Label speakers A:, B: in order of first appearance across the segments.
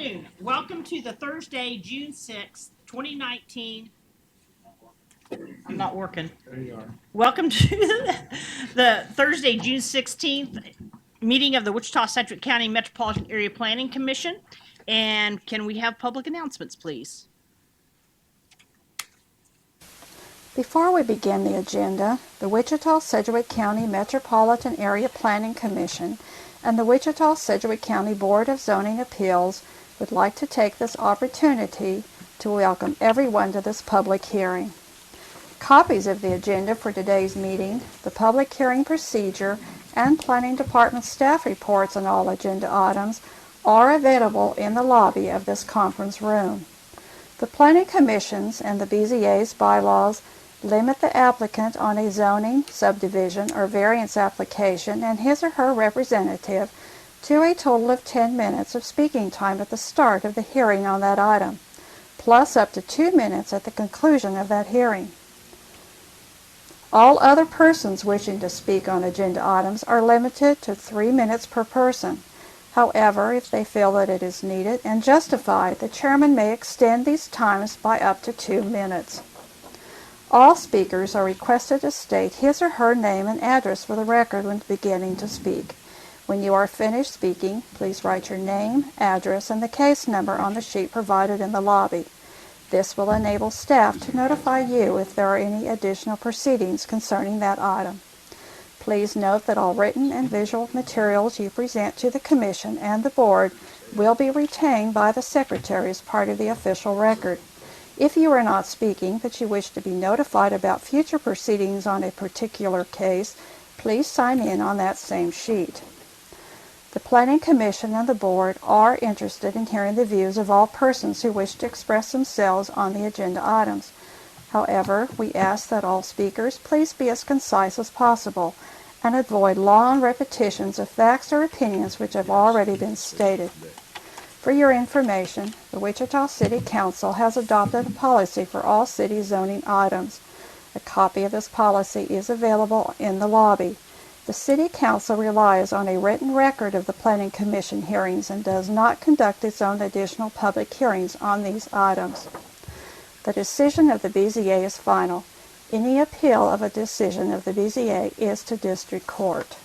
A: afternoon. Welcome to the Thursday, June 6th, 2019. I'm not working.
B: There you are.
A: Welcome to the Thursday, June 16th meeting of the Wichita-Sedgwick County Metropolitan Area Planning Commission. And can we have public announcements, please?
C: Before we begin the agenda, the Wichita-Sedgwick County Metropolitan Area Planning Commission and the Wichita-Sedgwick County Board of Zoning Appeals would like to take this opportunity to welcome everyone to this public hearing. Copies of the agenda for today's meeting, the public hearing procedure, and Planning Department staff reports on all agenda items are available in the lobby of this conference room. The Planning Commission's and the BZA's bylaws limit the applicant on a zoning, subdivision, or variance application and his or her representative to a total of 10 minutes of speaking time at the start of the hearing on that item, plus up to 2 minutes at the conclusion of that hearing. All other persons wishing to speak on agenda items are limited to 3 minutes per person. However, if they feel that it is needed and justified, the chairman may extend these times by up to 2 minutes. All speakers are requested to state his or her name and address for the record when beginning to speak. When you are finished speaking, please write your name, address, and the case number on the sheet provided in the lobby. This will enable staff to notify you if there are any additional proceedings concerning that item. Please note that all written and visual materials you present to the Commission and the Board will be retained by the Secretary as part of the official record. If you are not speaking but you wish to be notified about future proceedings on a particular case, please sign in on that same sheet. The Planning Commission and the Board are interested in hearing the views of all persons who wish to express themselves on the agenda items. However, we ask that all speakers please be as concise as possible and avoid long repetitions of facts or opinions which have already been stated. For your information, the Wichita City Council has adopted a policy for all city zoning items. A copy of this policy is available in the lobby. The City Council relies on a written record of the Planning Commission hearings and does not conduct its own additional public hearings on these items. The decision of the BZA is final. Any appeal of a decision of the BZA is to district court.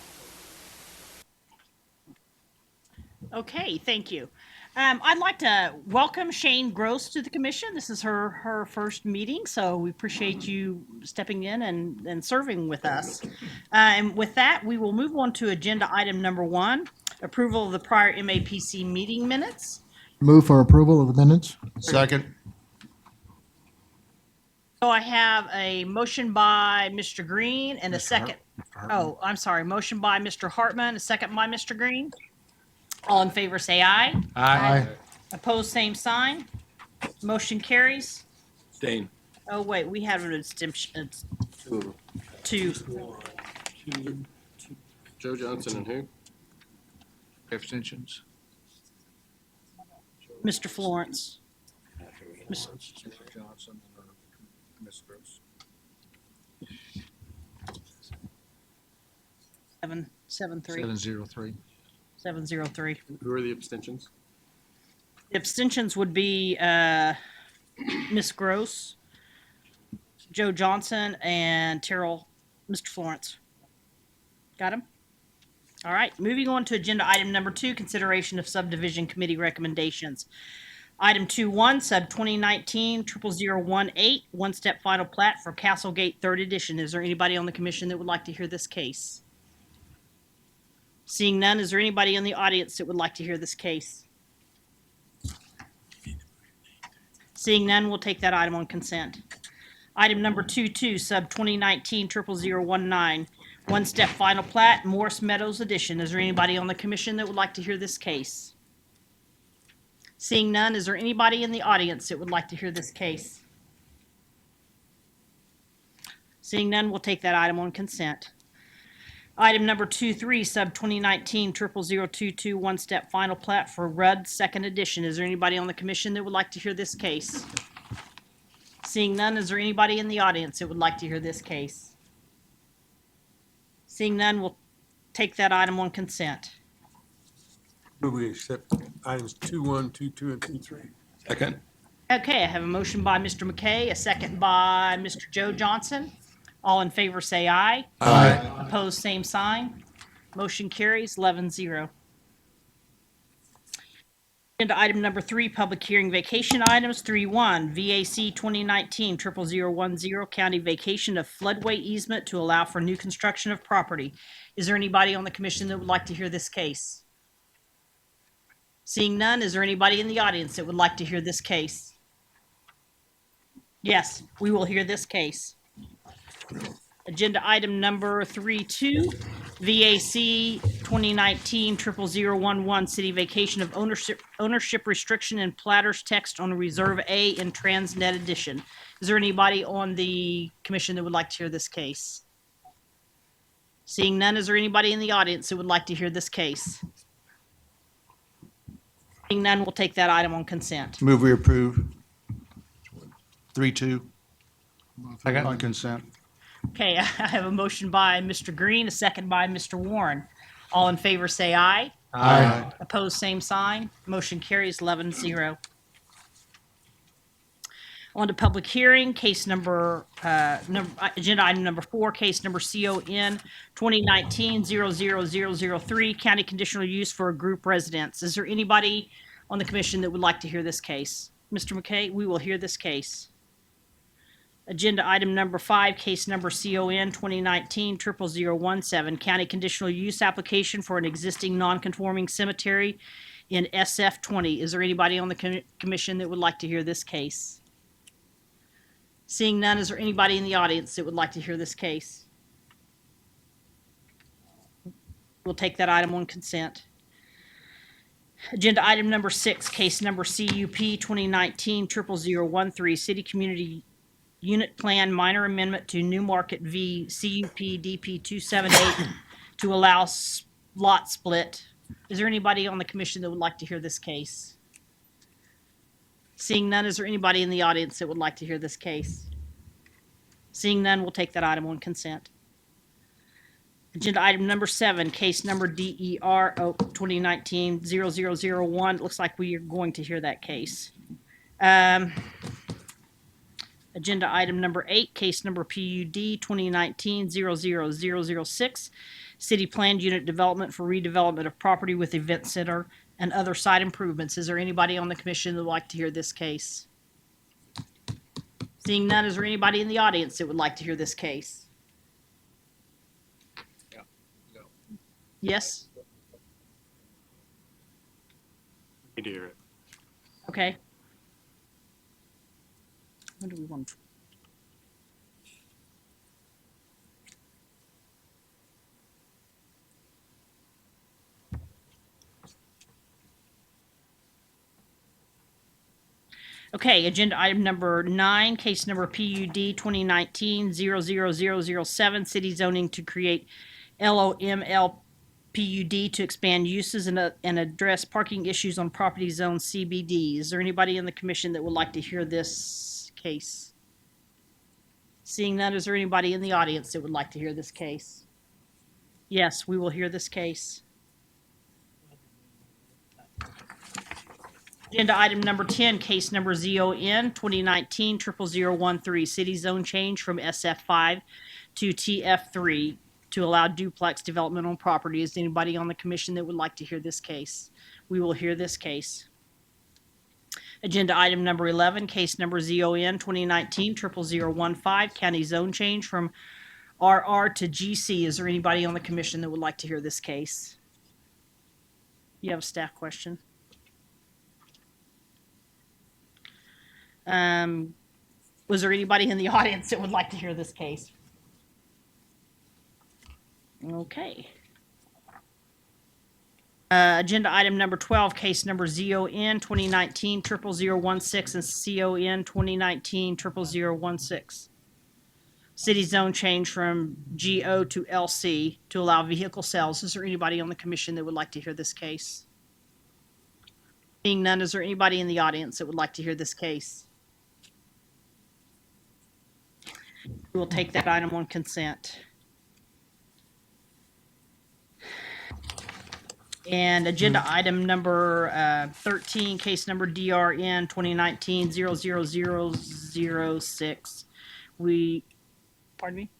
A: Okay, thank you. I'd like to welcome Shane Gross to the commission. This is her first meeting, so we appreciate you stepping in and serving with us. And with that, we will move on to agenda item number 1, approval of the prior MAPC meeting minutes.
B: Move for approval of the minutes.
D: Second.
A: So I have a motion by Mr. Green and a second. Oh, I'm sorry. Motion by Mr. Hartman, a second by Mr. Green. All in favor say aye.
B: Aye.
A: Opposed, same sign. Motion carries.
D: Dane.
A: Oh, wait, we have an abstention. Two.
D: Joe Johnson and who?
B: Abstentions.
A: Mr. Florence.
B: Johnson or Ms. Gross.
A: 773.
B: 703.
A: 703.
D: Who are the abstentions?
A: The abstentions would be Miss Gross, Joe Johnson, and Terrell, Mr. Florence. Got him? All right. Moving on to agenda item number 2, consideration of subdivision committee recommendations. Item 2.1, sub 2019-0018, one-step final plat for Castlegate 3rd Edition. Is there anybody on the commission that would like to hear this case? Seeing none, is there anybody in the audience that would like to hear this case? Seeing none, we'll take that item on consent. Item number 2.2, sub 2019-0019, one-step final plat, Morris Meadows Edition. Is there anybody on the commission that would like to hear this case? Seeing none, is there anybody in the audience that would like to hear this case? Seeing none, we'll take that item on consent. Item number 2.3, sub 2019-0022, one-step final plat for Rudd 2nd Edition. Is there anybody on the commission that would like to hear this case? Seeing none, is there anybody in the audience that would like to hear this case? Seeing none, we'll take that item on consent.
E: Move we accept items 2.1, 2.2, and 2.3.
D: Second.
A: Okay, I have a motion by Mr. McKay, a second by Mr. Joe Johnson. All in favor say aye.
D: Aye.
A: Opposed, same sign. Motion carries 11-0. Agenda item number 3, public hearing vacation items. 3.1, VAC 2019-00010, county vacation of floodway easement to allow for new construction of property. Is there anybody on the commission that would like to hear this case? Seeing none, is there anybody in the audience that would like to hear this case? Yes, we will hear this case. Agenda item number 3.2, VAC 2019-00011, city vacation of ownership restriction and platters text on Reserve A in Transnet Edition. Is there anybody on the commission that would like to hear this case? Seeing none, is there anybody in the audience that would like to hear this case? Seeing none, we'll take that item on consent.
F: Move we approve. 3.2.
B: Second. On consent.
A: Okay, I have a motion by Mr. Green, a second by Mr. Warren. All in favor say aye.
F: Aye.
A: Opposed, same sign. Motion carries 11-0. On to public hearing, case number, agenda item number 4, case number CON 2019-00003, county conditional use for a group residence. Is there anybody on the commission that would like to hear this case? Mr. McKay, we will hear this case. Agenda item number 5, case number CON 2019-00017, county conditional use application for an existing non-conforming cemetery in SF 20. Is there anybody on the commission that would like to hear this case? Seeing none, is there anybody in the audience that would like to hear this case? We'll take that item on consent. Agenda item number 6, case number CUP 2019-00013, city community unit plan minor amendment to New Market v. CUP DP 278 to allow lot split. Is there anybody on the commission that would like to hear this case? Seeing none, is there anybody in the audience that would like to hear this case? Seeing none, we'll take that item on consent. Agenda item number 7, case number DER 2019-0001. Looks like we are going to hear that case. Agenda item number 8, case number PUD 2019-00006, city planned unit development for redevelopment of property with event center and other site improvements. Is there anybody on the commission that would like to hear this case? Seeing none, is there anybody in the audience that would like to hear this case? Yes?
D: Need to hear it.
A: Okay. What do we want? Okay, agenda item number 9, case number PUD 2019-00007, city zoning to create LOML PUD to expand uses and address parking issues on property zone CBD. Is there anybody in the commission that would like to hear this case? Seeing none, is there anybody in the audience that would like to hear this case? Yes, we will hear this case. Agenda item number 10, case number ZON 2019-00013, city zone change from SF5 to TF3 to allow duplex development on property. Is anybody on the commission that would like to hear this case? We will hear this case. Agenda item number 11, case number ZON 2019-00015, county zone change from RR to GC. Is there anybody on the commission that would like to hear this case? You have a staff question? Was there anybody in the audience that would like to hear this case? Okay. Agenda item number 12, case number ZON 2019-00016 and CON 2019-00016. City zone change from GO to LC to allow vehicle sales. Is there anybody on the commission that would like to hear this case? Being none, is there anybody in the audience that would like to hear this case? We will take that item on consent. And agenda item number 13, case number DRN 2019-00006. Pardon me?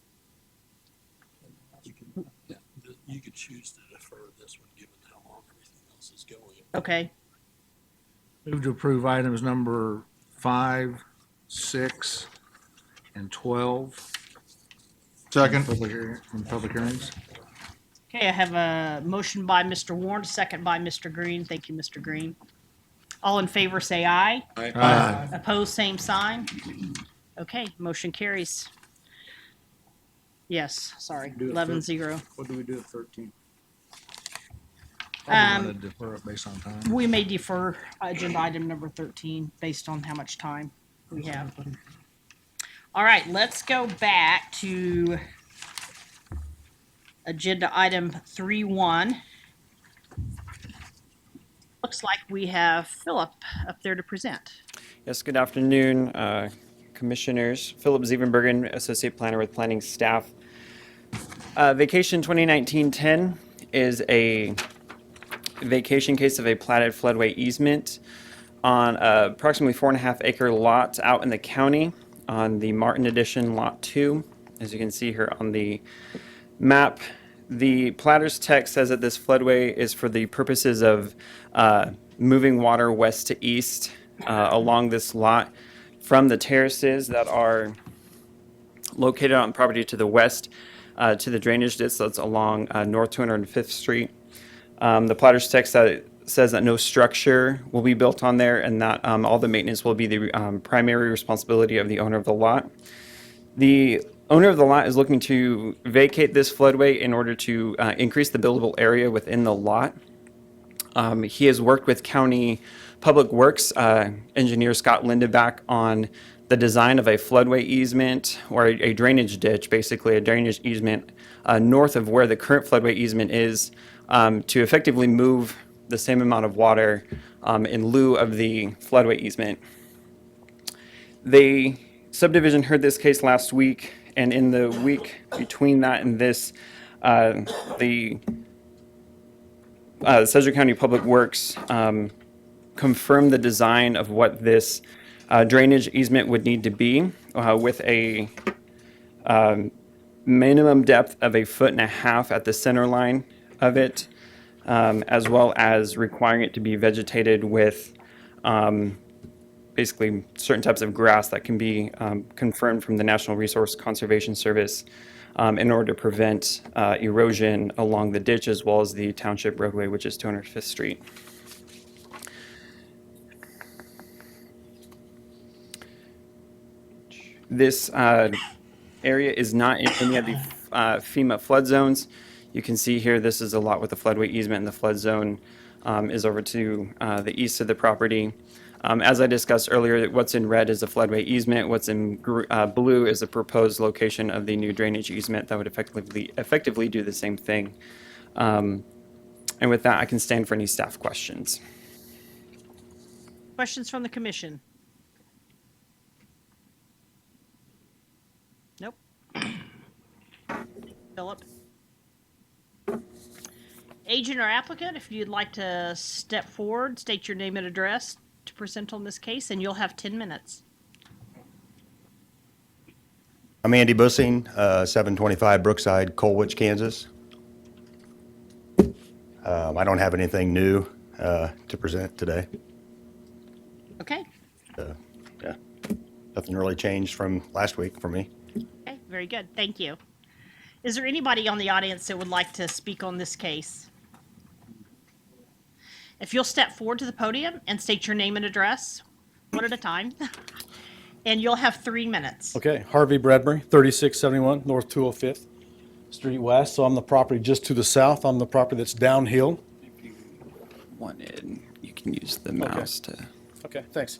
F: You could choose to defer this one, given how long everything else is going.
A: Okay.
B: Move to approve items number 5, 6, and 12.
G: Second.
B: From public hearings.
A: Okay, I have a motion by Mr. Warren, second by Mr. Green. Thank you, Mr. Green. All in favor, say aye.
G: Aye.
A: Opposed, same sign. Okay, motion carries. Yes, sorry,
B: Do it
A: 11-0.
B: What do we do at 13?
A: Um,
B: Want to defer it based on time.
A: We may defer agenda item number 13 based on how much time we have. All right, let's go back to agenda item 3.1. Looks like we have Philip up there to present.
H: Yes, good afternoon, Commissioners. Philip Zievenbergen, Associate Planner with Planning Staff. Vacation 2019-10 is a vacation case of a platted floodway easement on approximately 4.5 acre lot out in the county on the Martin Edition Lot 2. As you can see here on the map, the platter's text says that this floodway is for the purposes of moving water west to east along this lot from the terraces that are located on property to the west to the drainage ditch that's along North 205th Street. The platter's text says that no structure will be built on there and that all the maintenance will be the primary responsibility of the owner of the lot. The owner of the lot is looking to vacate this floodway in order to increase the buildable area within the lot. He has worked with County Public Works engineer Scott Lindeback on the design of a floodway easement or a drainage ditch, basically a drainage easement north of where the current floodway easement is to effectively move the same amount of water in lieu of the floodway easement. The subdivision heard this case last week, and in the week between that and this, the Sedgwick County Public Works confirmed the design of what this drainage easement would need to be with a minimum depth of 1.5 feet at the center line of it, as well as requiring it to be vegetated with basically certain types of grass that can be confirmed from the National Resource Conservation Service in order to prevent erosion along the ditch as well as the township roadway, which is 205th Street. This area is not in any of the FEMA flood zones. You can see here, this is a lot with the floodway easement, and the flood zone is over to the east of the property. As I discussed earlier, what's in red is the floodway easement. What's in blue is the proposed location of the new drainage easement that would effectively do the same thing. And with that, I can stand for any staff questions.
A: Questions from the commission? Nope. Philip? Agent or applicant, if you'd like to step forward, state your name and address to present on this case, and you'll have 10 minutes.
G: I'm Andy Bussing, 725 Brookside, Colwich, Kansas. I don't have anything new to present today.
A: Okay.
G: Yeah, nothing really changed from last week for me.
A: Okay, very good. Thank you. Is there anybody on the audience that would like to speak on this case? If you'll step forward to the podium and state your name and address, one at a time, and you'll have 3 minutes.
I: Okay, Harvey Bradbury, 3671 North 205th Street West. So I'm the property just to the south. I'm the property that's downhill.
H: If you wanted, you can use the mouse to...
I: Okay, thanks.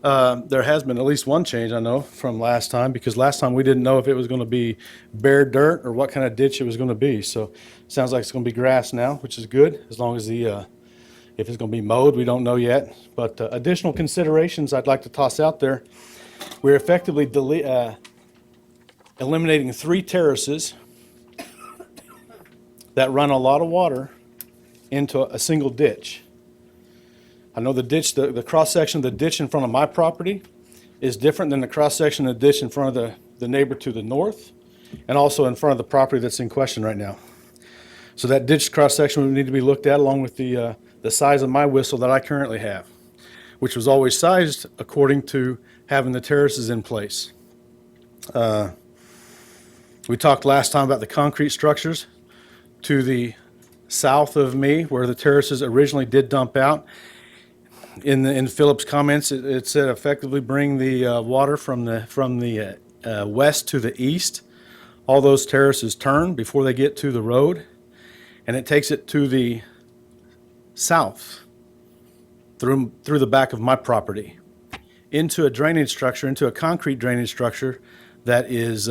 I: There has been at least one change, I know, from last time, because last time we didn't know if it was going to be bare dirt or what kind of ditch it was going to be. So it sounds like it's going to be grass now, which is good, as long as the if it's going to be mowed, we don't know yet. But additional considerations I'd like to toss out there. We're effectively eliminating 3 terraces that run a lot of water into a single ditch. I know the ditch, the cross-section of the ditch in front of my property is different than the cross-section of the ditch in front of the neighbor to the north, and also in front of the property that's in question right now. So that ditch cross-section would need to be looked at along with the size of my whistle that I currently have, which was always sized according to having the terraces in place. We talked last time about the concrete structures to the south of me where the terraces originally did dump out. In Philip's comments, it said effectively bring the water from the west to the east. All those terraces turn before they get to the road, and it takes it to the south through the back of my property into a drainage structure, into a concrete drainage structure that is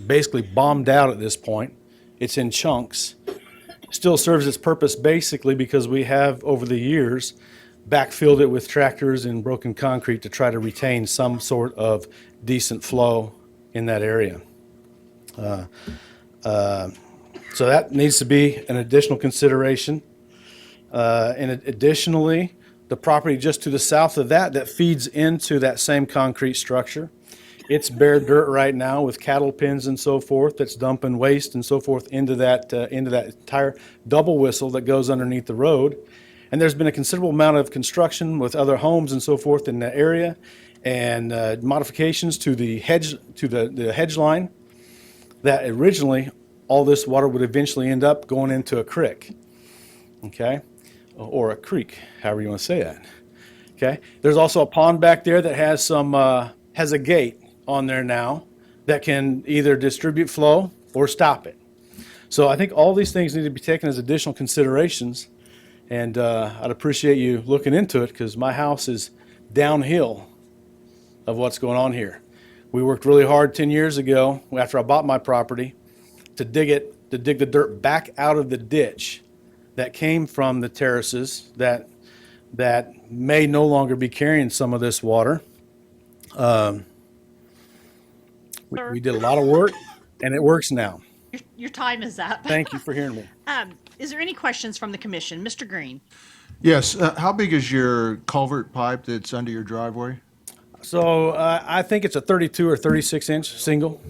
I: basically bombed out at this point. It's in chunks. Still serves its purpose basically because we have over the years backfilled it with tractors and broken concrete to try to retain some sort of decent flow in that area. So that needs to be an additional consideration. And additionally, the property just to the south of that feeds into that same concrete structure. It's bare dirt right now with cattle pens and so forth that's dumping waste and so forth into that entire double whistle that goes underneath the road. And there's been a considerable amount of construction with other homes and so forth in that area, and modifications to the hedge line that originally all this water would eventually end up going into a creek, okay, or a creek, however you want to say that. Okay, there's also a pond back there that has has a gate on there now that can either distribute flow or stop it. So I think all these things need to be taken as additional considerations, and I'd appreciate you looking into it because my house is downhill of what's going on here. We worked really hard 10 years ago after I bought my property to dig the dirt back out of the ditch that came from the terraces that may no longer be carrying some of this water. We did a lot of work, and it works now.
A: Your time is up.
I: Thank you for hearing me.
A: Is there any questions from the commission? Mr. Green?
B: Yes, how big is your culvert pipe that's under your driveway?
I: So I think it's a 32 or 36 inch single.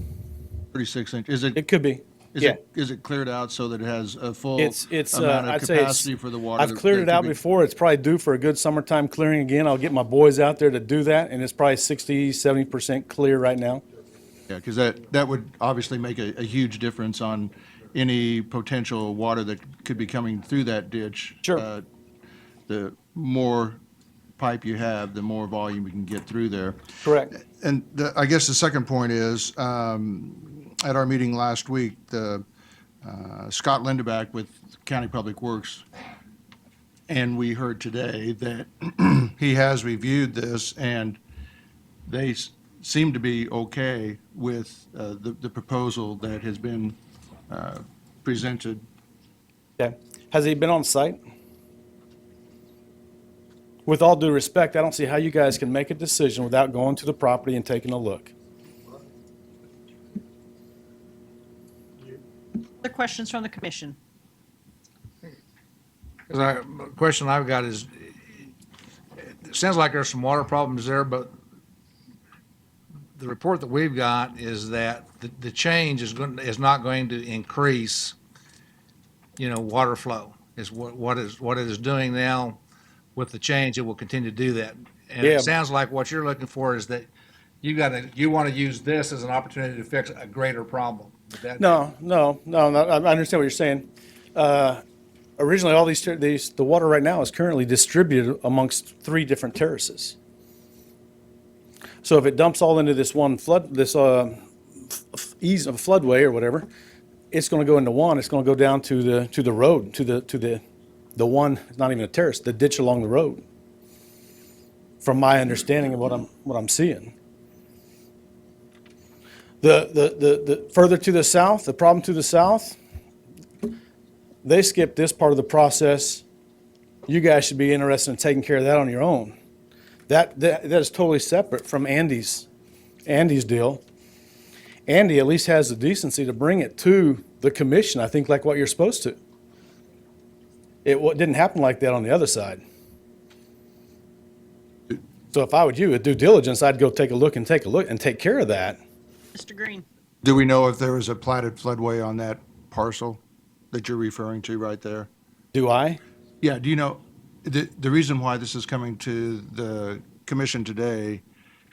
B: 36 inch. Is
I: It could be. Yeah.
B: Is it cleared out so that it has a full
I: It's
B: amount of
I: I'd say
B: capacity for the water?
I: I've cleared it out before. It's probably due for a good summertime clearing again. I'll get my boys out there to do that, and it's probably 60, 70% clear right now.
B: Yeah, because that would obviously make a huge difference on any potential water that could be coming through that ditch.
I: Sure.
B: The more pipe you have, the more volume you can get through there.
I: Correct.
B: And I guess the second point is, at our meeting last week, Scott Lindeback with County Public Works, and we heard today that he has reviewed this, and they seem to be okay with the proposal that has been presented.
I: Okay. Has he been on site? With all due respect, I don't see how you guys can make a decision without going to the property and taking a look.
A: Other questions from the commission?
B: The question I've got is, it sounds like there's some water problems there, but the report that we've got is that the change is not going to increase, water flow. Is what it is doing now. With the change, it will continue to do that. And
I: Yeah.
B: It sounds like what you're looking for is that you want to use this as an opportunity to fix a greater problem.
I: No, I understand what you're saying. Originally, all the water right now is currently distributed amongst 3 different terraces. So if it dumps all into this one floodway or whatever, it's going to go into one. It's going to go down to the road, to the one, not even a terrace, the ditch along the road. From my understanding of what I'm seeing. The further to the south, the problem to the south, they skipped this part of the process. You guys should be interested in taking care of that on your own. That is totally separate from Andy's deal. Andy at least has the decency to bring it to the commission, I think, like what you're supposed to. Didn't happen like that on the other side. So if I were you, with due diligence, I'd go take a look and take care of that.
A: Mr. Green.
B: Do we know if there was a platted floodway on that parcel that you're referring to right there?
I: Do I?
B: Yeah, do you know, the reason why this is coming to the commission today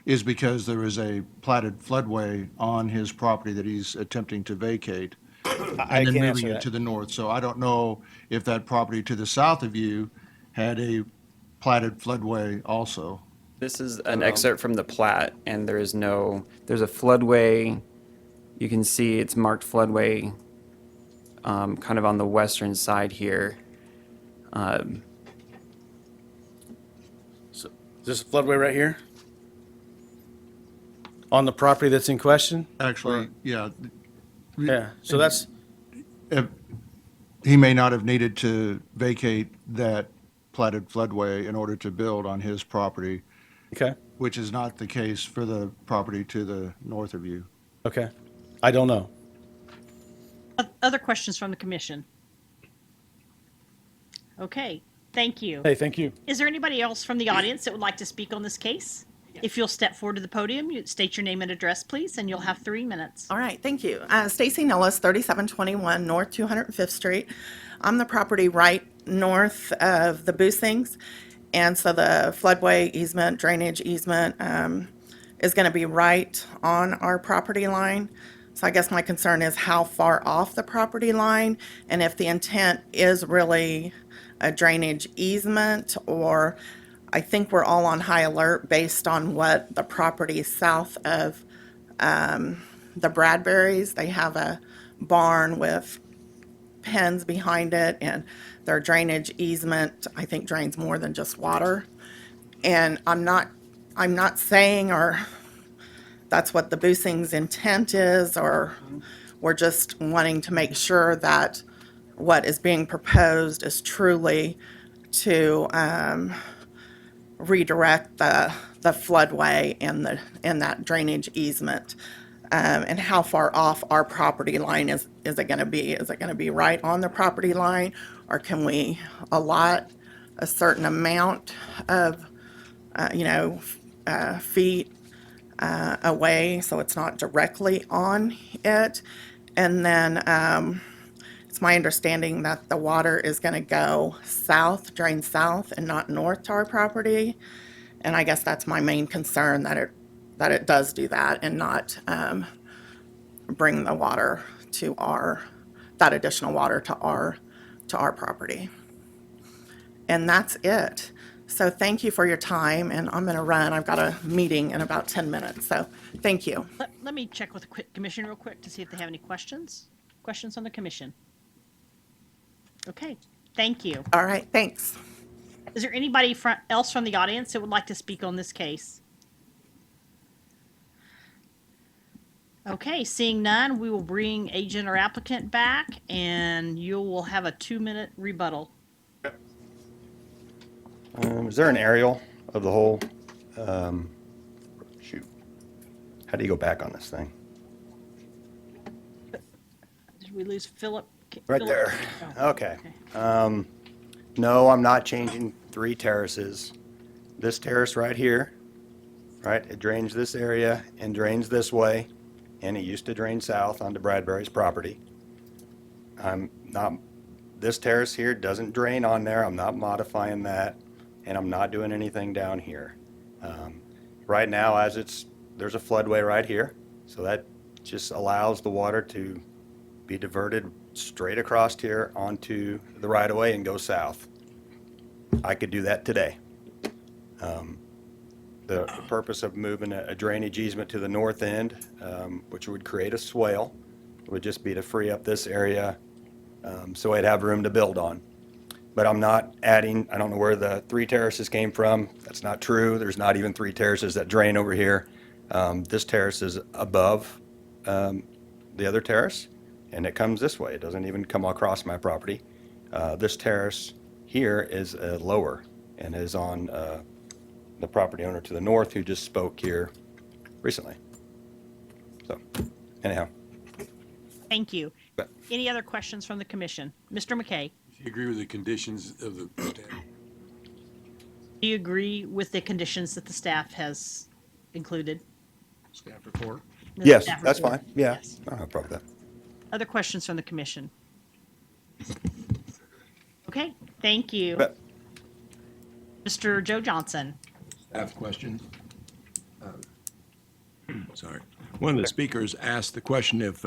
B: is because there is a platted floodway on his property that he's attempting to vacate.
I: I
B: And then
I: can't
B: moving
I: answer
B: it
I: that.
B: to the north. So I don't know if that property to the south of you had a platted floodway also.
H: This is an excerpt from the plat, and there's a floodway. You can see it's marked floodway kind of on the western side here.
I: So, is this a floodway right here? On the property that's in question?
B: Actually, yeah,
I: Yeah, so that's,
B: he may not have needed to vacate that platted floodway in order to build on his property,
I: okay,
B: which is not the case for the property to the north of you.
I: okay. I don't know.
A: Other questions from the commission? Okay, thank you.
I: Hey, thank you.
A: Is there anybody else from the audience that would like to speak on this case? If you'll step forward to the podium, you state your name and address, please, and you'll have 3 minutes.
J: All right, thank you. Stacy Nellis, 3721 North 205th Street. I'm the property right north of the Boosings, and so the floodway easement, drainage easement is going to be right on our property line. So I guess my concern is how far off the property line, and if the intent is really a drainage easement, or I think we're all on high alert based on what the property south of the Bradburys, they have a barn with pens behind it, and their drainage easement, I think, drains more than just water. And I'm not saying or that's what the Boosing's intent is, or we're just wanting to make sure that what is being proposed is truly to redirect the floodway and that drainage easement, and how far off our property line is it going to be? Is it going to be right on the property line, or can we allot a certain amount of feet away so it's not directly on it? And then it's my understanding that the water is going to go south, drain south, and not north to our property. And I guess that's my main concern, that it does do that and not bring the water to that additional water to our property. And that's it. So thank you for your time, and I'm going to run. I've got a meeting in about 10 minutes, so thank you.
A: Let me check with the commission real quick to see if they have any questions. Questions on the commission? Okay, thank you.
J: All right, thanks.
A: Is there anybody else from the audience that would like to speak on this case? Okay, seeing none, we will bring agent or applicant back, and you will have a 2-minute rebuttal.
G: Is there an aerial of the whole, shoot, how do you go back on this thing?
A: Did we lose Philip?
G: Right
A: Philip?
G: there.
A: Oh,
G: Okay. No, I'm not changing 3 terraces. This terrace right here, right, it drains this area and drains this way, and it used to drain south onto Bradbury's property. This terrace here doesn't drain on there. I'm not modifying that, and I'm not doing anything down here. Right now, there's a floodway right here, so that just allows the water to be diverted straight across here onto the right-of-way and go south. I could do that today. The purpose of moving a drainage easement to the north end, which would create a swale, would just be to free up this area so I'd have room to build on. But I'm not adding, I don't know where the 3 terraces came from. That's not true. There's not even 3 terraces that drain over here. This terrace is above the other terrace, and it comes this way. It doesn't even come across my property. This terrace here is lower and is on the property owner to the north who just spoke here recently. So Anyhow,
A: Thank you.
G: but
A: Any other questions from the commission? Mr. McKay,
E: You agree with the conditions of the staff?
A: do you agree with the conditions that the staff has included?
B: Staff report.
A: The
G: yes,
A: staff
G: that's
A: report?
G: fine. Yeah,
A: Yes.
G: I don't have a problem with that.
A: Other questions from the commission? Okay, thank you.
G: But
A: Mr. Joe Johnson.
F: Staff question. Sorry. One of the speakers asked the question if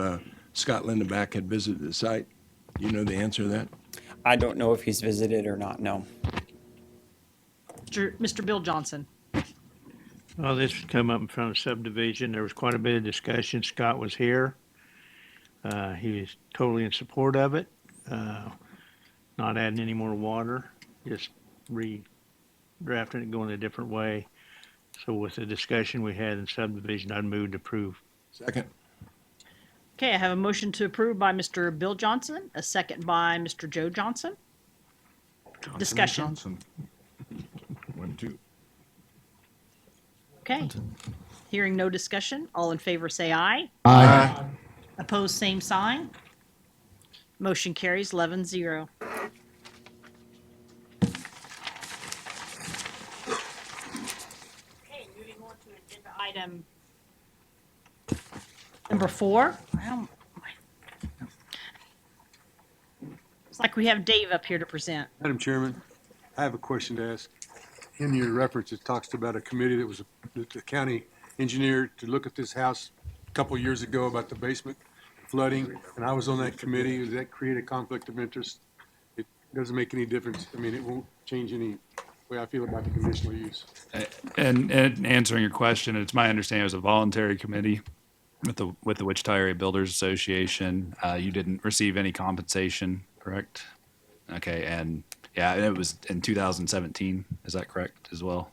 F: Scott Lindenback had visited the site. Do you know the answer to that?
H: I don't know if he's visited or not, no.
A: Mr. Bill Johnson.
K: Well, this has come up in front of subdivision. There was quite a bit of discussion. Scott was here. He was totally in support of it. Not adding any more water, just redrafting it, going a different way. So with the discussion we had in subdivision, I'd move to approve.
F: Second.
A: Okay, I have a motion to approve by Mr. Bill Johnson, a second by Mr. Joe Johnson.
B: Johnson,
A: Discussion.
B: Johnson. 1, 2.
A: Okay. Hearing no discussion, all in favor say aye.
B: Aye.
A: Opposed, same sign. Motion carries 11-0. Okay, moving on to agenda item number 4. It's like we have Dave up here to present.
E: Madam Chairman, I have a question to ask. In your reference, it talks about a committee that was, the county engineer to look at this house a couple years ago about the basement flooding, and I was on that committee. Does that create a conflict of interest? It doesn't make any difference. I mean, it won't change any way I feel about the conditional use.
L: And answering your question, it's my understanding it was a voluntary committee with the Wichita Area Builders Association. You didn't receive any compensation, correct? Okay, and yeah, it was in 2017. Is that correct as well?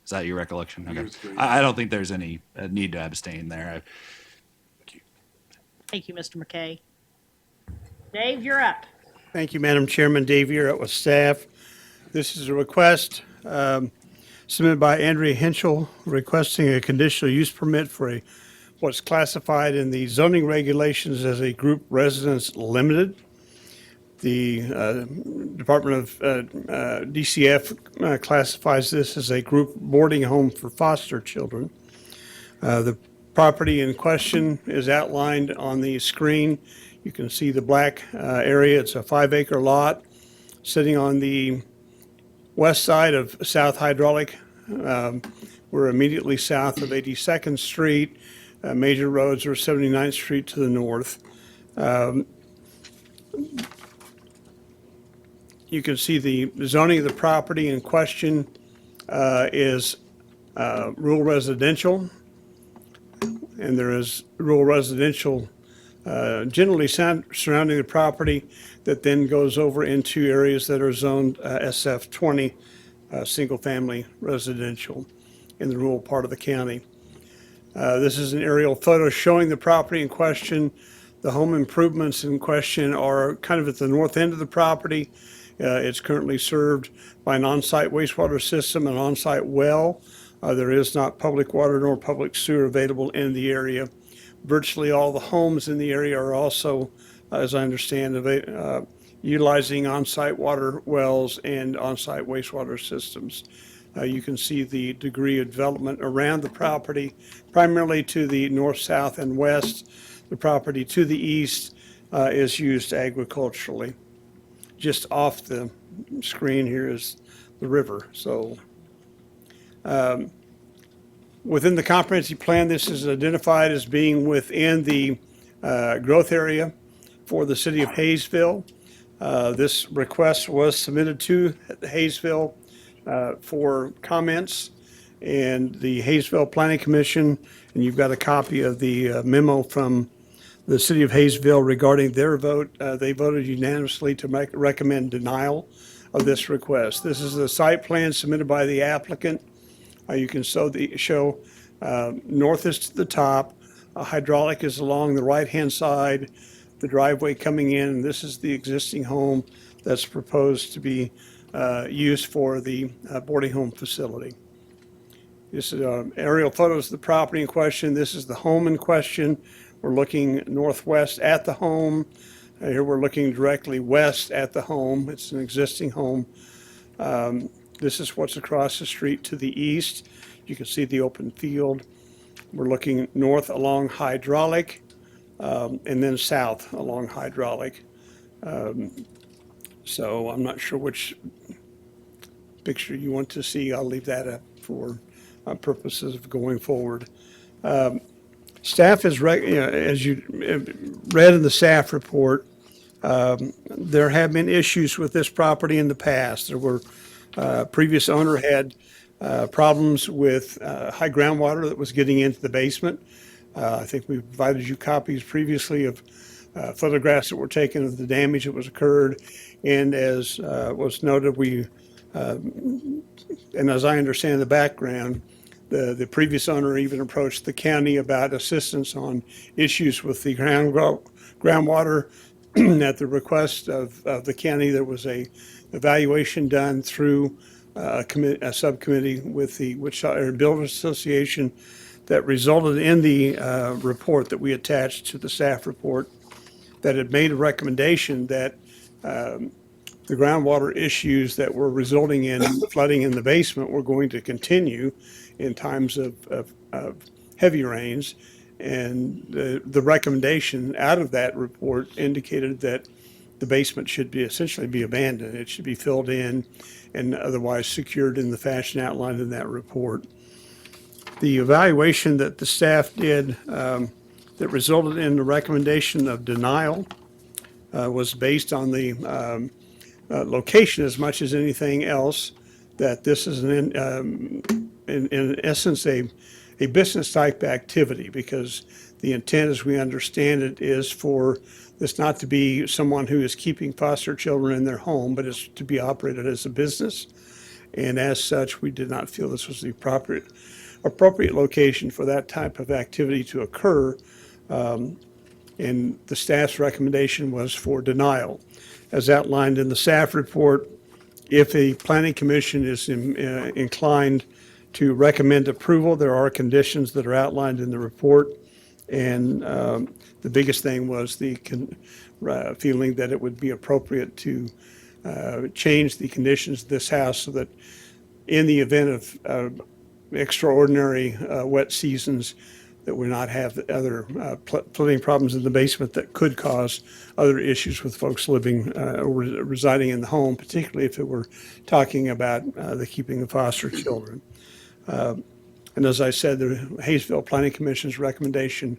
L: Is that your recollection? Okay.
E: Years ago, yeah.
L: I don't think there's any need to abstain there.
A: Thank you, Mr. McKay. Dave, you're up.
M: Thank you, Madam Chairman. Dave Urett with staff. This is a request submitted by Andrea Henschel requesting a conditional use permit for what's classified in the zoning regulations as a group residence limited. The Department of DCF classifies this as a group boarding home for foster children. The property in question is outlined on the screen. You can see the black area. It's a 5-acre lot sitting on the west side of South Hydraulic. We're immediately south of 82nd Street. Major roads are 79th Street to the north. You can see the zoning of the property in question is rural residential. And there is rural residential generally surrounding the property that then goes over into areas that are zoned SF20, single-family residential in the rural part of the county. This is an aerial photo showing the property in question. The home improvements in question are kind of at the north end of the property. It's currently served by an on-site wastewater system and on-site well. There is not public water nor public sewer available in the area. Virtually all the homes in the area are also, as I understand, utilizing on-site water wells and on-site wastewater systems. You can see the degree of development around the property, primarily to the north, south, and west. The property to the east is used agriculturally. Just off the screen here is the river. So within the comprehensive plan, this is identified as being within the growth area for the city of Hayesville. This request was submitted to Hayesville for comments, and the Hayesville Planning Commission, and you've got a copy of the memo from the city of Hayesville regarding their vote. They voted unanimously to recommend denial of this request. This is the site plan submitted by the applicant. You can show north is to the top, hydraulic is along the right-hand side, the driveway coming in, and this is the existing home that's proposed to be used for the boarding home facility. This is aerial photos of the property in question. This is the home in question, We're looking northwest at the home. Here we're looking directly west at the home. It's an existing home. This is what's across the street to the east. You can see the open field. We're looking north along Hydraulic, and then south along Hydraulic. So I'm not sure which picture you want to see. I'll leave that up for purposes of going forward. Staff is, as you read in the staff report, there have been issues with this property in the past. There were, previous owner had problems with high groundwater that was getting into the basement. I think we provided you copies previously of photographs that were taken of the damage that was occurred. And as was noted, and as I understand the background, the previous owner even approached the county about assistance on issues with the groundwater. At the request of the county, there was a evaluation done through a subcommittee with the Wichita Builders Association that resulted in the report that we attached to the staff report that had made a recommendation that the groundwater issues that were resulting in flooding in the basement were going to continue in times of heavy rains. And the recommendation out of that report indicated that the basement should be essentially be abandoned. It should be filled in and otherwise secured in the fashion outlined in that report. The evaluation that the staff did that resulted in the recommendation of denial was based on the location as much as anything else, that this is in essence a business type activity, because the intent, as we understand it, is for this not to be someone who is keeping foster children in their home, but it's to be operated as a business. And as such, we did not feel this was the appropriate location for that type of activity to occur. And the staff's recommendation was for denial. As outlined in the staff report, if a planning commission is inclined to recommend approval, there are conditions that are outlined in the report. And the biggest thing was the feeling that it would be appropriate to change the conditions of this house so that in the event of extraordinary wet seasons, that we not have other flooding problems in the basement that could cause other issues with folks living or residing in the home, particularly if it were talking about the keeping of foster children. And as I said, the Hayesville Planning Commission's recommendation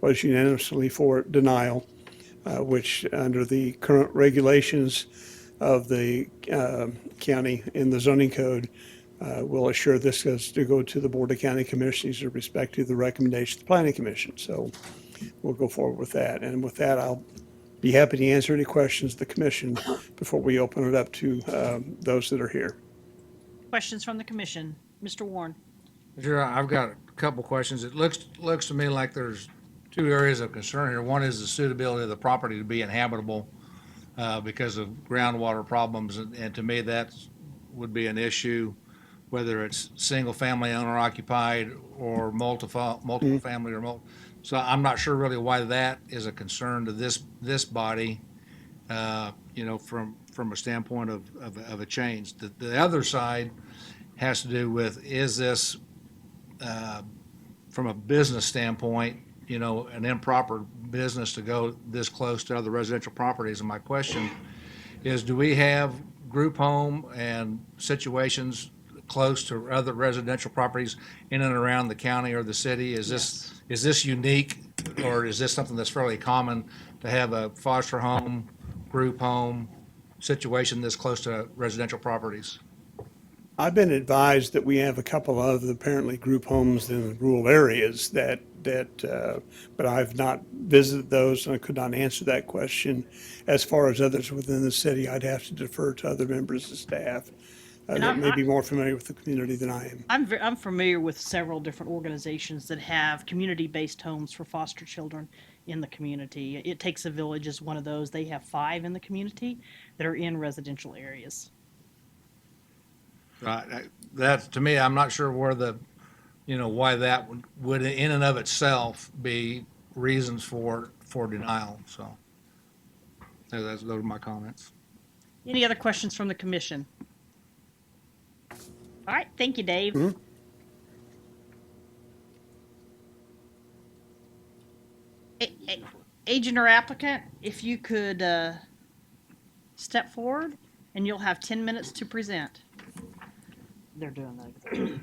M: was unanimously for denial, which under the current regulations of the county in the zoning code will assure this has to go to the Board of County Commissioners with respect to the recommendation of the Planning Commission. So we'll go forward with that. And with that, I'll be happy to answer any questions of the commission before we open it up to those that are here.
A: Questions from the commission? Mr. Warren?
N: Sure, I've got a couple questions. It looks to me like there's two areas of concern here. One is the suitability of the property to be inhabitable because of groundwater problems, and to me that would be an issue, whether it's single family owner occupied or multiple family or so I'm not sure really why that is a concern to this body, from a standpoint of a change. The other side has to do with, is this from a business standpoint, an improper business to go this close to other residential properties? And my question is, do we have group home and situations close to other residential properties in and around the county or the city? Is this unique, or is this something that's fairly common to have a foster home, group home situation this close to residential properties?
M: I've been advised that we have a couple of apparently group homes in rural areas that but I've not visited those, and I could not answer that question. As far as others within the city, I'd have to defer to other members of staff that may be more familiar with the community than I am.
A: I'm familiar with several different organizations that have community-based homes for foster children in the community. It Takes a Village is one of those. They have 5 in the community that are in residential areas.
N: That, to me, I'm not sure where why that would in and of itself be reasons for denial, so. Those are my comments.
A: Any other questions from the commission? All right, thank you, Dave. Agent or applicant, if you could step forward, and you'll have 10 minutes to present. They're doing that.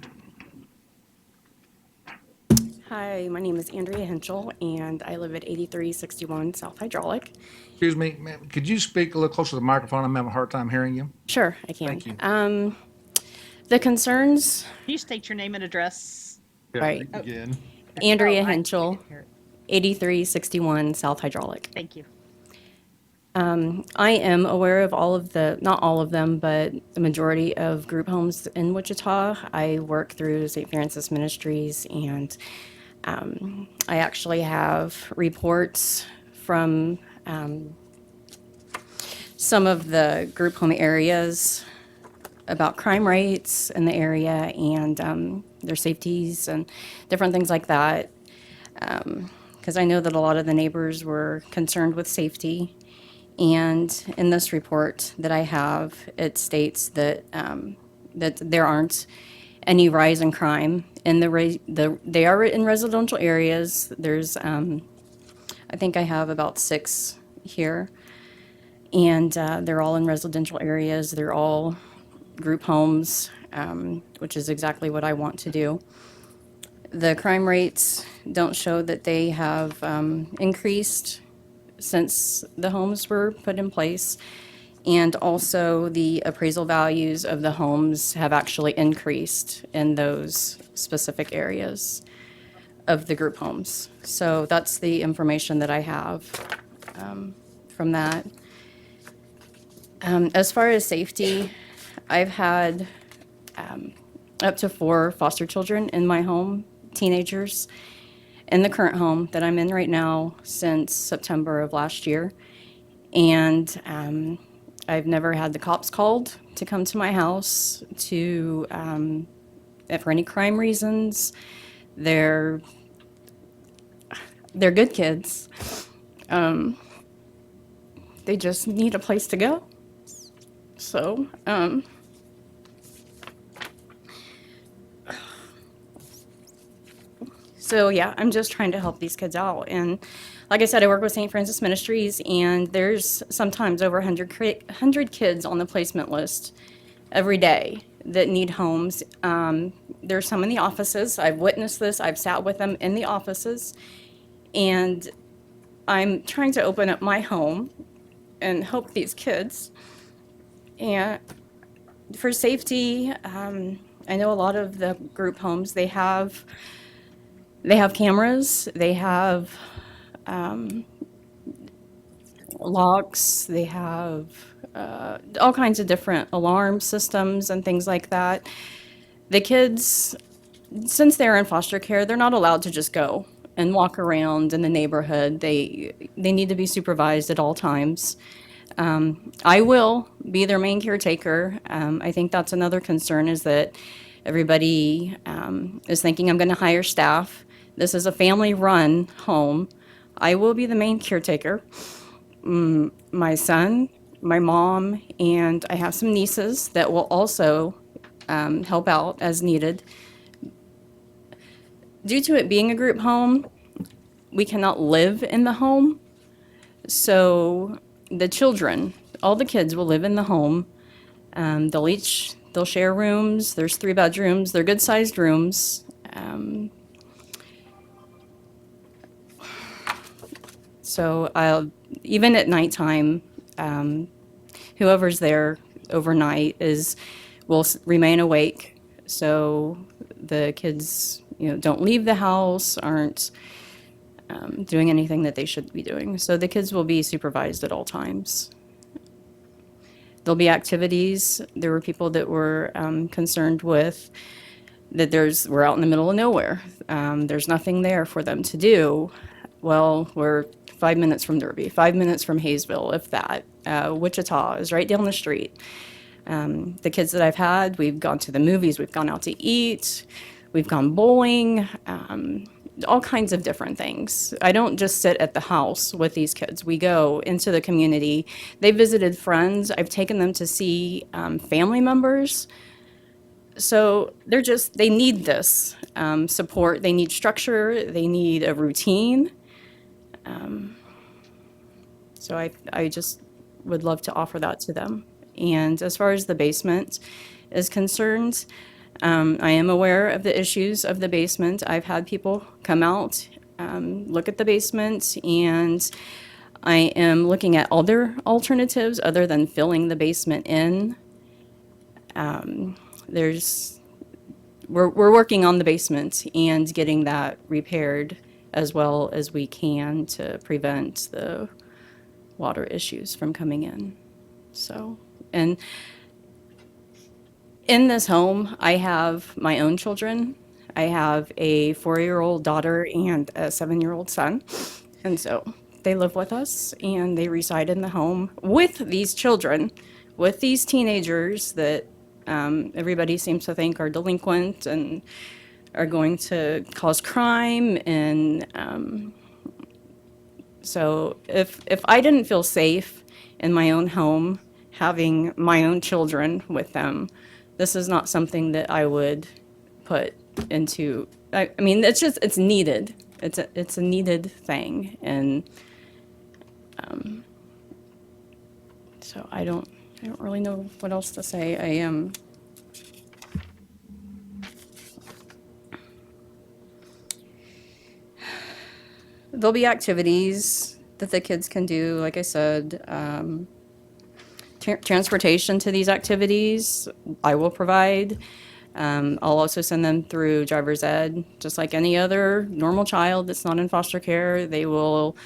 O: Hi, my name is Andrea Henschel, and I live at 8361 South Hydraulic.
N: Excuse me, ma'am, could you speak a little closer to the microphone? I'm having a hard time hearing you.
O: Sure, I can.
N: Thank you.
O: The concerns,
A: Can you state your name and address?
O: right,
N: Again.
O: Andrea
A: Oh, I
O: Henschel,
A: can't hear it.
O: 8361 South Hydraulic.
A: Thank you.
O: I am aware of all of the, not all of them, but the majority of group homes in Wichita. I work through St. Francis Ministries, and I actually have reports from some of the group home areas about crime rates in the area and their safeties and different things like that. Because I know that a lot of the neighbors were concerned with safety. And in this report that I have, it states that that there aren't any rise in crime in they are in residential areas. There's I think I have about 6 here, and they're all in residential areas. They're all group homes, which is exactly what I want to do. The crime rates don't show that they have increased since the homes were put in place. And also the appraisal values of the homes have actually increased in those specific areas of the group homes. So that's the information that I have from that. As far as safety, I've had up to 4 foster children in my home, teenagers, in the current home that I'm in right now since September of last year. And I've never had the cops called to come to my house to, for any crime reasons. They're good kids. They just need a place to go. So, So yeah, I'm just trying to help these kids out. And like I said, I work with St. Francis Ministries, and there's sometimes over 100 kids on the placement list every day that need homes. There's some in the offices. I've witnessed this. I've sat with them in the offices. And I'm trying to open up my home and help these kids. And for safety, I know a lot of the group homes, they have cameras, they have locks, they have all kinds of different alarm systems and things like that. The kids, since they're in foster care, they're not allowed to just go and walk around in the neighborhood. They need to be supervised at all times. I will be their main caretaker. I think that's another concern, is that everybody is thinking I'm going to hire staff. This is a family-run home. I will be the main caretaker. My son, my mom, and I have some nieces that will also help out as needed. Due to it being a group home, we cannot live in the home. So the children, all the kids will live in the home. They'll share rooms. There's 3 bedrooms. They're good-sized rooms. So even at nighttime, whoever's there overnight will remain awake. So the kids, don't leave the house, aren't doing anything that they should be doing. So the kids will be supervised at all times. There'll be activities. There were people that were concerned with that we're out in the middle of nowhere. There's nothing there for them to do. Well, we're 5 minutes from Derby, 5 minutes from Hayesville, if that. Wichita is right down the street. The kids that I've had, we've gone to the movies, we've gone out to eat, we've gone bowling. all kinds of different things. I don't just sit at the house with these kids. We go into the community. They visited friends. I've taken them to see family members. So they need this support. They need structure. They need a routine. So I just would love to offer that to them. And as far as the basement is concerned, I am aware of the issues of the basement. I've had people come out, look at the basement, and I am looking at other alternatives other than filling the basement in. We're working on the basement and getting that repaired as well as we can to prevent the water issues from coming in. So, and in this home, I have my own children. I have a 4-year-old daughter and a 7-year-old son. And so they live with us and they reside in the home with these children, with these teenagers that everybody seems to think are delinquent and are going to cause crime. And so if I didn't feel safe in my own home, having my own children with them, this is not something that I would put into. I mean, it's needed. It's a needed thing, and so I don't really know what else to say. I am. There'll be activities that the kids can do, like I said. Transportation to these activities, I will provide. I'll also send them through driver's ed, just like any other normal child that's not in foster care. They will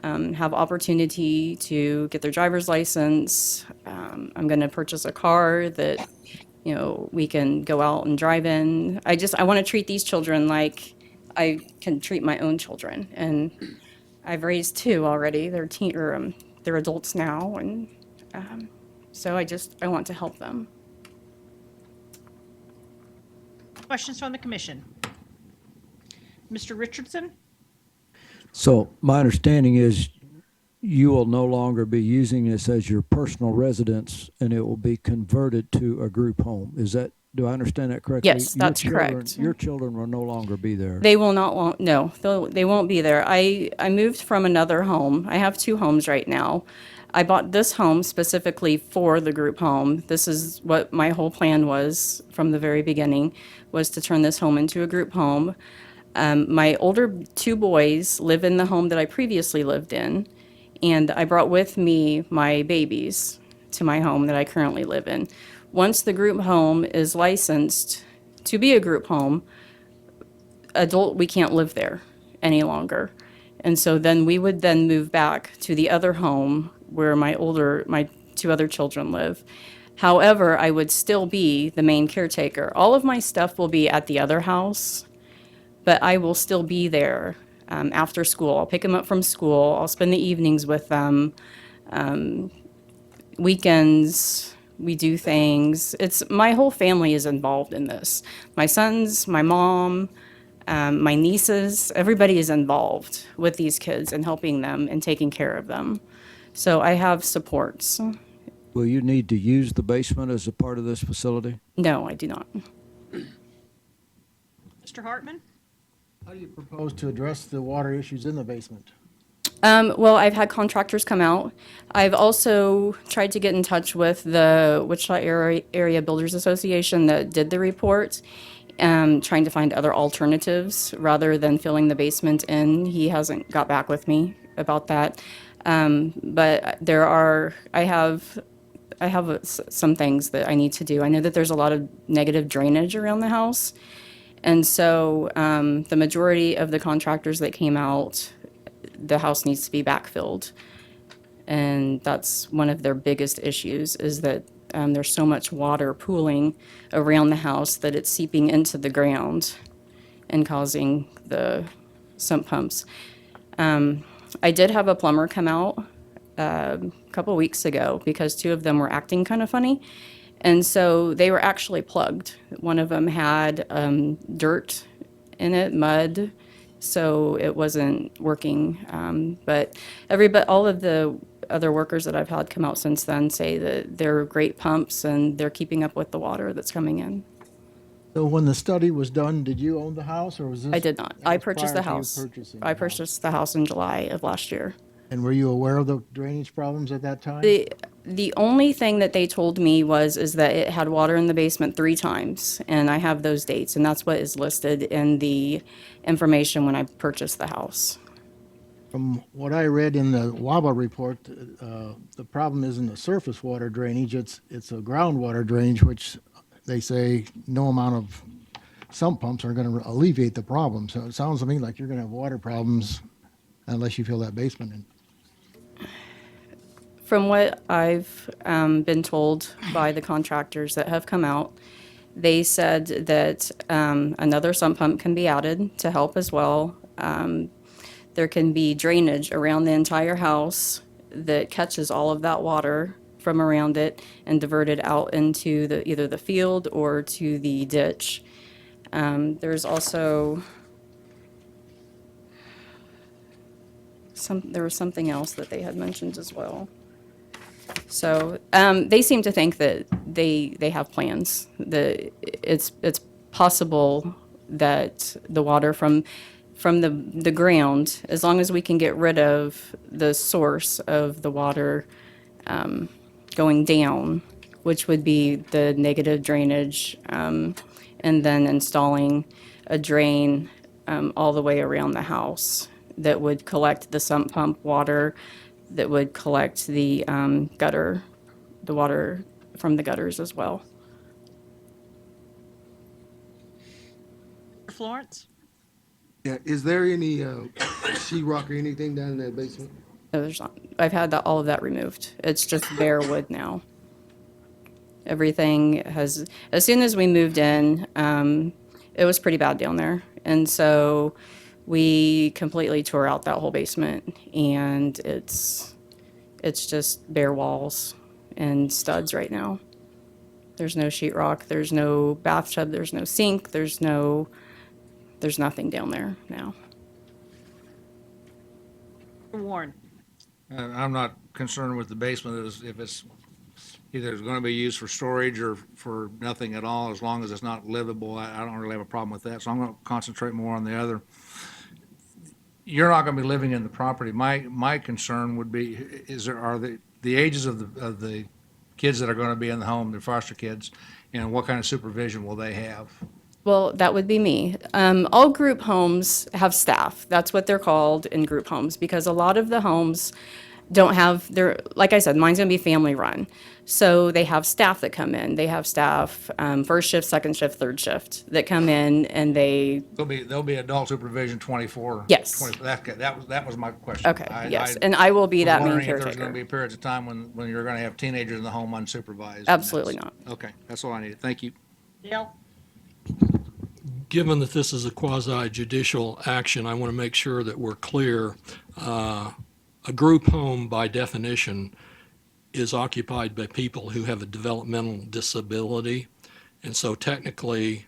O: have opportunity to get their driver's license. I'm going to purchase a car that, we can go out and drive in. I want to treat these children like I can treat my own children. And I've raised 2 already. They're adults now, and so I want to help them.
A: Questions from the commission? Mr. Richardson?
P: So my understanding is you will no longer be using this as your personal residence and it will be converted to a group home. Do I understand that correctly?
O: Yes, that's correct.
P: Your children will no longer be there.
O: They will not no, they won't be there. I moved from another home. I have 2 homes right now. I bought this home specifically for the group home. This is what my whole plan was from the very beginning, was to turn this home into a group home. My older 2 boys live in the home that I previously lived in, and I brought with me my babies to my home that I currently live in. Once the group home is licensed to be a group home, we can't live there any longer. And so then we would then move back to the other home where my 2 other children live. However, I would still be the main caretaker. All of my stuff will be at the other house, but I will still be there after school. I'll pick them up from school. I'll spend the evenings with them. Weekends, we do things. My whole family is involved in this. My sons, my mom, my nieces, everybody is involved with these kids and helping them and taking care of them. So I have supports.
P: Will you need to use the basement as a part of this facility?
O: No, I do not.
A: Mr. Hartman?
Q: How do you propose to address the water issues in the basement?
O: Well, I've had contractors come out. I've also tried to get in touch with the Wichita Area Builders Association that did the report, trying to find other alternatives rather than filling the basement in. He hasn't got back with me about that. But I have some things that I need to do. I know that there's a lot of negative drainage around the house. And so the majority of the contractors that came out, the house needs to be backfilled. And that's one of their biggest issues, is that there's so much water pooling around the house that it's seeping into the ground and causing the sump pumps. I did have a plumber come out a couple weeks ago because 2 of them were acting kind of funny. And so they were actually plugged. One of them had dirt in it, mud, so it wasn't working. But all of the other workers that I've had come out since then say that they're great pumps and they're keeping up with the water that's coming in.
Q: So when the study was done, did you own the house, or was this?
O: I did not.
Q: that
O: I
Q: was
O: purchased the
Q: prior to you
O: house.
Q: purchasing
O: I
Q: the house?
O: purchased the house in July of last year.
Q: And were you aware of the drainage problems at that time?
O: The only thing that they told me is that it had water in the basement 3 times, and I have those dates, and that's what is listed in the information when I purchased the house.
Q: From what I read in the WABA report, the problem isn't the surface water drainage, it's a groundwater drainage, which they say no amount of sump pumps are gonna alleviate the problem. So it sounds to me like you're gonna have water problems unless you fill that basement in.
O: From what I've been told by the contractors that have come out, they said that another sump pump can be added to help as well. There can be drainage around the entire house that catches all of that water from around it and diverted out into either the field or to the ditch. There's also there was something else that they had mentioned as well. So they seem to think that they have plans, that it's possible that the water from the ground, as long as we can get rid of the source of the water going down, which would be the negative drainage, and then installing a drain all the way around the house that would collect the sump pump water, that would collect the the water from the gutters as well.
A: Florence?
R: Yeah, is there any sheetrock or anything down in that basement?
O: No, there's not. I've had all of that removed. It's just bare wood now. Everything has, as soon as we moved in, it was pretty bad down there. And so we completely tore out that whole basement, and it's just bare walls and studs right now. There's no sheetrock, there's no bathtub, there's no sink, there's nothing down there now.
A: Warren?
N: I'm not concerned with the basement if it's either going to be used for storage or for nothing at all, as long as it's not livable. I don't really have a problem with that, so I'm going to concentrate more on the other. You're not going to be living in the property. My concern would be, are the ages of the kids that are going to be in the home, the foster kids, and what kind of supervision will they have?
O: Well, that would be me. All group homes have staff. That's what they're called in group homes, because a lot of the homes don't have like I said, mine's gonna be family run. So they have staff that come in. They have staff, first shift, second shift, third shift, that come in and
N: There'll be adult supervision 24.
O: Yes.
N: 20 that was my question.
O: Okay, yes, and I will be that main
N: There's going
O: caretaker.
N: to be periods of time when you're going to have teenagers in the home unsupervised.
O: Absolutely not.
N: Okay, that's all I needed. Thank you.
A: Dale?
S: Given that this is a quasi-judicial action, I want to make sure that we're clear. A group home, by definition, is occupied by people who have a developmental disability. And so technically,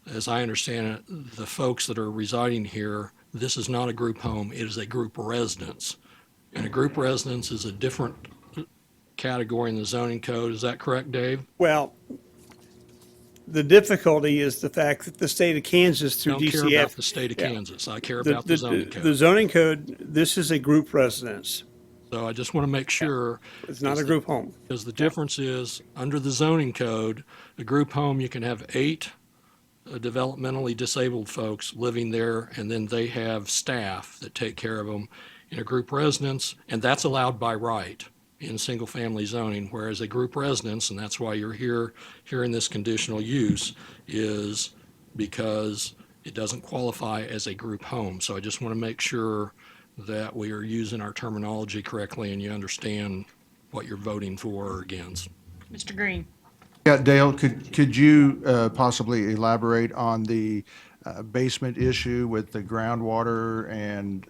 S: as I understand it, the folks that are residing here, this is not a group home, it is a group residence. And a group residence is a different category in the zoning code. Is that correct, Dave?
M: Well, the difficulty is the fact that the state of Kansas through
S: Don't
M: DCF.
S: care about the state of Kansas. I care about the zoning code.
M: The zoning code, this is a group residence.
S: So I just want to make sure.
M: It's not a group home.
S: Because the difference is, under the zoning code, a group home, you can have 8 developmentally disabled folks living there, and then they have staff that take care of them. In a group residence, and that's allowed by right in single-family zoning, whereas a group residence, and that's why you're here in this conditional use, is because it doesn't qualify as a group home. So I just want to make sure that we are using our terminology correctly and you understand what you're voting for or against.
A: Mr. Green?
B: Yeah, Dale, could you possibly elaborate on the basement issue with the groundwater and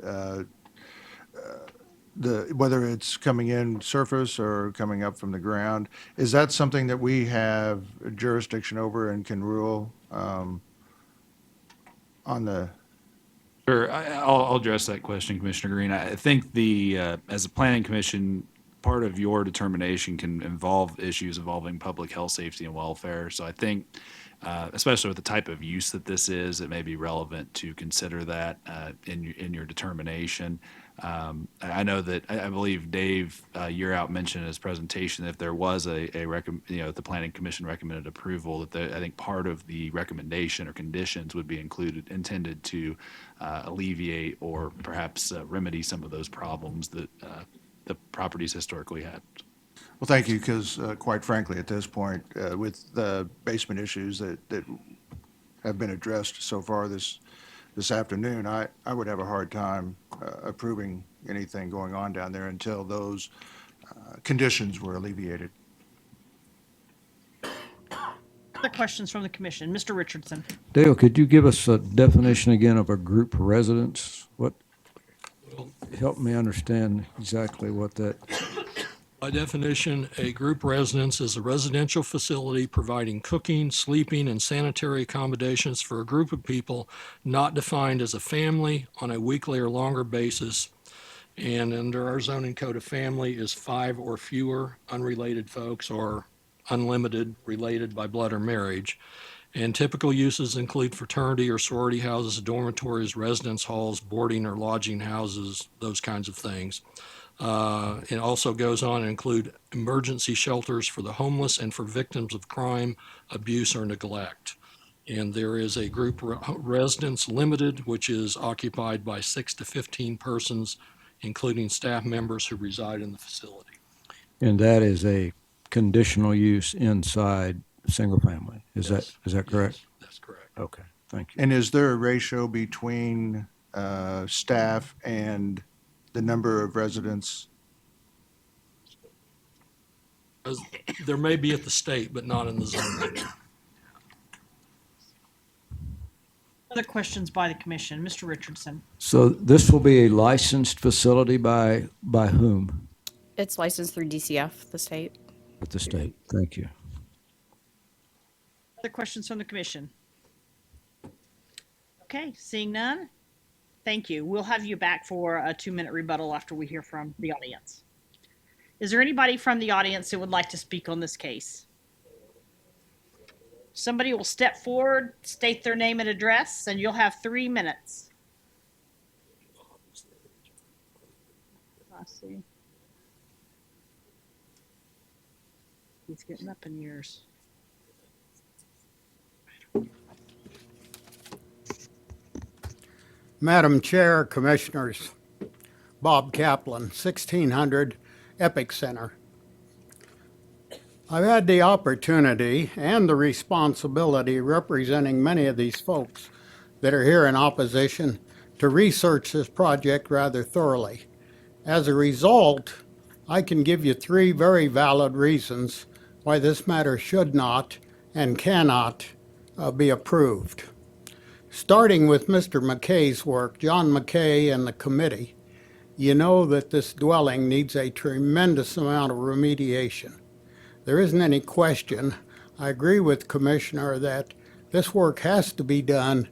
B: whether it's coming in surface or coming up from the ground? Is that something that we have jurisdiction over and can rule on the
L: Sure, I'll address that question, Commissioner Green. I think as a planning commission, part of your determination can involve issues involving public health, safety, and welfare. So I think, especially with the type of use that this is, it may be relevant to consider that in your determination. I know that I believe Dave year out mentioned in his presentation that if there was the planning commission recommended approval, that I think part of the recommendation or conditions would be intended to alleviate or perhaps remedy some of those problems that the properties historically had.
B: Well, thank you, because quite frankly, at this point, with the basement issues that have been addressed so far this afternoon, I would have a hard time approving anything going on down there until those conditions were alleviated.
A: Other questions from the commission? Mr. Richardson.
P: Dale, could you give us a definition again of a group residence? Help me understand exactly what that.
S: By definition, a group residence is a residential facility providing cooking, sleeping, and sanitary accommodations for a group of people not defined as a family on a weekly or longer basis. And under our zoning code, a family is 5 or fewer unrelated folks or unlimited related by blood or marriage. And typical uses include fraternity or sorority houses, dormitories, residence halls, boarding or lodging houses, those kinds of things. It also goes on to include emergency shelters for the homeless and for victims of crime, abuse, or neglect. And there is a group residence limited, which is occupied by 6 to 15 persons, including staff members who reside in the facility.
P: And that is a conditional use inside single family. Is that correct?
S: Yes, that's correct.
P: Okay, thank you.
B: And is there a ratio between staff and the number of residents?
S: There may be at the state, but not in the zone.
A: Other questions by the commission? Mr. Richardson.
P: So this will be a licensed facility by whom?
O: It's licensed through DCF, the state.
P: At the state. Thank you.
A: Other questions from the commission? Okay, seeing none. Thank you. We'll have you back for a 2-minute rebuttal after we hear from the audience. Is there anybody from the audience who would like to speak on this case? Somebody will step forward, state their name and address, and you'll have 3 minutes. I see. He's getting up in years.
T: Madam Chair, Commissioners, Bob Kaplan, 1600 Epic Center. I've had the opportunity and the responsibility representing many of these folks that are here in opposition to research this project rather thoroughly. As a result, I can give you 3 very valid reasons why this matter should not and cannot be approved. Starting with Mr. McKay's work, John McKay and the committee, you know that this dwelling needs a tremendous amount of remediation. There isn't any question. I agree with Commissioner that this work has to be done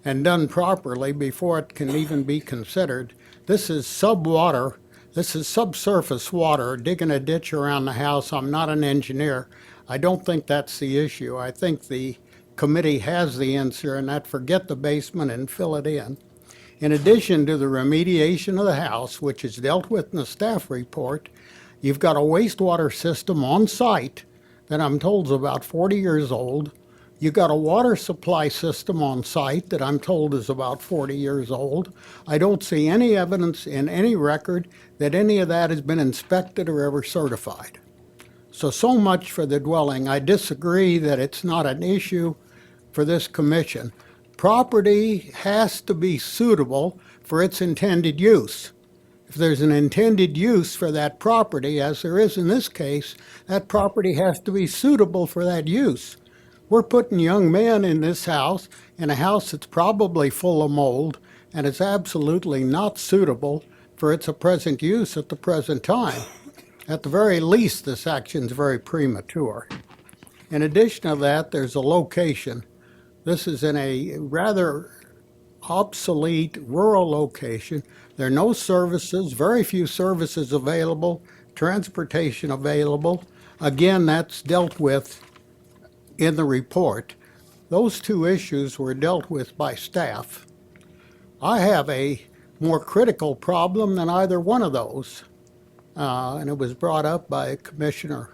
T: and done properly before it can even be considered. This is subwater. This is subsurface water, digging a ditch around the house. I'm not an engineer. I don't think that's the issue. I think the committee has the answer, and that forget the basement and fill it in. In addition to the remediation of the house, which is dealt with in the staff report, you've got a wastewater system on site that I'm told is about 40 years old. You've got a water supply system on site that I'm told is about 40 years old. I don't see any evidence in any record that any of that has been inspected or ever certified. So much for the dwelling. I disagree that it's not an issue for this commission. Property has to be suitable for its intended use. If there's an intended use for that property, as there is in this case, that property has to be suitable for that use. We're putting young men in this house, in a house that's probably full of mold, and it's absolutely not suitable for its present use at the present time. At the very least, this action is very premature. In addition to that, there's a location. This is in a rather obsolete rural location. There are no services, very few services available, transportation available. Again, that's dealt with in the report. Those two issues were dealt with by staff. I have a more critical problem than either one of those, and it was brought up by Commissioner.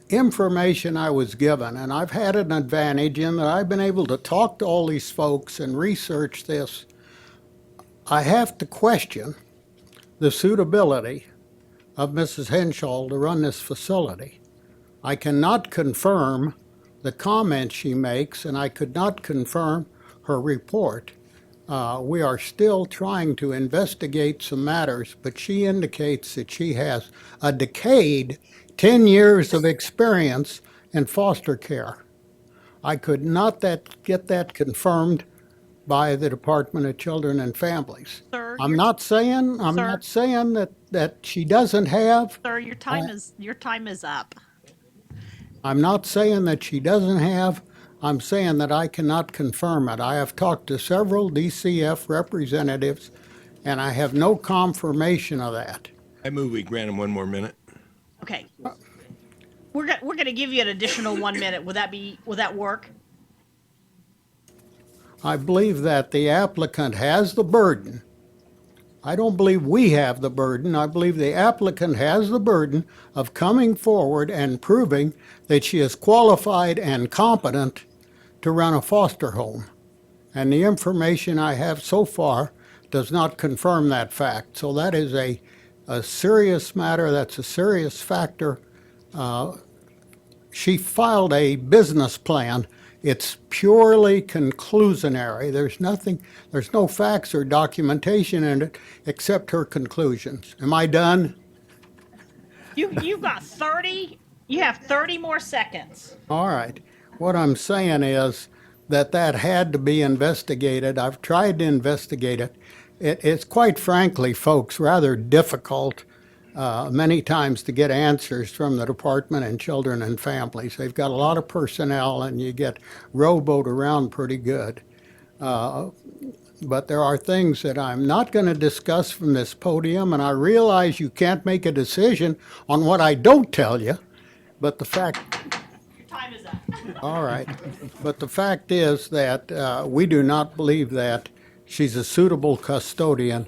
T: Information I was given, and I've had an advantage in that I've been able to talk to all these folks and research this. I have to question the suitability of Mrs. Henshaw to run this facility. I cannot confirm the comments she makes, and I could not confirm her report. We are still trying to investigate some matters, but she indicates that she has a decade, 10 years of experience in foster care. I could not get that confirmed by the Department of Children and Families.
A: Sir,
T: I'm not saying that she doesn't have.
A: Sir, your time is up.
T: I'm not saying that she doesn't have. I'm saying that I cannot confirm it. I have talked to several DCF representatives, and I have no confirmation of that.
F: I move we grant him 1 more minute.
A: Okay. We're gonna give you an additional 1 minute. Will that work?
T: I believe that the applicant has the burden. I don't believe we have the burden. I believe the applicant has the burden of coming forward and proving that she is qualified and competent to run a foster home. And the information I have so far does not confirm that fact. So that is a serious matter. That's a serious factor. She filed a business plan. It's purely conclusionary. There's no facts or documentation in it except her conclusions. Am I done?
A: You've got 30. You have 30 more seconds.
T: All right. What I'm saying is that had to be investigated. I've tried to investigate it. It's quite frankly, folks, rather difficult many times to get answers from the Department of Children and Families. They've got a lot of personnel and you get rowboat around pretty good. But there are things that I'm not going to discuss from this podium, and I realize you can't make a decision on what I don't tell you, but the fact...
A: Your time is up.
T: All right. But the fact is that we do not believe that she's a suitable custodian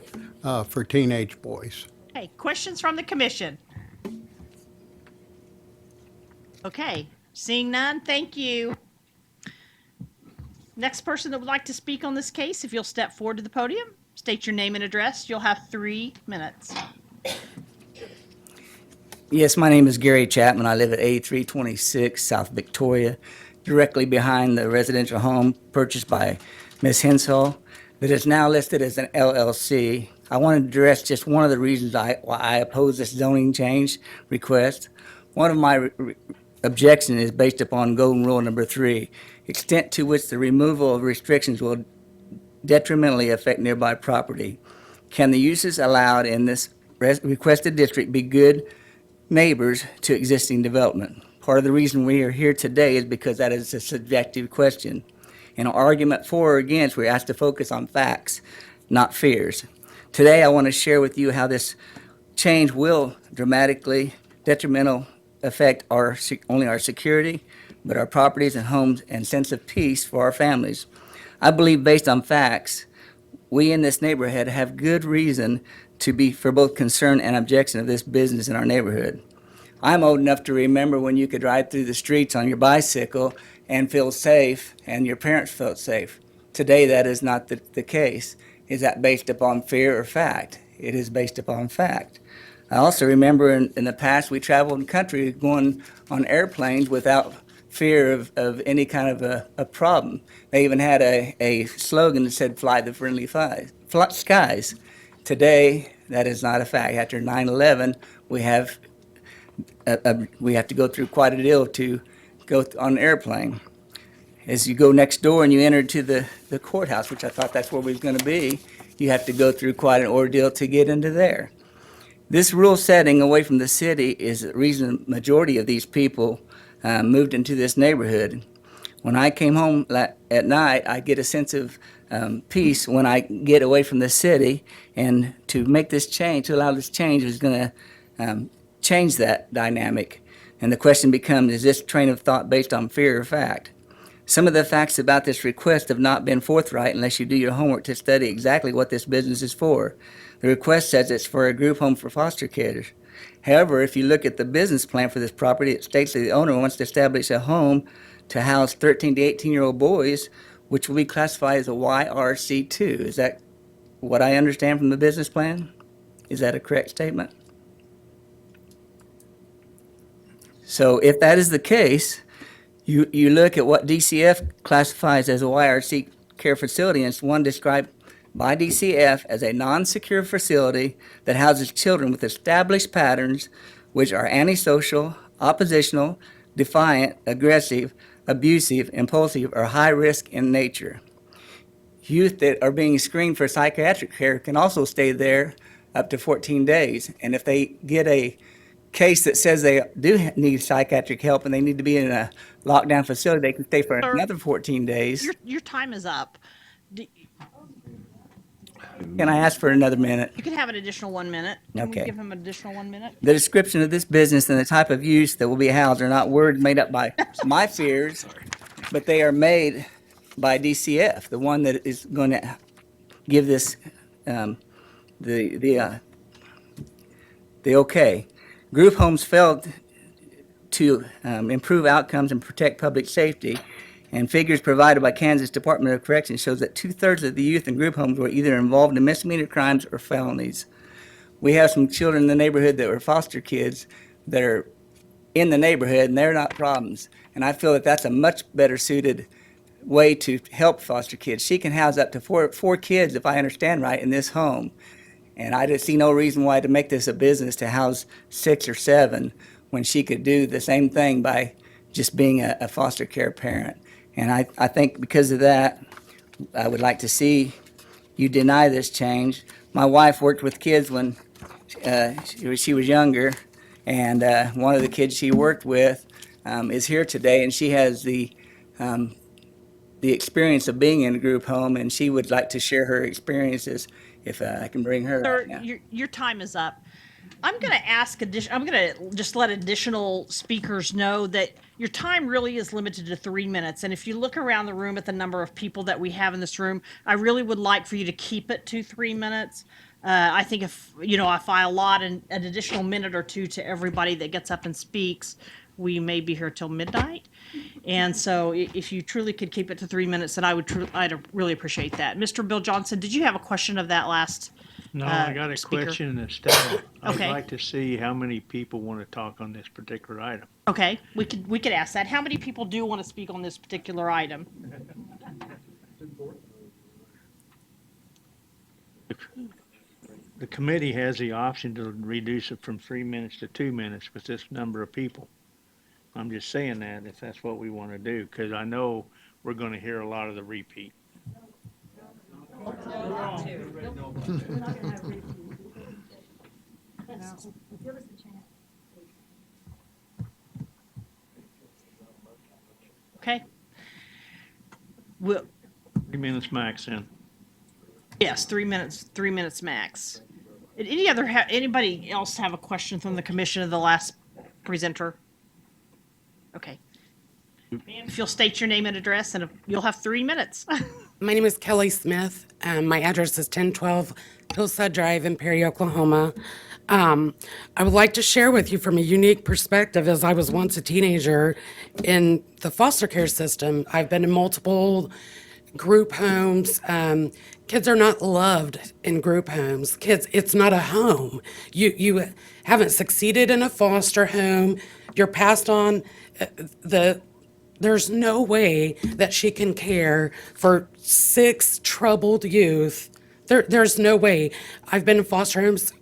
T: for teenage boys.
A: Okay, questions from the commission? Okay, seeing none, thank you. Next person that would like to speak on this case, if you'll step forward to the podium, state your name and address. You'll have 3 minutes.
U: Yes, my name is Gary Chapman. I live at 8326 South Victoria, directly behind the residential home purchased by Ms. Henshaw that is now listed as an LLC. I wanted to address just one of the reasons why I oppose this zoning change request. One of my objections is based upon Golden Rule number 3, extent to which the removal of restrictions will detrimentally affect nearby property. Can the uses allowed in this requested district be good neighbors to existing development? Part of the reason we are here today is because that is a subjective question. In an argument for or against, we're asked to focus on facts, not fears. Today, I want to share with you how this change will dramatically detrimental affect only our security, but our properties and homes and sense of peace for our families. I believe based on facts, we in this neighborhood have good reason to be for both concern and objection of this business in our neighborhood. I'm old enough to remember when you could ride through the streets on your bicycle and feel safe, and your parents felt safe. Today, that is not the case. Is that based upon fear or fact? It is based upon fact. I also remember in the past, we traveled in country going on airplanes without fear of any kind of a problem. They even had a slogan that said, "Fly the friendly skies." Today, that is not a fact. After 9/11, we have to go through quite a deal to go on an airplane. As you go next door and you enter to the courthouse, which I thought that's where we was going to be, you have to go through quite an ordeal to get into there. This rural setting away from the city is the reason the majority of these people moved into this neighborhood. When I came home at night, I get a sense of peace when I get away from the city. And to make this change, to allow this change, is going to change that dynamic. And the question becomes, is this train of thought based on fear or fact? Some of the facts about this request have not been forthright unless you do your homework to study exactly what this business is for. The request says it's for a group home for foster kids. However, if you look at the business plan for this property, it states that the owner wants to establish a home to house 13 to 18-year-old boys, which will be classified as a YRC2. Is that what I understand from the business plan? Is that a correct statement? So if that is the case, you look at what DCF classifies as a YRC care facility, and it's one described by DCF as a non-secure facility that houses children with established patterns which are antisocial, oppositional, defiant, aggressive, abusive, impulsive, or high risk in nature. Youth that are being screened for psychiatric care can also stay there up to 14 days. And if they get a case that says they do need psychiatric help and they need to be in a lockdown facility, they can stay for
A: Sir,
U: another 14 days.
A: Your time is up.
U: Can I ask for another minute?
A: You can have an additional 1 minute. Can we
U: Okay.
A: give him an additional 1 minute?
U: The description of this business and the type of use that will be housed are not words made up by my fears, but they are made by DCF, the one that is going to give this the okay. Group homes failed to improve outcomes and protect public safety, and figures provided by Kansas Department of Corrections shows that 2/3 of the youth in group homes were either involved in misdemeanor crimes or felonies. We have some children in the neighborhood that were foster kids that are in the neighborhood, and they're not problems. And I feel that that's a much better suited way to help foster kids. She can house up to four kids, if I understand right, in this home. And I just see no reason why to make this a business to house 6 or 7 when she could do the same thing by just being a foster care parent. And I think because of that, I would like to see you deny this change. My wife worked with kids when she was younger, and one of the kids she worked with is here today, and she has the experience of being in a group home, and she would like to share her experiences if I can bring her
A: Sir,
U: up now.
A: your time is up. I'm going to I'm going to just let additional speakers know that your time really is limited to 3 minutes. And if you look around the room at the number of people that we have in this room, I really would like for you to keep it to 3 minutes. I think if I allot an additional minute or two to everybody that gets up and speaks, we may be here till midnight. And so if you truly could keep it to 3 minutes, then I'd really appreciate that. Mr. Bill Johnson, did you have a question of that last
K: No, I got a
A: speaker?
K: question in the staff.
A: Okay.
K: I'd like to see how many people want to talk on this particular item.
A: Okay, we could ask that. How many people do want to speak on this particular item?
K: The committee has the option to reduce it from 3 minutes to 2 minutes with this number of people. I'm just saying that if that's what we want to do, because I know we're going to hear a lot of the repeat.
A: Okay. Well,
K: 3 minutes max then.
A: yes, 3 minutes. 3 minutes max. Anybody else have a question from the commission of the last presenter? Okay. Ma'am, if you'll state your name and address, and you'll have 3 minutes.
C: My name is Kelly Smith. My address is 1012 Hillside Drive in Perry, Oklahoma. I would like to share with you from a unique perspective, as I was once a teenager in the foster care system. I've been in multiple group homes. Kids are not loved in group homes. Kids, it's not a home. You haven't succeeded in a foster home. You're passed on there's no way that she can care for 6 troubled youth. There's no way. I've been in foster homes,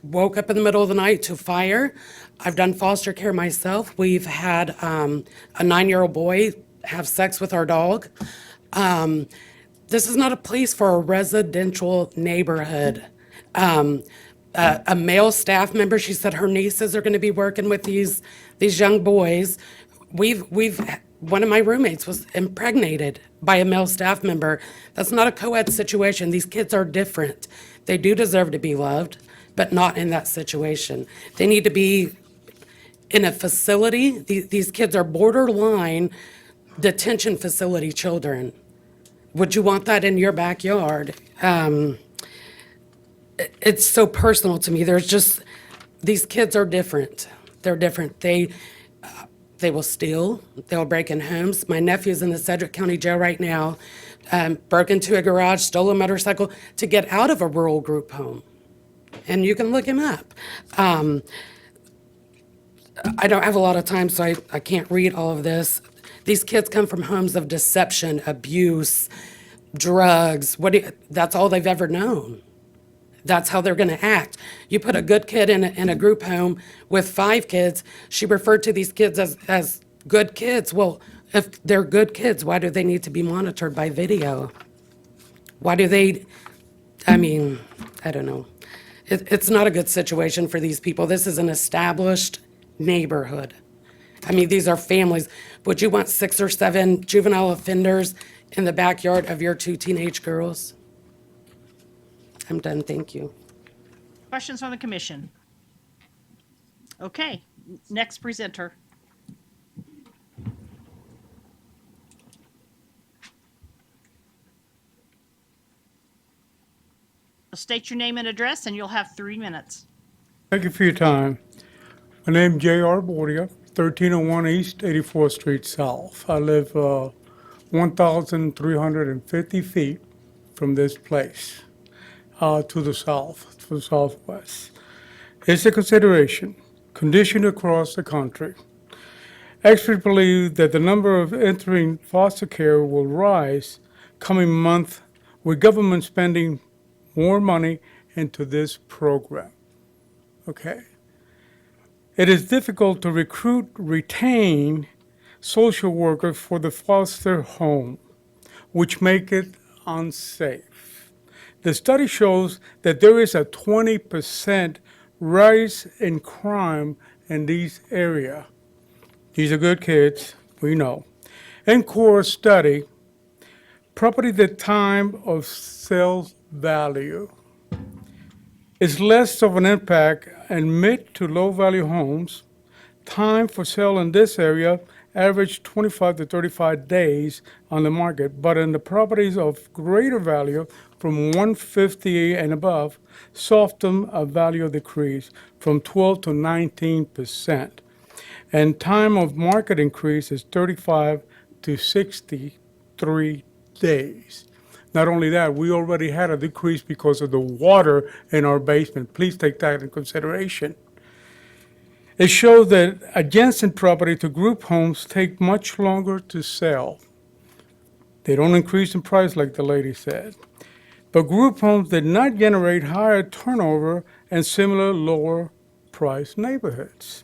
C: woke up in the middle of the night to fire. I've done foster care myself. We've had a 9-year-old boy have sex with our dog. This is not a place for a residential neighborhood. A male staff member, she said her nieces are going to be working with these young boys. We've one of my roommates was impregnated by a male staff member. That's not a co-ed situation. These kids are different. They do deserve to be loved, but not in that situation. They need to be in a facility. These kids are borderline detention facility children. Would you want that in your backyard? It's so personal to me. There's just, these kids are different. They're different. They will steal. They'll break in homes. My nephew's in the Sedgwick County Jail right now. Broke into a garage, stole a motorcycle to get out of a rural group home. And you can look him up. I don't have a lot of time, so I can't read all of this. These kids come from homes of deception, abuse, drugs. That's all they've ever known. That's how they're going to act. You put a good kid in a group home with 5 kids. She referred to these kids as good kids. Well, if they're good kids, why do they need to be monitored by video? Why do they, I mean, I don't know. It's not a good situation for these people. This is an established neighborhood. I mean, these are families. Would you want 6 or 7 juvenile offenders in the backyard of your 2 teenage girls? I'm done, thank you.
A: Questions from the commission? Okay, next presenter. State your name and address, and you'll have 3 minutes.
D: Thank you for your time. My name's J.R. Bordia, 1301 East 84th Street South. I live 1,350 feet from this place to the south, to the southwest. It's a consideration, conditioned across the country. Experts believe that the number of entering foster care will rise coming month with government spending more money into this program. Okay. It is difficult to retain social workers for the foster home, which make it unsafe. The study shows that there is a 20% rise in crime in these areas. These are good kids, we know. NCORE study, property at the time of sales value is less of an impact in mid to low value homes. Time for sale in this area averaged 25 to 35 days on the market, but in the properties of greater value from 150 and above, softened a value decrease from 12 to 19%. And time of market increase is 35 to 63 days. Not only that, we already had a decrease because of the water in our basement. Please take that into consideration. It shows that adjacent property to group homes take much longer to sell. They don't increase in price like the lady said. But group homes did not generate higher turnover in similar lower price neighborhoods.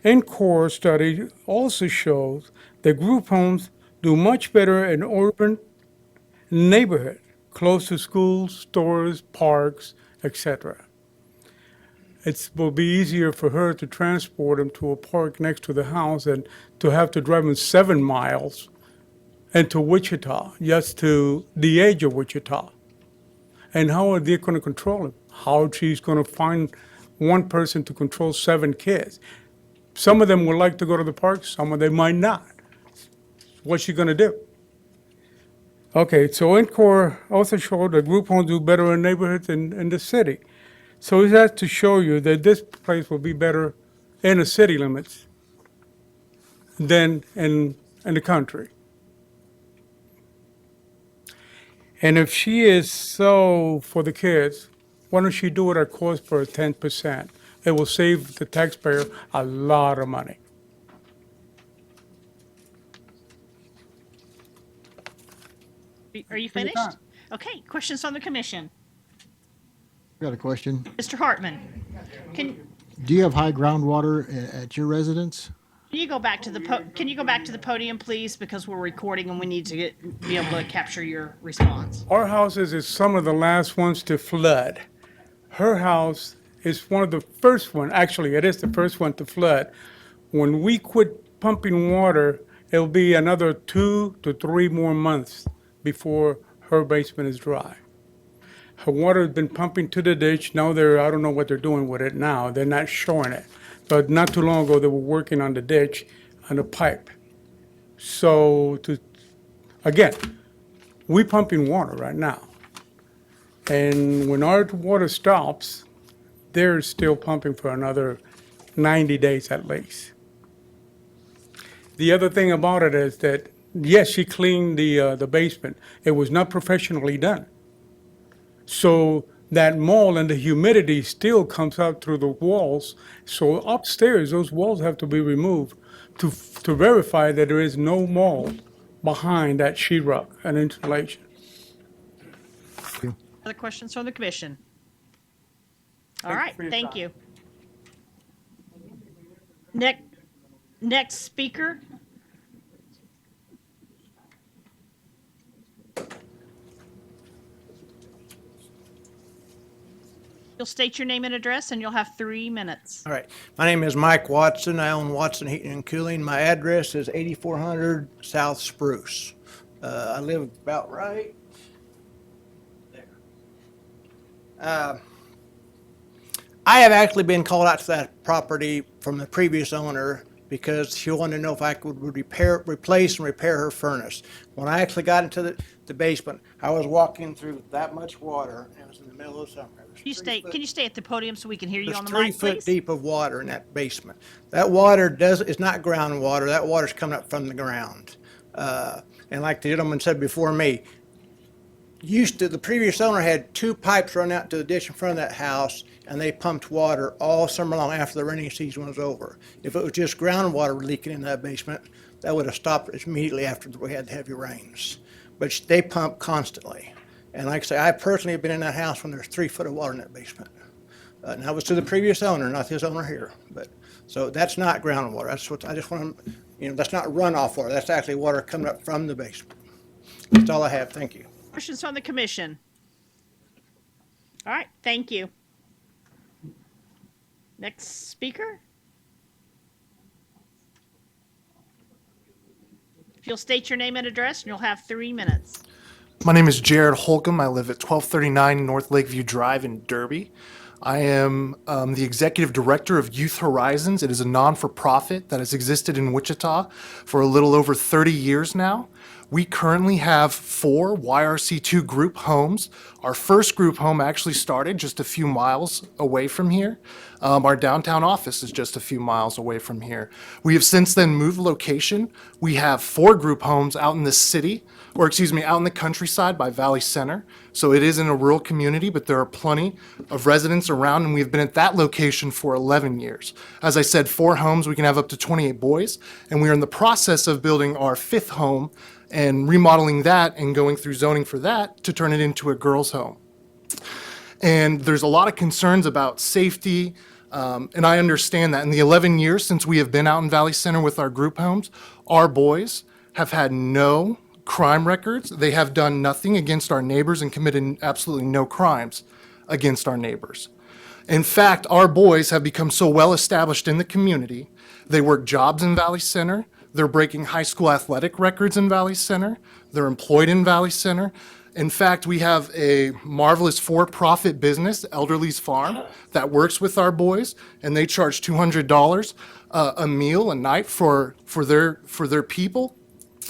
D: NCORE study also shows that group homes do much better in urban neighborhood, close to schools, stores, parks, etc. It will be easier for her to transport them to a park next to the house than to have to drive them 7 miles into Wichita, just to the edge of Wichita. And how are they going to control them? How she's going to find one person to control 7 kids? Some of them would like to go to the park, some of them might not. What's she going to do? Okay, so NCORE also showed that group homes do better in neighborhoods in the city. So is that to show you that this place will be better in the city limits than in the country? And if she is so for the kids, why don't she do it at cost for 10%? It will save the taxpayer a lot of money.
A: Are you finished? Okay, questions on the commission?
Q: Got a question.
A: Mr. Hartman, can
Q: Do you have high groundwater at your residence?
A: you go back to the podium, please, because we're recording and we need to be able to capture your response.
D: Our houses is some of the last ones to flood. Her house is one of the first one, actually it is the first one to flood. When we quit pumping water it'll be another 2 to 3 more months before her basement is dry. Her water has been pumping to the ditch. Now I don't know what they're doing with it now. They're not showing it. But not too long ago, they were working on the ditch and the pipe. So again, we pumping water right now. And when our water stops, they're still pumping for another 90 days at least. The other thing about it is that, yes, she cleaned the basement. It was not professionally done. So that mold and the humidity still comes out through the walls. So upstairs, those walls have to be removed to verify that there is no mold behind that sheetrock and insulation.
A: Other questions from the commission? All right, thank you. Next speaker. You'll state your name and address, and you'll have 3 minutes.
I: All right. My name is Mike Watson. I own Watson Heating and Cooling. My address is 8400 South Spruce. I live about right there. I have actually been called out to that property from the previous owner because she wanted to know if I could replace and repair her furnace. When I actually got into the basement, I was walking through that much water, and it was in the middle of summer.
A: Can you stay at the podium so we can hear you on the
I: There's
A: mic,
I: 3 foot
A: please?
I: deep of water in that basement. That water is not groundwater. That water's coming up from the ground. And like the gentleman said before me, the previous owner had 2 pipes run out to the ditch in front of that house, and they pumped water all summer long after the rainy season was over. If it was just groundwater leaking in that basement, that would have stopped immediately after we had the heavy rains. But they pump constantly. And like I say, I personally have been in that house when there's 3 foot of water in that basement. And that was to the previous owner, not this owner here. So that's not groundwater. That's what I just want to, that's not runoff water. That's actually water coming up from the basement. That's all I have. Thank you.
A: Questions from the commission? All right, thank you. Next speaker? If you'll state your name and address, and you'll have 3 minutes.
V: My name is Jared Holcomb. I live at 1239 North Lakeview Drive in Derby. I am the executive director of Youth Horizons. It is a non-for-profit that has existed in Wichita for a little over 30 years now. We currently have 4 YRC2 group homes. Our first group home actually started just a few miles away from here. Our downtown office is just a few miles away from here. We have since then moved location. We have 4 group homes out in the city, out in the countryside by Valley Center. So it is in a rural community, but there are plenty of residents around, and we've been at that location for 11 years. As I said, 4 homes, we can have up to 28 boys, and we are in the process of building our 5th home and remodeling that and going through zoning for that to turn it into a girls' home. And there's a lot of concerns about safety, and I understand that. In the 11 years since we have been out in Valley Center with our group homes, our boys have had no crime records. They have done nothing against our neighbors and committed absolutely no crimes against our neighbors. In fact, our boys have become so well established in the community. They work jobs in Valley Center. They're breaking high school athletic records in Valley Center. They're employed in Valley Center. In fact, we have a marvelous for-profit business, Elderly's Farm, that works with our boys, and they charge $200 a meal a night for their people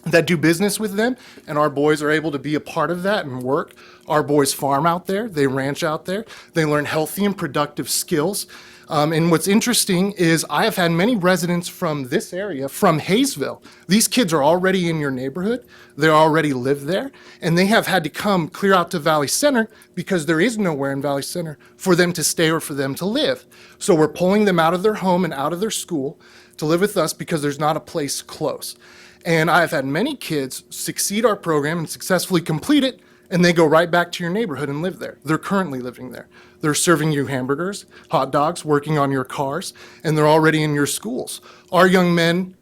V: that do business with them, and our boys are able to be a part of that and work. Our boys farm out there, they ranch out there, they learn healthy and productive skills. And what's interesting is I have had many residents from this area, from Hayesville. These kids are already in your neighborhood, they already live there, and they have had to come clear out to Valley Center because there is nowhere in Valley Center for them to stay or for them to live. So we're pulling them out of their home and out of their school to live with us because there's not a place close. And I've had many kids succeed our program and successfully complete it, and they go right back to your neighborhood and live there. They're currently living there. They're serving you hamburgers, hot dogs, working on your cars, and they're already in your schools. Our young men,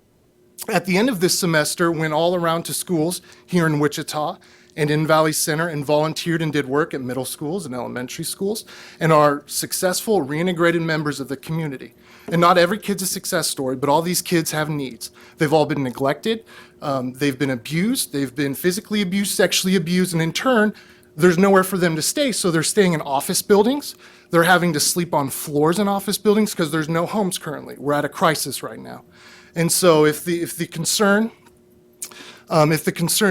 V: at the end of this semester, went all around to schools here in Wichita and in Valley Center and volunteered and did work at middle schools and elementary schools and are successful, reintegrated members of the community. And not every kid's a success story, but all these kids have needs. They've all been neglected, they've been abused, they've been physically abused, sexually abused, and in turn, there's nowhere for them to stay, so they're staying in office buildings. They're having to sleep on floors in office buildings because there's no homes currently. We're at a crisis right now. And so if the concern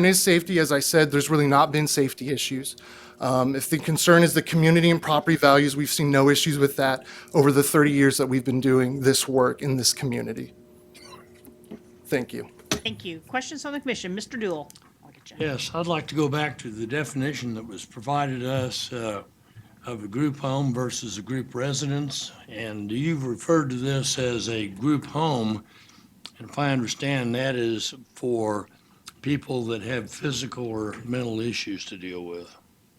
V: is safety, as I said, there's really not been safety issues. If the concern is the community and property values, we've seen no issues with that over the 30 years that we've been doing this work in this community. Thank you.
A: Thank you. Questions on the commission? Mr. Dool. I'll get you.
S: Yes, I'd like to go back to the definition that was provided us of a group home versus a group residence. And you've referred to this as a group home. And if I understand, that is for people that have physical or mental issues to deal with.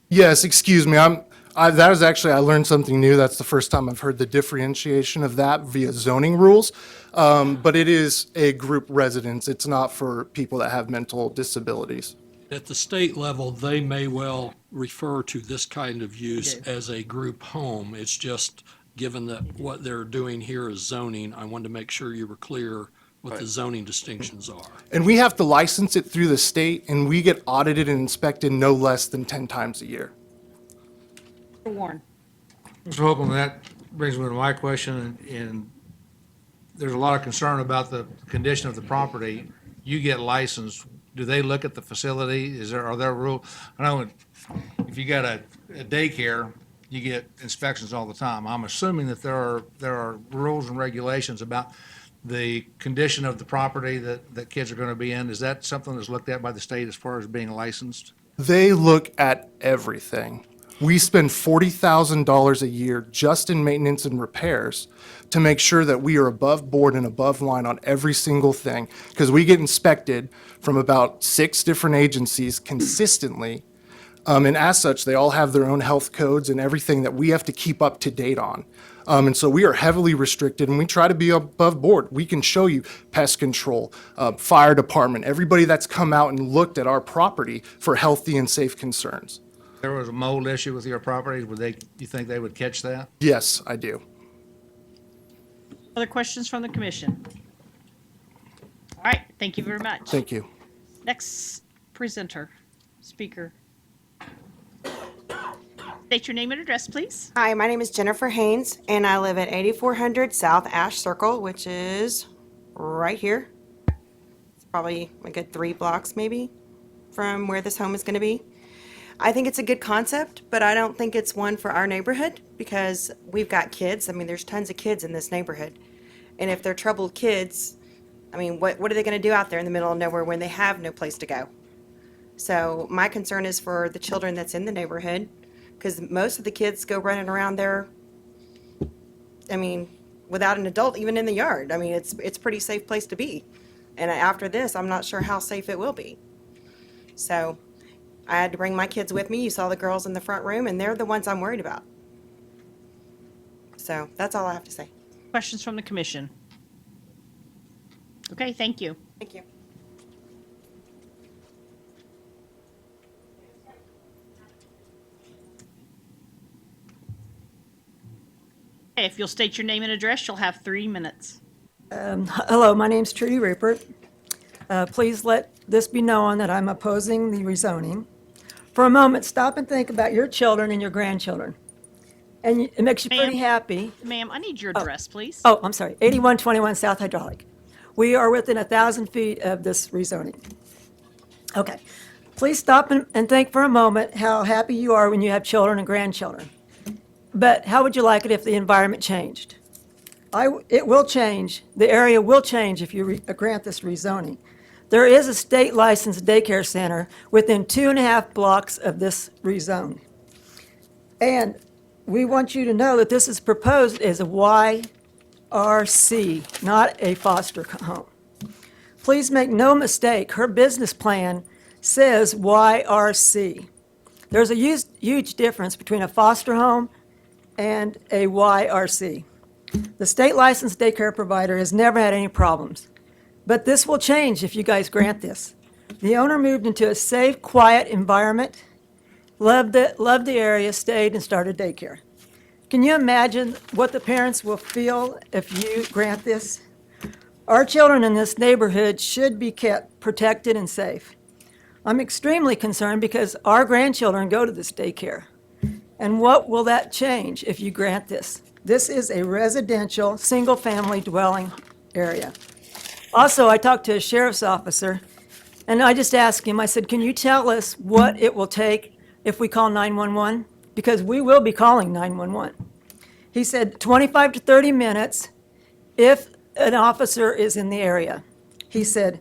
V: Yes, excuse me. That was actually, I learned something new. That's the first time I've heard the differentiation of that via zoning rules. But it is a group residence. It's not for people that have mental disabilities.
S: At the state level, they may well refer to this kind of use as a group home. It's just, given that what they're doing here is zoning, I wanted to make sure you were clear what the zoning distinctions are.
V: And we have to license it through the state, and we get audited and inspected no less than 10 times a year.
A: Mr. Warren.
N: Mr. Holcomb, that brings me to my question, and there's a lot of concern about the condition of the property. You get licensed, do they look at the facility? Are there rules? I know if you got a daycare, you get inspections all the time. I'm assuming that there are rules and regulations about the condition of the property that kids are going to be in. Is that something that's looked at by the state as far as being licensed?
V: They look at everything. We spend $40,000 a year just in maintenance and repairs to make sure that we are above board and above line on every single thing, because we get inspected from about 6 different agencies consistently. And as such, they all have their own health codes and everything that we have to keep up to date on. And so we are heavily restricted, and we try to be above board. We can show you pest control, fire department, everybody that's come out and looked at our property for healthy and safe concerns.
N: If there was a mold issue with your properties, you think they would catch that?
V: Yes, I do.
A: Other questions from the commission? All right, thank you very much.
V: Thank you.
A: Next presenter, speaker. State your name and address, please.
G: Hi, my name is Jennifer Haynes, and I live at 8400 South Ash Circle, which is right here. It's probably a good 3 blocks maybe from where this home is going to be. I think it's a good concept, but I don't think it's one for our neighborhood because we've got kids. I mean, there's tons of kids in this neighborhood. And if they're troubled kids, I mean, what are they going to do out there in the middle of nowhere when they have no place to go? So my concern is for the children that's in the neighborhood, because most of the kids go running around there, I mean, without an adult even in the yard. I mean, it's a pretty safe place to be. And after this, I'm not sure how safe it will be. So I had to bring my kids with me. You saw the girls in the front room, and they're the ones I'm worried about. So that's all I have to say.
A: Questions from the commission? Okay, thank you.
G: Thank you.
A: Okay, if you'll state your name and address, you'll have 3 minutes.
J: Hello, my name's Trudy Rupert. Please let this be known that I'm opposing the rezoning. For a moment, stop and think about your children and your grandchildren. And it makes you pretty happy.
A: Ma'am, I need your address, please.
J: Oh, I'm sorry, 8121 South Hydraulic. We are within 1,000 feet of this rezoning. Okay, please stop and think for a moment how happy you are when you have children and grandchildren. But how would you like it if the environment changed? It will change. The area will change if you grant this rezoning. There is a state licensed daycare center within 2.5 blocks of this rezone. And we want you to know that this is proposed as a YRC, not a foster home. Please make no mistake, her business plan says YRC. There's a huge difference between a foster home and a YRC. The state licensed daycare provider has never had any problems, but this will change if you guys grant this. The owner moved into a safe, quiet environment, loved the area, stayed, and started daycare. Can you imagine what the parents will feel if you grant this? Our children in this neighborhood should be kept protected and safe. I'm extremely concerned because our grandchildren go to this daycare. And what will that change if you grant this? This is a residential, single-family dwelling area. Also, I talked to a sheriff's officer, and I just asked him, I said, can you tell us what it will take if we call 911? Because we will be calling 911. He said 25 to 30 minutes if an officer is in the area. He said,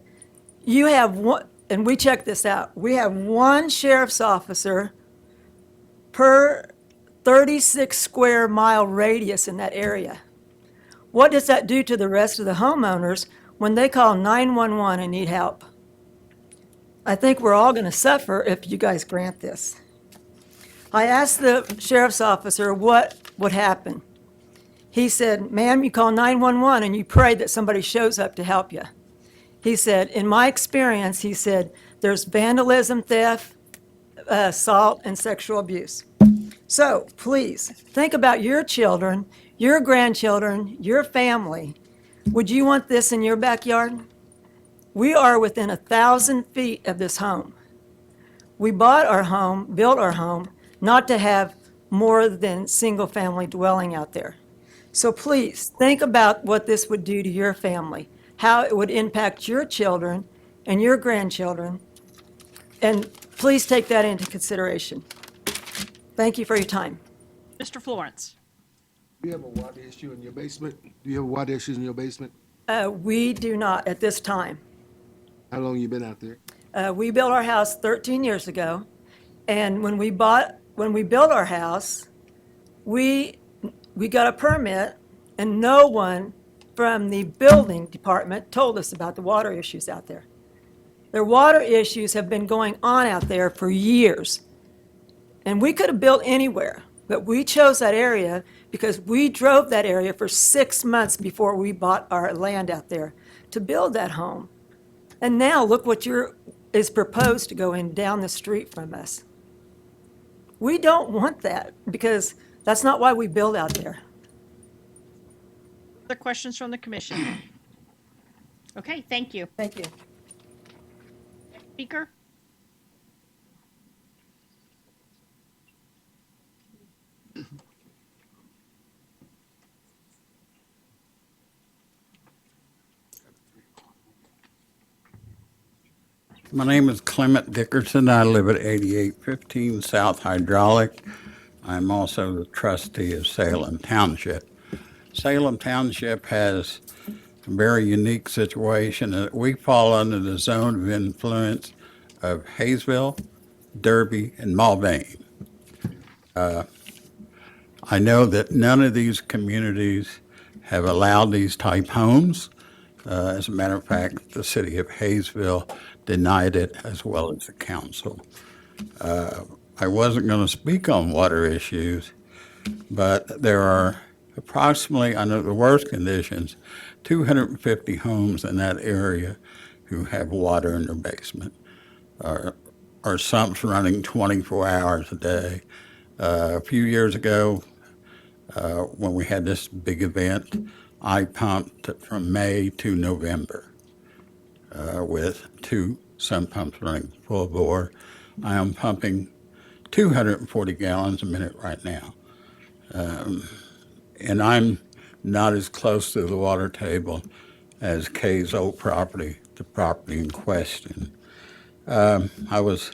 J: you have one, and we checked this out, we have one sheriff's officer per 36 square mile radius in that area. What does that do to the rest of the homeowners when they call 911 and need help? I think we're all going to suffer if you guys grant this. I asked the sheriff's officer what would happen. He said, ma'am, you call 911 and you pray that somebody shows up to help you. He said, in my experience, he said, there's vandalism, theft, assault, and sexual abuse. So please, think about your children, your grandchildren, your family. Would you want this in your backyard? We are within 1,000 feet of this home. We bought our home, built our home, not to have more than single-family dwelling out there. So please, think about what this would do to your family, how it would impact your children and your grandchildren, and please take that into consideration. Thank you for your time.
A: Mr. Florence.
R: Do you have a water issue in your basement? Do you have water issues in your basement?
J: We do not at this time.
R: How long you been out there?
J: We built our house 13 years ago, and when we built our house, we got a permit, and no one from the building department told us about the water issues out there. Their water issues have been going on out there for years, and we could have built anywhere, but we chose that area because we drove that area for 6 months before we bought our land out there to build that home. And now look what is proposed to go in down the street from us. We don't want that because that's not why we build out there.
A: Other questions from the commission? Okay, thank you.
J: Thank you.
A: Next speaker?
T: My name is Clement Dickerson. I live at 8815 South Hydraulic. I'm also the trustee of Salem Township. Salem Township has a very unique situation that we fall under the zone of influence of Hayesville, Derby, and Mulvane. I know that none of these communities have allowed these type homes. As a matter of fact, the city of Hayesville denied it as well as the council. I wasn't going to speak on water issues, but there are approximately, under the worst conditions, 250 homes in that area who have water in their basement, or sumps running 24 hours a day. A few years ago, when we had this big event, I pumped from May to November with 2 sump pumps running full bore. I am pumping 240 gallons a minute right now. And I'm not as close to the water table as Kay's old property, the property in question. I was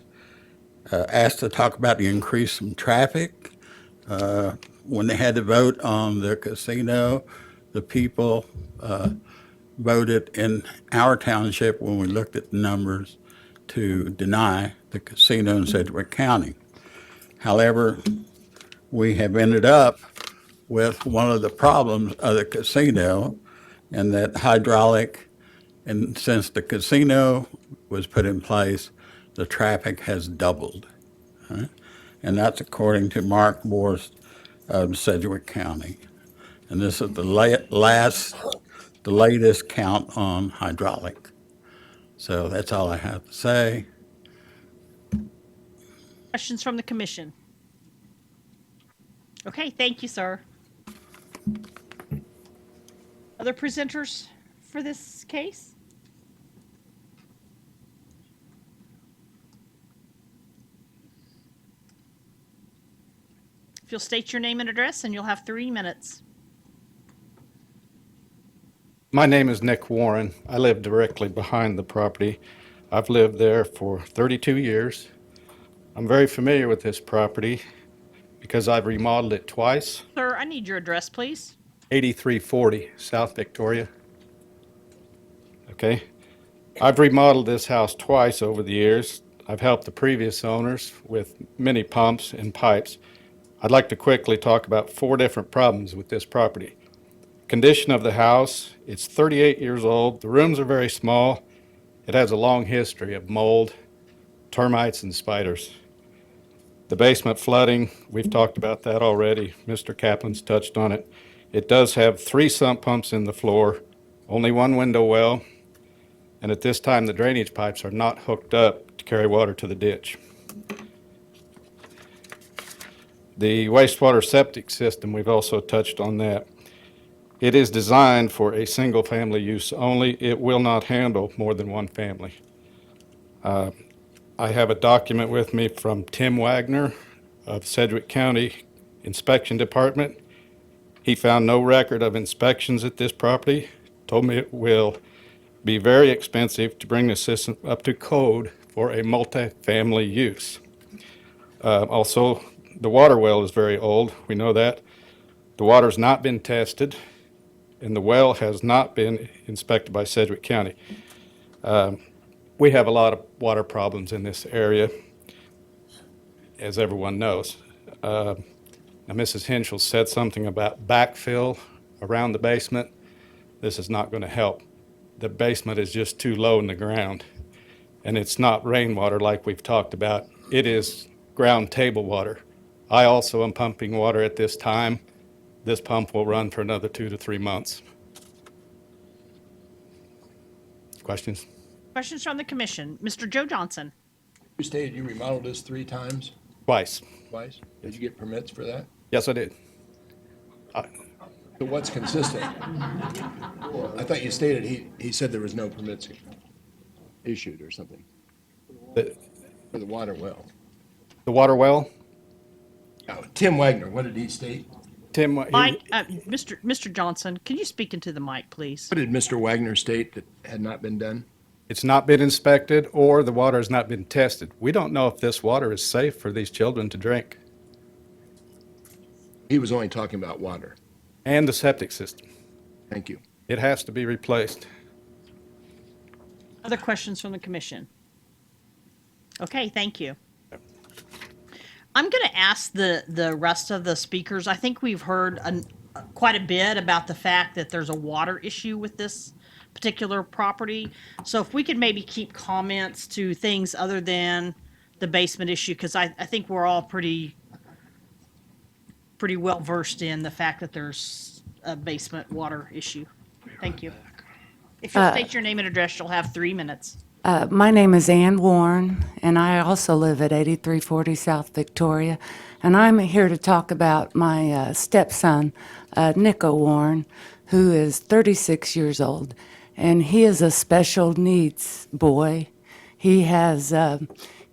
T: asked to talk about the increase in traffic. When they had to vote on the casino, the people voted in our township, when we looked at the numbers, to deny the casino in Sedgwick County. However, we have ended up with one of the problems of the casino, and that hydraulic, and since the casino was put in place, the traffic has doubled. Right? And that's according to Mark Morse of Sedgwick County. And this is the latest count on hydraulic. So that's all I have to say.
A: Questions from the commission? Okay, thank you, sir. Other presenters for this case? If you'll state your name and address, and you'll have 3 minutes.
E: My name is Nick Warren. I live directly behind the property. I've lived there for 32 years. I'm very familiar with this property because I've remodeled it twice.
A: Sir, I need your address, please.
E: 8340 South Victoria. Okay. I've remodeled this house twice over the years. I've helped the previous owners with many pumps and pipes. I'd like to quickly talk about 4 different problems with this property. Condition of the house, it's 38 years old. The rooms are very small. It has a long history of mold, termites, and spiders. The basement flooding, we've talked about that already. Mr. Kaplan's touched on it. It does have 3 sump pumps in the floor, only 1 window well, and at this time the drainage pipes are not hooked up to carry water to the ditch. The wastewater septic system, we've also touched on that. It is designed for a single family use only. It will not handle more than 1 family. I have a document with me from Tim Wagner of Sedgwick County Inspection Department. He found no record of inspections at this property, told me it will be very expensive to bring the system up to code for a multi-family use. Also, the water well is very old. We know that. The water's not been tested, and the well has not been inspected by Sedgwick County. We have a lot of water problems in this area, as everyone knows. Now, Mrs. Henschel said something about backfill around the basement. This is not going to help. The basement is just too low in the ground, and it's not rainwater like we've talked about. It is ground table water. I also am pumping water at this time. This pump will run for another 2 to 3 months. Questions?
A: Questions from the commission. Mr. Joe Johnson.
F: You stated you remodeled this 3 times?
E: Twice.
F: Twice? Did you get permits for that?
E: Yes, I did.
F: So what's consistent? I thought you stated he said there was no permits issued or something. For the water well.
E: The water well?
F: Oh, Tim Wagner, what did he state?
A: Mike, Mr. Johnson, can you speak into the mic, please?
F: What did Mr. Wagner state that had not been done?
E: It's not been inspected, or the water has not been tested. We don't know if this water is safe for these children to drink.
F: He was only talking about water.
E: And the septic system.
F: Thank you.
E: It has to be replaced.
A: Other questions from the commission? Okay, thank you. I'm going to ask the rest of the speakers. I think we've heard quite a bit about the fact that there's a water issue with this particular property. So if we could maybe keep comments to things other than the basement issue, because I think we're all pretty well versed in the fact that there's a basement water issue. Thank you. If you'll state your name and address, you'll have 3 minutes.
H: My name is Ann Warren, and I also live at 8340 South Victoria. And I'm here to talk about my stepson, Nico Warren, who is 36 years old. And he is a special needs boy. He was in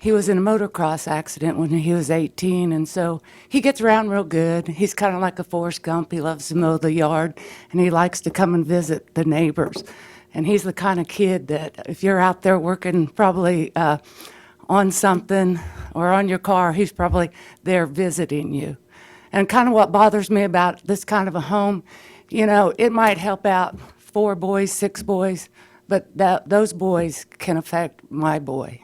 H: a motocross accident when he was 18, and so he gets around real good. He's kind of like a Forrest Gump. He loves to mow the yard, and he likes to come and visit the neighbors. And he's the kind of kid that if you're out there working probably on something or on your car, he's probably there visiting you. And kind of what bothers me about this kind of a home, you know, it might help out 4 boys, 6 boys, but those boys can affect my boy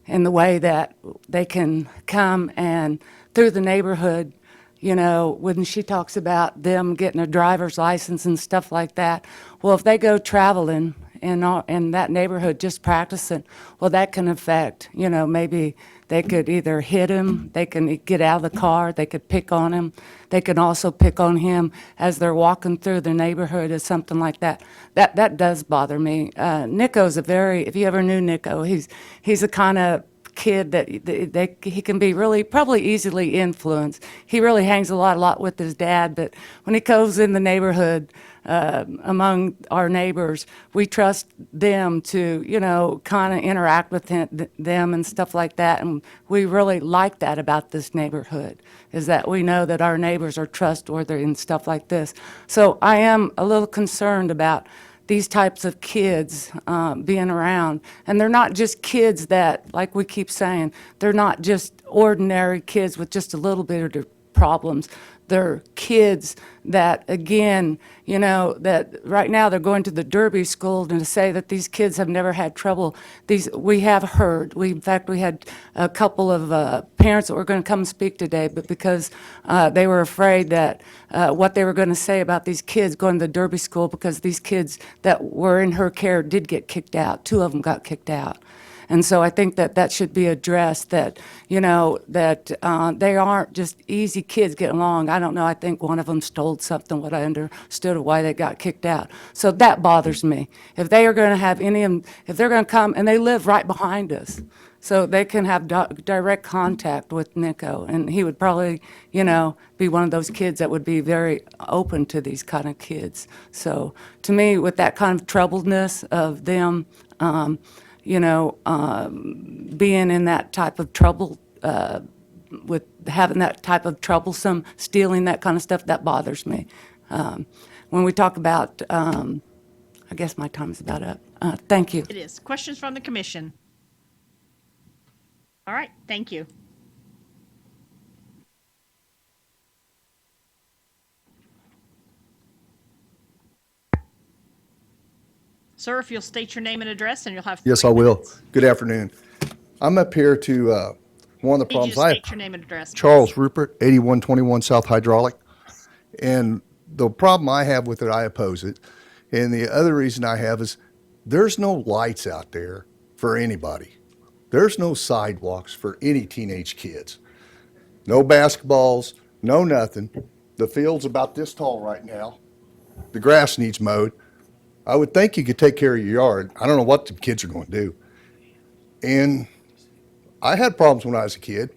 H: in the way that they can come and through the neighborhood, you know, when she talks about them getting a driver's license and stuff like that. Well, if they go traveling in that neighborhood just practicing, well, that can affect, you know, maybe they could either hit him, they can get out of the car, they could pick on him. They can also pick on him as they're walking through the neighborhood or something like that. That does bother me. Nico's if you ever knew Nico, he's a kind of kid that he can be really probably easily influenced. He really hangs a lot with his dad, but when he goes in the neighborhood among our neighbors, we trust them to, you know, kind of interact with them and stuff like that. And we really like that about this neighborhood, is that we know that our neighbors are trustworthy and stuff like this. So I am a little concerned about these types of kids being around. And they're not just kids that, like we keep saying, they're not just ordinary kids with just a little bit of problems. They're kids that, again, you know, that right now they're going to the Derby school, and to say that these kids have never had trouble, we have heard. In fact, we had a couple of parents that were going to come speak today, but because they were afraid that what they were going to say about these kids going to the Derby school, because these kids that were in her care did get kicked out. 2 of them got kicked out. And so I think that should be addressed, that, you know, that they aren't just easy kids getting along. I don't know, I think one of them stole something, what I understood of why they got kicked out. So that bothers me. If they are going to have if they're going to come, and they live right behind us, so they can have direct contact with Nico, and he would probably, you know, be one of those kids that would be very open to these kind of kids. So to me, with that kind of troubledness of them, you know, being in that type of trouble, with having that type of troublesome, stealing, that kind of stuff, that bothers me. When we talk about, I guess my time is about up. Thank you.
A: It is. Questions from the commission? All right, thank you. Sir, if you'll state your name and address, and you'll have.
L: Yes,
A: 3
L: I will.
A: minutes.
L: Good afternoon. I'm up here to, one of the
A: Need you
L: problems
A: to
L: I
A: state
L: have.
A: your name and address, please.
L: Charles Rupert, 8121 South Hydraulic. And the problem I have with it, I oppose it. And the other reason I have is there's no lights out there for anybody. There's no sidewalks for any teenage kids. No basketballs, no nothing. The field's about this tall right now. The grass needs mowed. I would think you could take care of your yard. I don't know what the kids are going to do. And I had problems when I was a kid,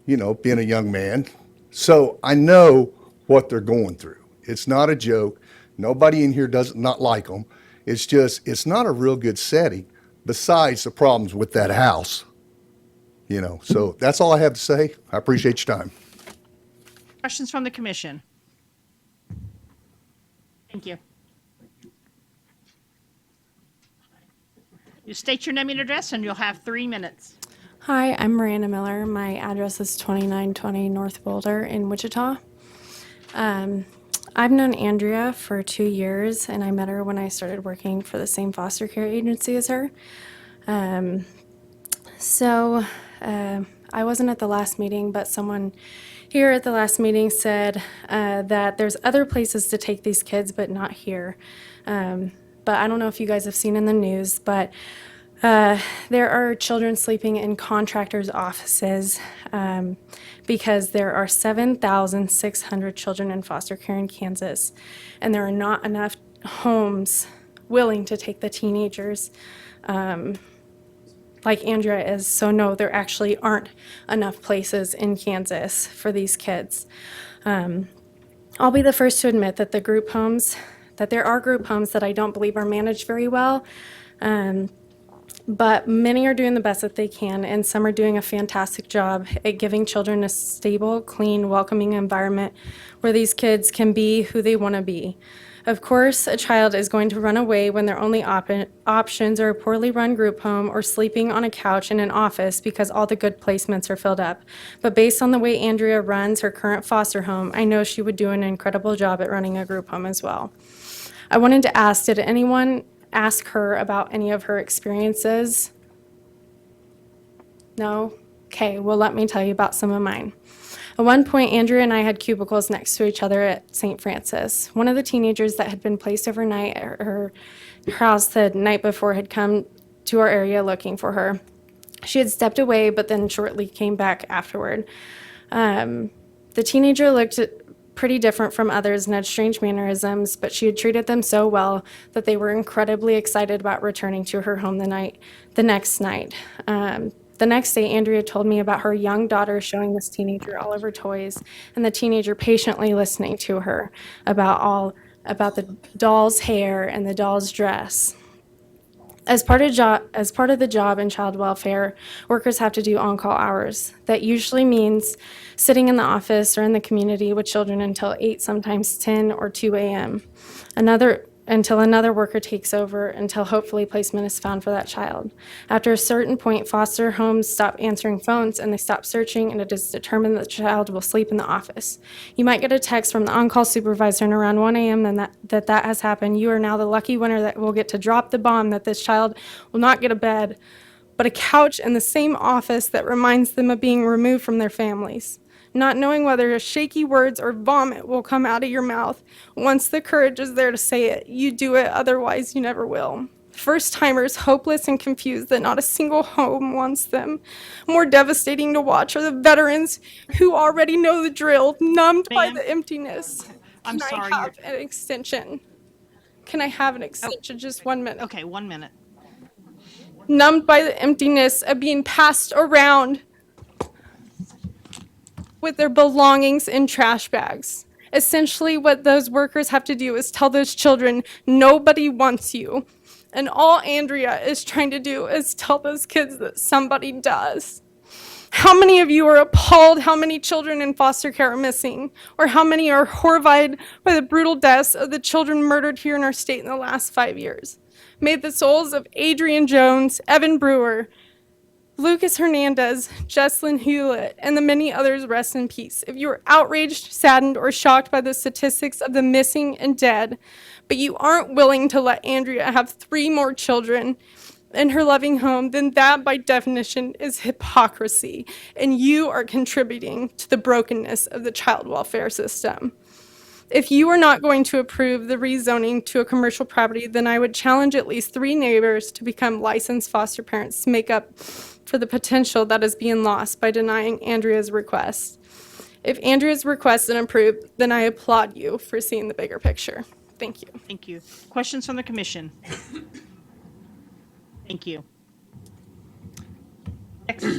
L: you know, being a young man. So I know what they're going through. It's not a joke. Nobody in here does not like them. It's just, it's not a real good setting besides the problems with that house. You know, so that's all I have to say. I appreciate your time.
A: Questions from the commission? Thank you. You state your name and address, and you'll have 3 minutes.
M: Hi, I'm Miranda Miller. My address is 2920 North Boulder in Wichita. I've known Andrea for 2 years, and I met her when I started working for the same foster care agency as her. I wasn't at the last meeting, but someone here at the last meeting said that there's other places to take these kids, but not here. But I don't know if you guys have seen in the news, but there are children sleeping in contractors' offices because there are 7,600 children in foster care in Kansas, and there are not enough homes willing to take the teenagers like Andrea is. So no, there actually aren't enough places in Kansas for these kids. I'll be the first to admit that there are group homes that I don't believe are managed very well. But many are doing the best that they can, and some are doing a fantastic job at giving children a stable, clean, welcoming environment where these kids can be who they want to be. Of course, a child is going to run away when their only options are a poorly run group home or sleeping on a couch in an office because all the good placements are filled up. But based on the way Andrea runs her current foster home, I know she would do an incredible job at running a group home as well. I wanted to ask, did anyone ask her about any of her experiences? No? Okay, well, let me tell you about some of mine. At one point, Andrea and I had cubicles next to each other at St. Francis. One of the teenagers that had been placed overnight at her house the night before had come to our area looking for her. She had stepped away, but then shortly came back afterward. The teenager looked pretty different from others and had strange mannerisms, but she had treated them so well that they were incredibly excited about returning to her home the next night. The The next day, Andrea told me about her young daughter showing this teenager all of her toys, and the teenager patiently listening to her about the doll's hair and the doll's dress. As part of the job in child welfare, workers have to do on-call hours. That usually means sitting in the office or in the community with children until 8, sometimes 10 or 2 a.m. Until another worker takes over, until hopefully placement is found for that child. After a certain point, foster homes stop answering phones and they stop searching, and it is determined that the child will sleep in the office. You might get a text from the on-call supervisor and around 1 a.m. and that has happened. You are now the lucky winner that will get to drop the bomb that this child will not get a bed, but a couch in the same office that reminds them of being removed from their families. Not knowing whether shaky words or vomit will come out of your mouth. Once the courage is there to say it, you do it, otherwise you never will. First-timers, hopeless and confused that not a single home wants them. More devastating to watch are the veterans who already know the drill, numbed by
A: Ma'am?
M: the emptiness.
A: I'm
M: Can
A: sorry,
M: I have an extension? Can I have an extension? Just 1 minute.
A: Okay, 1 minute.
M: Numbed by the emptiness of being passed around with their belongings in trash bags. Essentially, what those workers have to do is tell those children, nobody wants you. And all Andrea is trying to do is tell those kids that somebody does. How many of you are appalled how many children in foster care are missing? Or how many are horrified by the brutal deaths of the children murdered here in our state in the last 5 years? May the souls of Adrian Jones, Evan Brewer, Lucas Hernandez, Jesslyn Hewlett, and the many others rest in peace. If you are outraged, saddened, or shocked by the statistics of the missing and dead, but you aren't willing to let Andrea have 3 more children in her loving home, then that by definition is hypocrisy, and you are contributing to the brokenness of the child welfare system. If you are not going to approve the rezoning to a commercial property, then I would challenge at least 3 neighbors to become licensed foster parents to make up for the potential that is being lost by denying Andrea's request. If Andrea's request is approved, then I applaud you for seeing the bigger picture. Thank you.
A: Thank you. Questions from the commission? Thank you.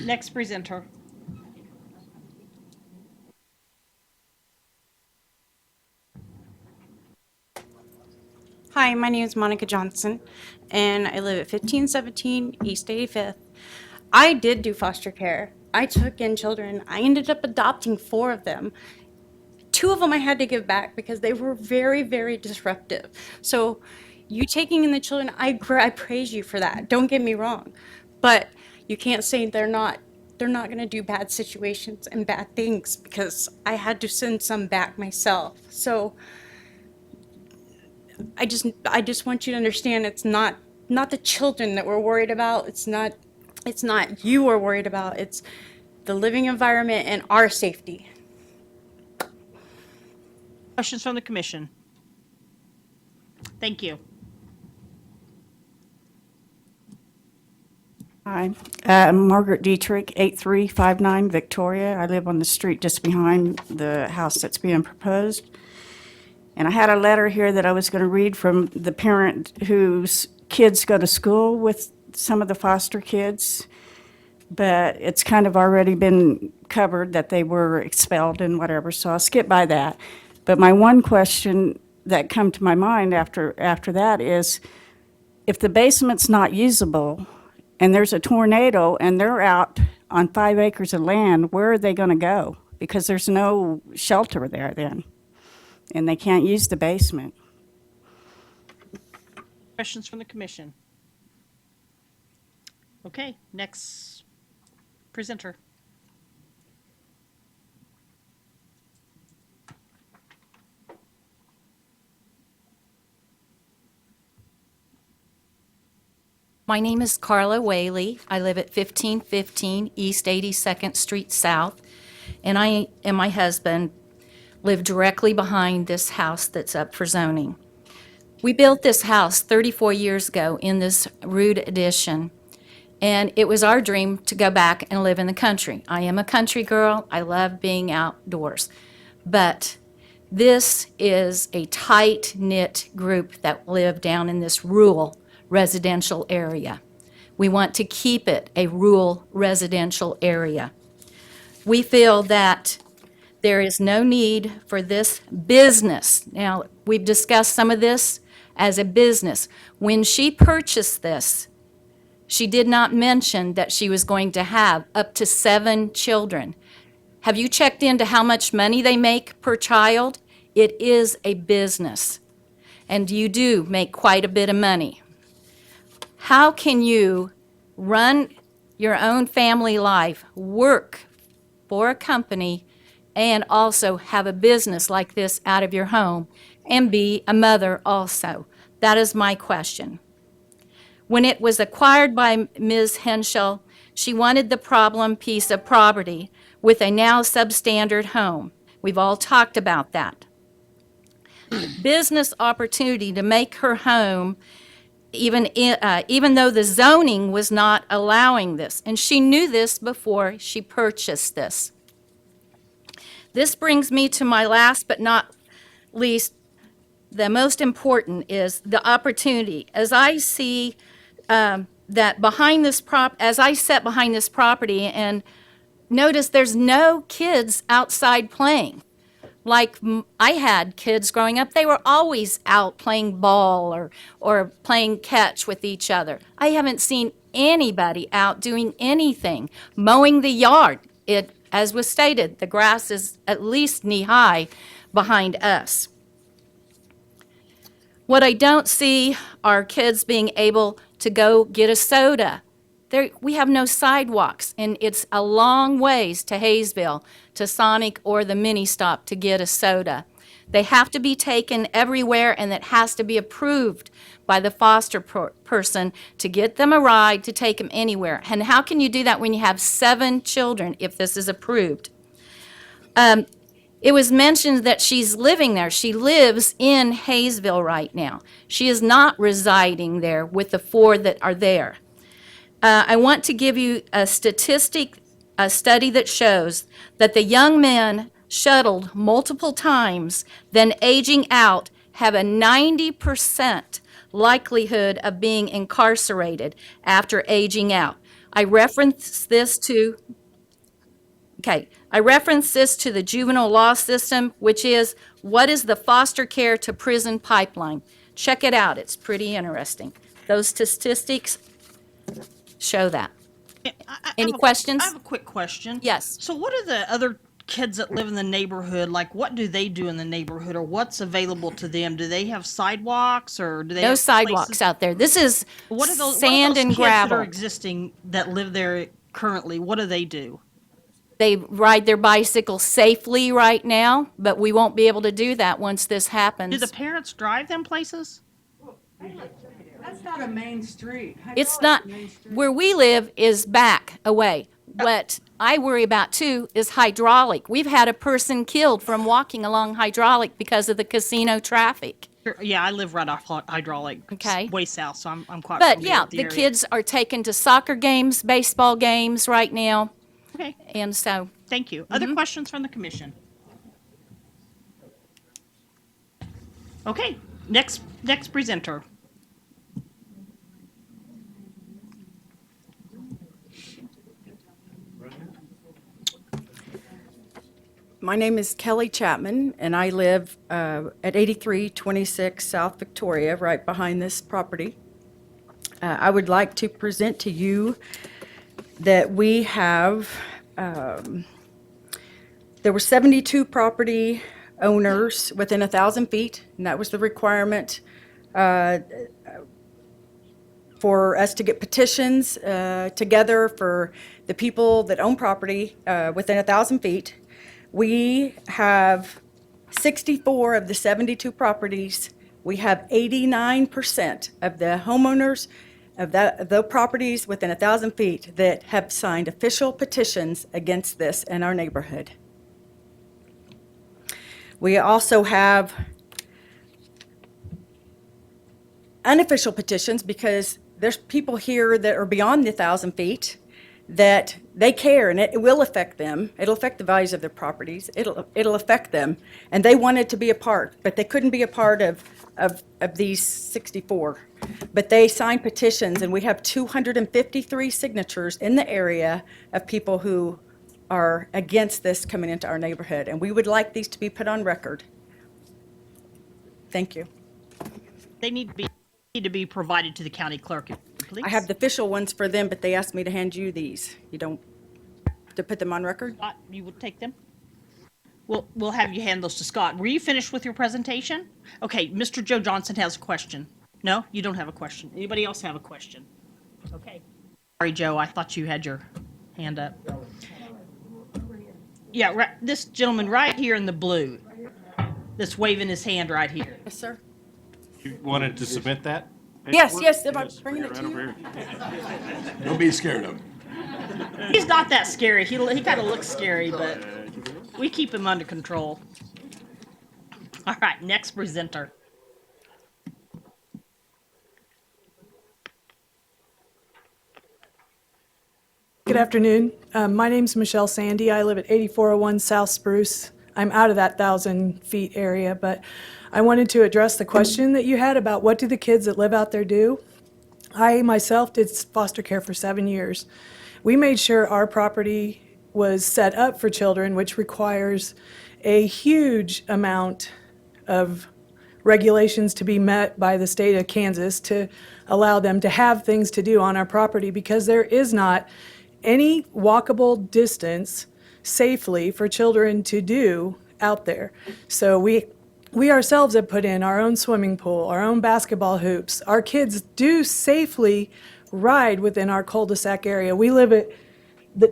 A: Next presenter.
B: Hi, my name is Monica Johnson, and I live at 1517 East 85th. I did do foster care. I took in children. I ended up adopting 4 of them. 2 of them I had to give back because they were very, very disruptive. So you taking in the children, I praise you for that. Don't get me wrong. But you can't say they're not going to do bad situations and bad things, because I had to send some back myself. So I just want you to understand, it's not the children that we're worried about. It's not you we're worried about. It's the living environment and our safety.
A: Questions from the commission? Thank you.
B: Hi, Margaret Dietrich, 8359 Victoria. I live on the street just behind the house that's being proposed. And I had a letter here that I was going to read from the parent whose kids go to school with some of the foster kids, but it's kind of already been covered that they were expelled and whatever, so I'll skip by that. But my one question that come to my mind after that is, if the basement's not usable and there's a tornado and they're out on 5 acres of land, where are they going to go? Because there's no shelter there then, and they can't use the basement.
A: Questions from the commission? Okay, next presenter.
O: My name is Carla Whaley. I live at 1515 East 82nd Street South, and I and my husband live directly behind this house that's up for zoning. We built this house 34 years ago in this rude addition, and it was our dream to go back and live in the country. I am a country girl. I love being outdoors. But this is a tight-knit group that live down in this rural residential area. We want to keep it a rural residential area. We feel that there is no need for this business. Now, we've discussed some of this as a business. When she purchased this, she did not mention that she was going to have up to 7 children. Have you checked into how much money they make per child? It is a business, and you do make quite a bit of money. How can you run your own family life, work for a company, and also have a business like this out of your home and be a mother also? That is my question. When it was acquired by Ms. Henschel, she wanted the problem piece of property with a now substandard home. We've all talked about that. Business opportunity to make her home, even though the zoning was not allowing this. And she knew this before she purchased this. This brings me to my last but not least, the most important is the opportunity. As I see that behind this as I sat behind this property and noticed there's no kids outside playing. Like I had kids growing up, they were always out playing ball or playing catch with each other. I haven't seen anybody out doing anything, mowing the yard. As was stated, the grass is at least knee-high behind us. What I don't see are kids being able to go get a soda. We have no sidewalks, and it's a long ways to Hayesville, to Sonic or the mini stop to get a soda. They have to be taken everywhere, and it has to be approved by the foster person to get them a ride, to take them anywhere. And how can you do that when you have 7 children if this is approved? It was mentioned that she's living there. She lives in Hayesville right now. She is not residing there with the 4 that are there. I want to give you a statistic, a study that shows that the young men shuttled multiple times, then aging out, have a 90% likelihood of being incarcerated after aging out. I reference this to the juvenile law system, which is, what is the foster care to prison pipeline? Check it out. It's pretty interesting. Those statistics show that. Any questions?
A: I have a quick question.
O: Yes.
A: So what are the other kids that live in the neighborhood, like what do they do in the neighborhood, or what's available to them? Do they have sidewalks, or do they
O: No
A: have
O: sidewalks
A: places?
O: out there. This is
A: What are those,
O: sand and
A: kids that
O: gravel.
A: are existing that live there currently? What do they do?
O: They ride their bicycles safely right now, but we won't be able to do that once this happens.
A: Do the parents drive them places?
B: That's not a main street.
O: It's not, where we live is back away. What I worry about too is hydraulic. We've had a person killed from walking along hydraulic because of the casino traffic.
A: Yeah, I live right off hydraulic,
O: Okay.
A: way south, so I'm quite
O: But
A: familiar
O: yeah,
A: with the
O: the
A: area.
O: kids are taken to soccer games, baseball games right now.
A: Okay.
O: And so.
A: Thank you. Other questions from the commission? Okay, next presenter.
B: My name is Kelly Chapman, and I live at 8326 South Victoria, right behind this property. I would like to present to you that we have, there were 72 property owners within 1,000 feet, and that was the requirement for us to get petitions together for the people that own property within 1,000 feet. We have 64 of the 72 properties. We have 89% of the homeowners of the properties within 1,000 feet that have signed official petitions against this in our neighborhood. We also have unofficial petitions because there's people here that are beyond the 1,000 feet that they care, and it will affect them. It'll affect the values of their properties. It'll affect them, and they wanted to be a part, but they couldn't be a part of these 64. But they signed petitions, and we have 253 signatures in the area of people who are against this coming into our neighborhood, and we would like these to be put on record. Thank you.
A: They need to be provided to the county clerk, please.
B: I have the official ones for them, but they asked me to hand you these. You don't, to put them on record?
A: Scott, you would take them? We'll have you hand those to Scott. Were you finished with your presentation? Okay, Mr. Joe Johnson has a question. No, you don't have a question. Anybody else have a question? Okay. Sorry, Joe, I thought you had your hand up. Yeah, right, this gentleman right here in the blue, that's waving his hand right here.
B: Yes, sir.
P: You wanted to submit that?
B: Yes, I'm bringing it to you.
F: Don't be scared of him.
A: He's not that scary. He kind of looks scary, but we keep him under control. All right, next presenter.
U: Good afternoon. My name's Michelle Sandy. I live at 8401 South Spruce. I'm out of that 1,000 feet area, but I wanted to address the question that you had about what do the kids that live out there do. I myself did foster care for 7 years. We made sure our property was set up for children, which requires a huge amount of regulations to be met by the state of Kansas to allow them to have things to do on our property, because there is not any walkable distance safely for children to do out there. So we ourselves have put in our own swimming pool, our own basketball hoops. Our kids do safely ride within our cul-de-sac area. We live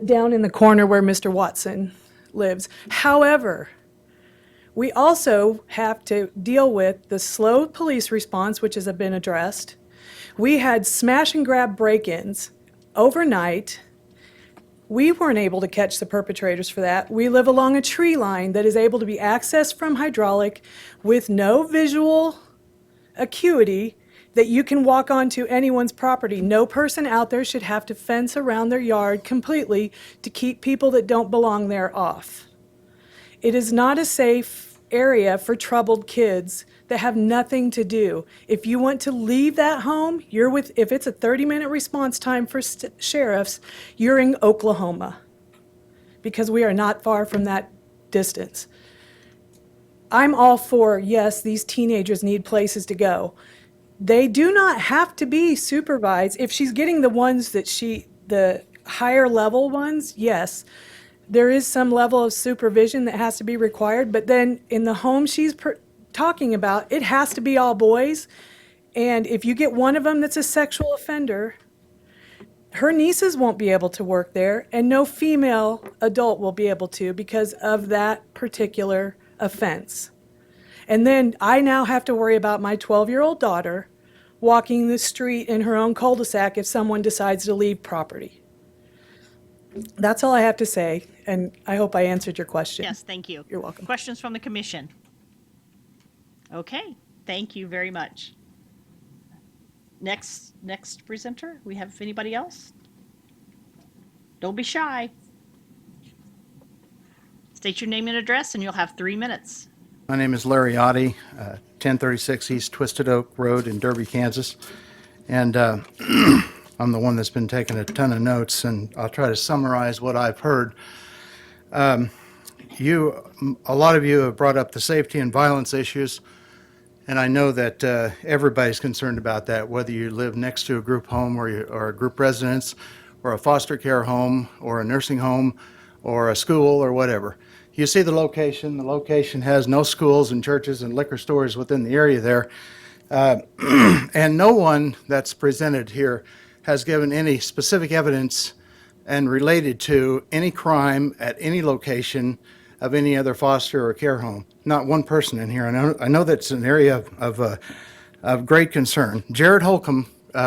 U: down in the corner where Mr. Watson lives. However, we also have to deal with the slow police response, which has been addressed. We had smash and grab break-ins overnight. We weren't able to catch the perpetrators for that. We live along a tree line that is able to be accessed from hydraulic with no visual acuity that you can walk onto anyone's property. No person out there should have to fence around their yard completely to keep people that don't belong there off. It is not a safe area for troubled kids that have nothing to do. If you want to leave that home, if it's a 30-minute response time for sheriffs, you're in Oklahoma, because we are not far from that distance. I'm all for, yes, these teenagers need places to go. They do not have to be supervised. If she's getting the ones that the higher level ones, yes, there is some level of supervision that has to be required, but then in the home she's talking about, it has to be all boys. And if you get one of them that's a sexual offender, her nieces won't be able to work there, and no female adult will be able to because of that particular offense. And then I now have to worry about my 12-year-old daughter walking the street in her own cul-de-sac if someone decides to leave property. That's all I have to say, and I hope I answered your question.
A: Yes, thank you.
U: You're welcome.
A: Questions from the commission? Okay, thank you very much. Next presenter, we have anybody else? Don't be shy. State your name and address, and you'll have 3 minutes.
W: My name is Larry Oddie, 1036 East Twisted Oak Road in Derby, Kansas. And I'm the one that's been taking a ton of notes, and I'll try to summarize what I've heard. A lot of you have brought up the safety and violence issues, and I know that everybody's concerned about that, whether you live next to a group home or a group residence, or a foster care home, or a nursing home, or a school, or whatever. You see the location. The location has no schools and churches and liquor stores within the area there. And no one that's presented here has given any specific evidence and related to any crime at any location of any other foster or care home. Not one person in here. I know that's an area of great concern. Jared Holcomb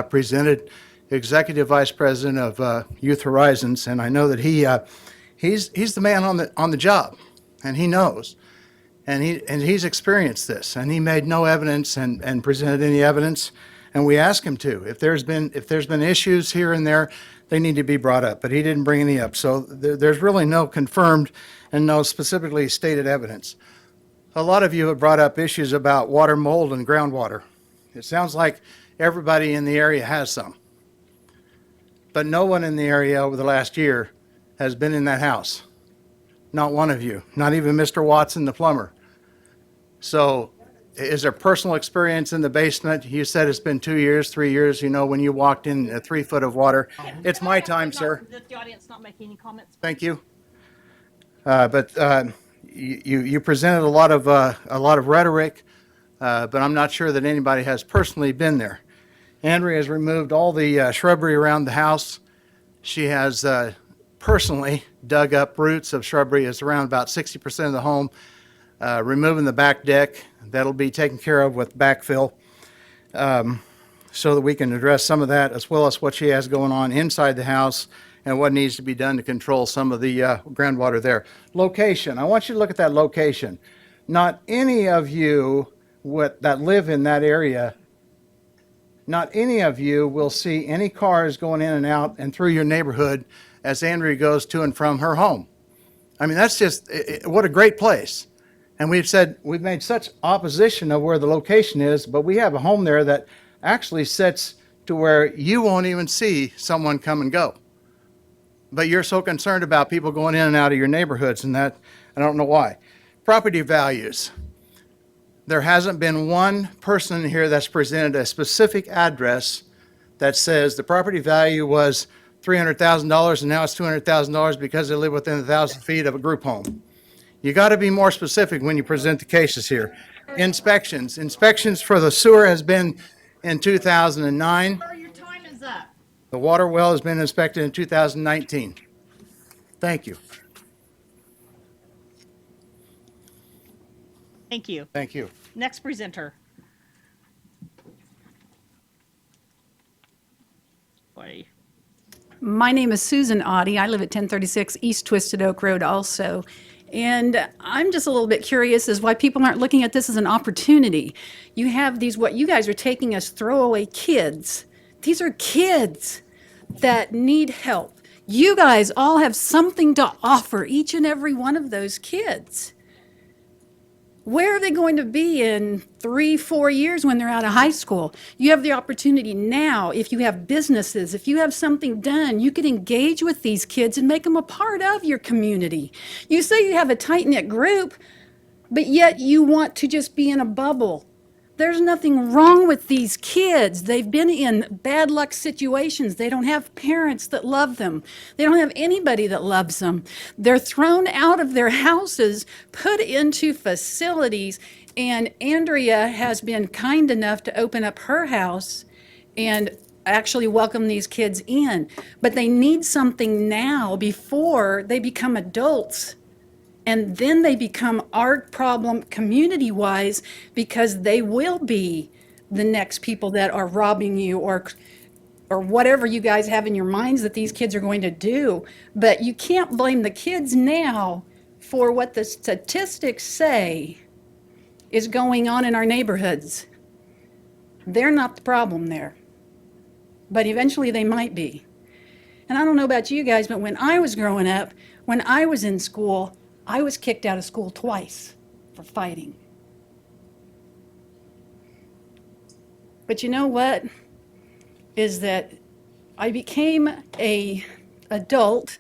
W: presented, Executive Vice President of Youth Horizons, and I know that he's the man on the job, and he knows, and he's experienced this, and he made no evidence and presented any evidence, and we asked him to. If there's been issues here and there, they need to be brought up, but he didn't bring any up. So there's really no confirmed and no specifically stated evidence. A lot of you have brought up issues about water mold and groundwater. It sounds like everybody in the area has some. But no one in the area over the last year has been in that house. Not one of you, not even Mr. Watson, the plumber. So is there personal experience in the basement? You said it's been 2 years, 3 years, you know, when you walked in 3 foot of water. It's my time, sir.
A: Let the audience not make any comments.
W: Thank you. But you presented a lot of rhetoric, but I'm not sure that anybody has personally been there. Andrea has removed all the shrubbery around the house. She has personally dug up roots of shrubbery. It's around about 60% of the home. Removing the back deck, that'll be taken care of with backfill, so that we can address some of that, as well as what she has going on inside the house and what needs to be done to control some of the groundwater there. Location, I want you to look at that location. Not any of you that live in that area, not any of you will see any cars going in and out and through your neighborhood as Andrea goes to and from her home. I mean, that's just, what a great place. And we've made such opposition of where the location is, but we have a home there that actually sits to where you won't even see someone come and go. But you're so concerned about people going in and out of your neighborhoods, and that, I don't know why. Property values. There hasn't been one person in here that's presented a specific address that says the property value was $300,000 and now it's $200,000 because they live within 1,000 feet of a group home. You got to be more specific when you present the cases here. Inspections. Inspections for the sewer has been in 2009.
A: Sir, your time is up.
W: The water well has been inspected in 2019. Thank you.
A: Thank you.
W: Thank you.
A: Next presenter. Boy.
C: My name is Susan Oddie. I live at 1036 East Twisted Oak Road also. And I'm just a little bit curious as why people aren't looking at this as an opportunity. You have these, what you guys are taking as throwaway kids. These are kids that need help. You guys all have something to offer each and every one of those kids. Where are they going to be in 3-4 years when they're out of high school? You have the opportunity now, if you have businesses, if you have something done, you could engage with these kids and make them a part of your community. You say you have a tight-knit group, but yet you want to just be in a bubble. There's nothing wrong with these kids. They've been in bad luck situations. They don't have parents that love them. They don't have anybody that loves them. They're thrown out of their houses, put into facilities, and Andrea has been kind enough to open up her house and actually welcome these kids in. But they need something now before they become adults. And then they become our problem community-wise because they will be the next people that are robbing you or whatever you guys have in your minds that these kids are going to do. But you can't blame the kids now for what the statistics say is going on in our neighborhoods. They're not the problem there. But eventually they might be. And I don't know about you guys, but when I was growing up, when I was in school, I was kicked out of school twice for fighting. But you know what? Is that I became an adult.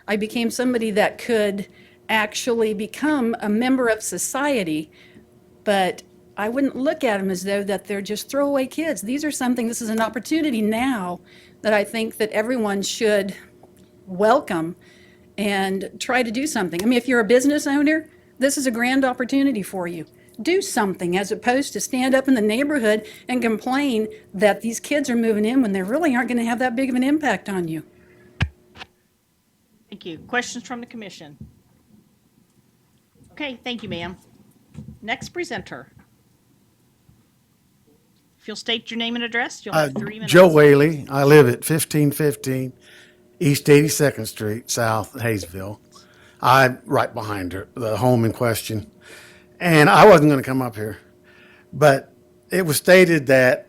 C: I became somebody that could actually become a member of society, but I wouldn't look at them as though that they're just throwaway kids. This is an opportunity now that I think that everyone should welcome and try to do something. I mean, if you're a business owner, this is a grand opportunity for you. Do something as opposed to stand up in the neighborhood and complain that these kids are moving in when they really aren't going to have that big of an impact on you.
A: Thank you. Questions from the commission? Okay, thank you, ma'am. Next presenter. If you'll state your name and address, you'll have 3 minutes.
K: Joe Whaley. I live at 1515 East 82nd Street, South Hayesville. I'm right behind her, the home in question. And I wasn't going to come up here, but it was stated that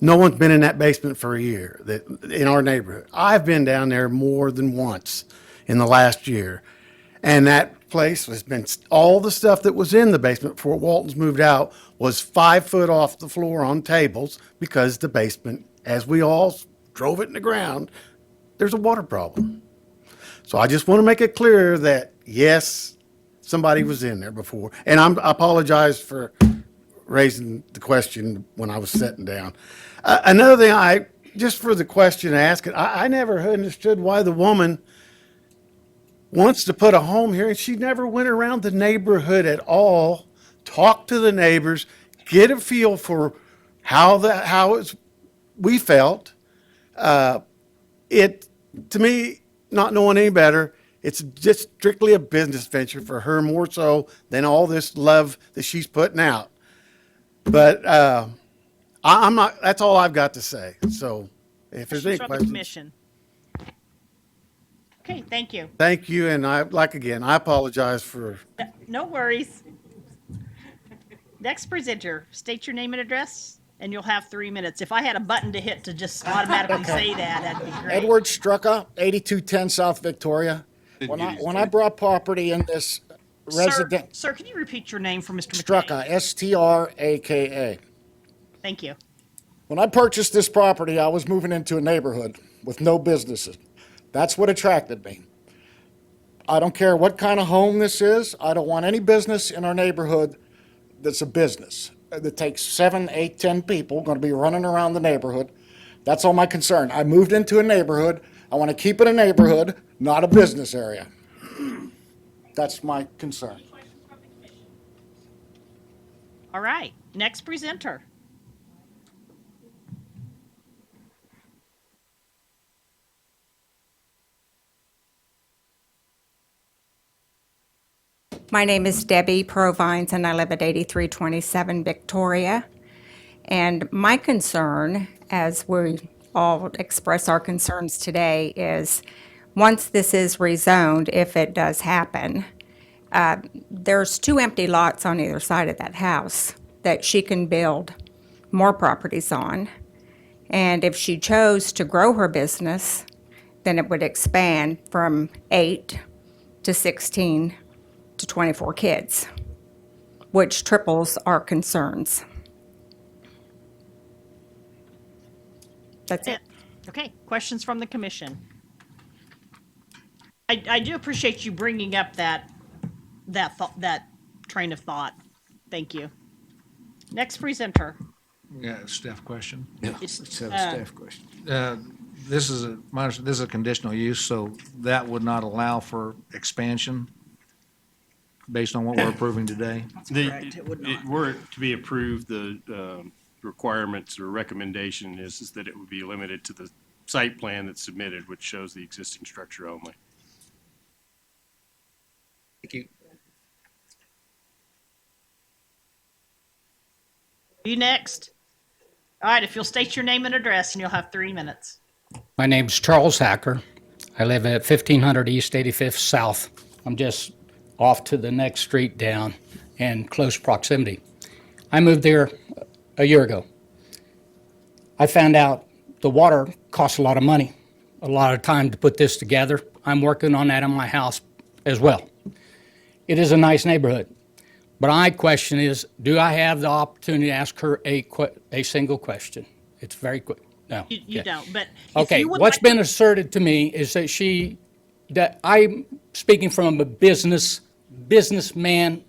K: No one's been in that basement for a year in our neighborhood. I've been down there more than once in the last year. And that place has been, all the stuff that was in the basement before Walton's moved out was 5 foot off the floor on tables because the basement, as we all drove it in the ground, there's a water problem. So I just want to make it clear that, yes, somebody was in there before. And I apologize for raising the question when I was sitting down. Another thing, just for the question asked, I never understood why the woman wants to put a home here, and she never went around the neighborhood at all, talked to the neighbors, get a feel for we felt. To me, not knowing any better, it's just strictly a business venture for her more so than all this love that she's putting out. But I'm not. That's all I've got to say. So, if there's any
A: From the
K: questions,
A: commission. Okay, thank you.
K: thank you. And I apologize for.
A: No worries. Next presenter, state your name and address, and you'll have 3 minutes. If I had a button to hit to just automatically say that'd be great.
D: Edward Strucka, 8210 South Victoria. When I brought property in this resident.
A: Sir, can you repeat your name for Mr. McKay?
D: Strucka, Straka.
A: Thank you.
D: When I purchased this property, I was moving into a neighborhood with no businesses. That's what attracted me. I don't care what kind of home this is. I don't want any business in our neighborhood that's a business that takes 7, 8, 10 people going to be running around the neighborhood. That's all my concern. I moved into a neighborhood. I want to keep it a neighborhood, not a business area. That's my concern.
A: All right, next presenter.
I: My name is Debbie Provines, and I live at 8327 Victoria. And my concern, as we all express our concerns today, is once this is rezoned, if it does happen, there's 2 empty lots on either side of that house that she can build more properties on. And if she chose to grow her business, then it would expand from 8 to 16 to 24 kids, which triples our concerns. That's it.
A: Okay, questions from the commission? I do appreciate you bringing up that train of thought. Thank you. Next presenter.
N: Yeah, staff question.
F: Yeah,
A: It's,
F: let's have a staff question.
N: This is a conditional use, so that would not allow for expansion based on what we're approving today?
A: Correct, it would not.
P: Were it to be approved, the requirements or recommendation is that it would be limited to the site plan that's submitted, which shows the existing structure only.
N: Thank you.
A: You next. All right, if you'll state your name and address, and you'll have 3 minutes.
Q: My name's Charles Hacker. I live at 1500 East 85th South. I'm just off to the next street down in close proximity. I moved there a year ago. I found out the water costs a lot of money, a lot of time to put this together. I'm working on that in my house as well. It is a nice neighborhood. But my question is, do I have the opportunity to ask her a single question? It's very quick. No.
A: You don't, but if
Q: Okay,
A: you would
Q: what's
A: like
Q: been asserted to me is that I'm speaking from a businessman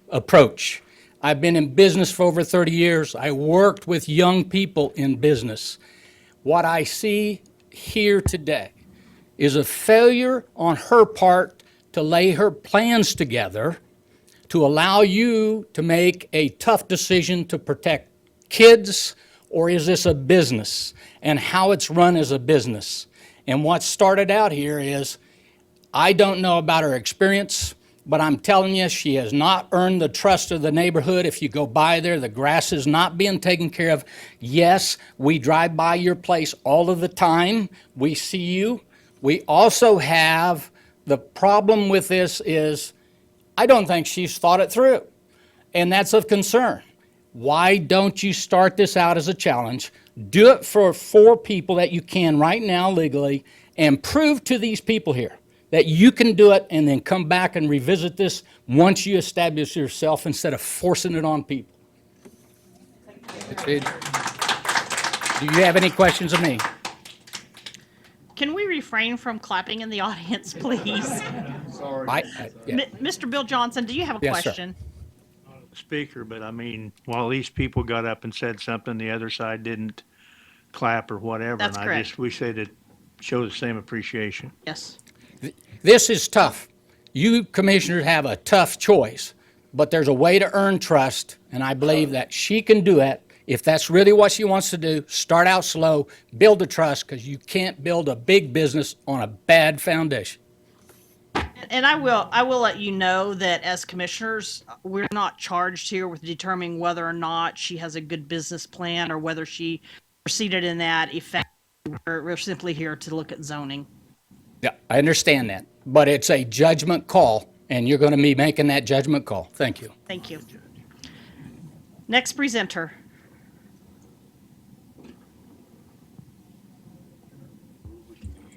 Q: approach. I've been in business for over 30 years. I worked with young people in business. What I see here today is a failure on her part to lay her plans together to allow you to make a tough decision to protect kids, or is this a business, and how it's run as a business. And what started out here is, I don't know about her experience, but I'm telling you, she has not earned the trust of the neighborhood. If you go by there, the grass is not being taken care of. Yes, we drive by your place all of the time. We see you. We also have, the problem with this is, I don't think she's thought it through, and that's of concern. Why don't you start this out as a challenge? Do it for 4 people that you can right now legally, and prove to these people here that you can do it, and then come back and revisit this once you establish yourself instead of forcing it on people. Do you have any questions of me?
A: Can we refrain from clapping in the audience, please?
Q: Yeah.
A: Mr. Bill Johnson, do you have a
Q: Yes, sir.
A: question?
G: Speaker, but I mean, while these people got up and said something, the other side didn't clap or whatever.
A: That's
G: and
A: correct.
G: We say to show the same appreciation.
A: Yes.
Q: This is tough. You commissioners have a tough choice, but there's a way to earn trust, and I believe that she can do it. If that's really what she wants to do, start out slow, build the trust, because you can't build a big business on a bad foundation.
A: And I will let you know that as commissioners, we're not charged here with determining whether or not she has a good business plan or whether she proceeded in that effect. We're simply here to look at zoning.
Q: Yeah, I understand that, but it's a judgment call, and you're going to be making that judgment call. Thank you.
A: Thank you. Next presenter.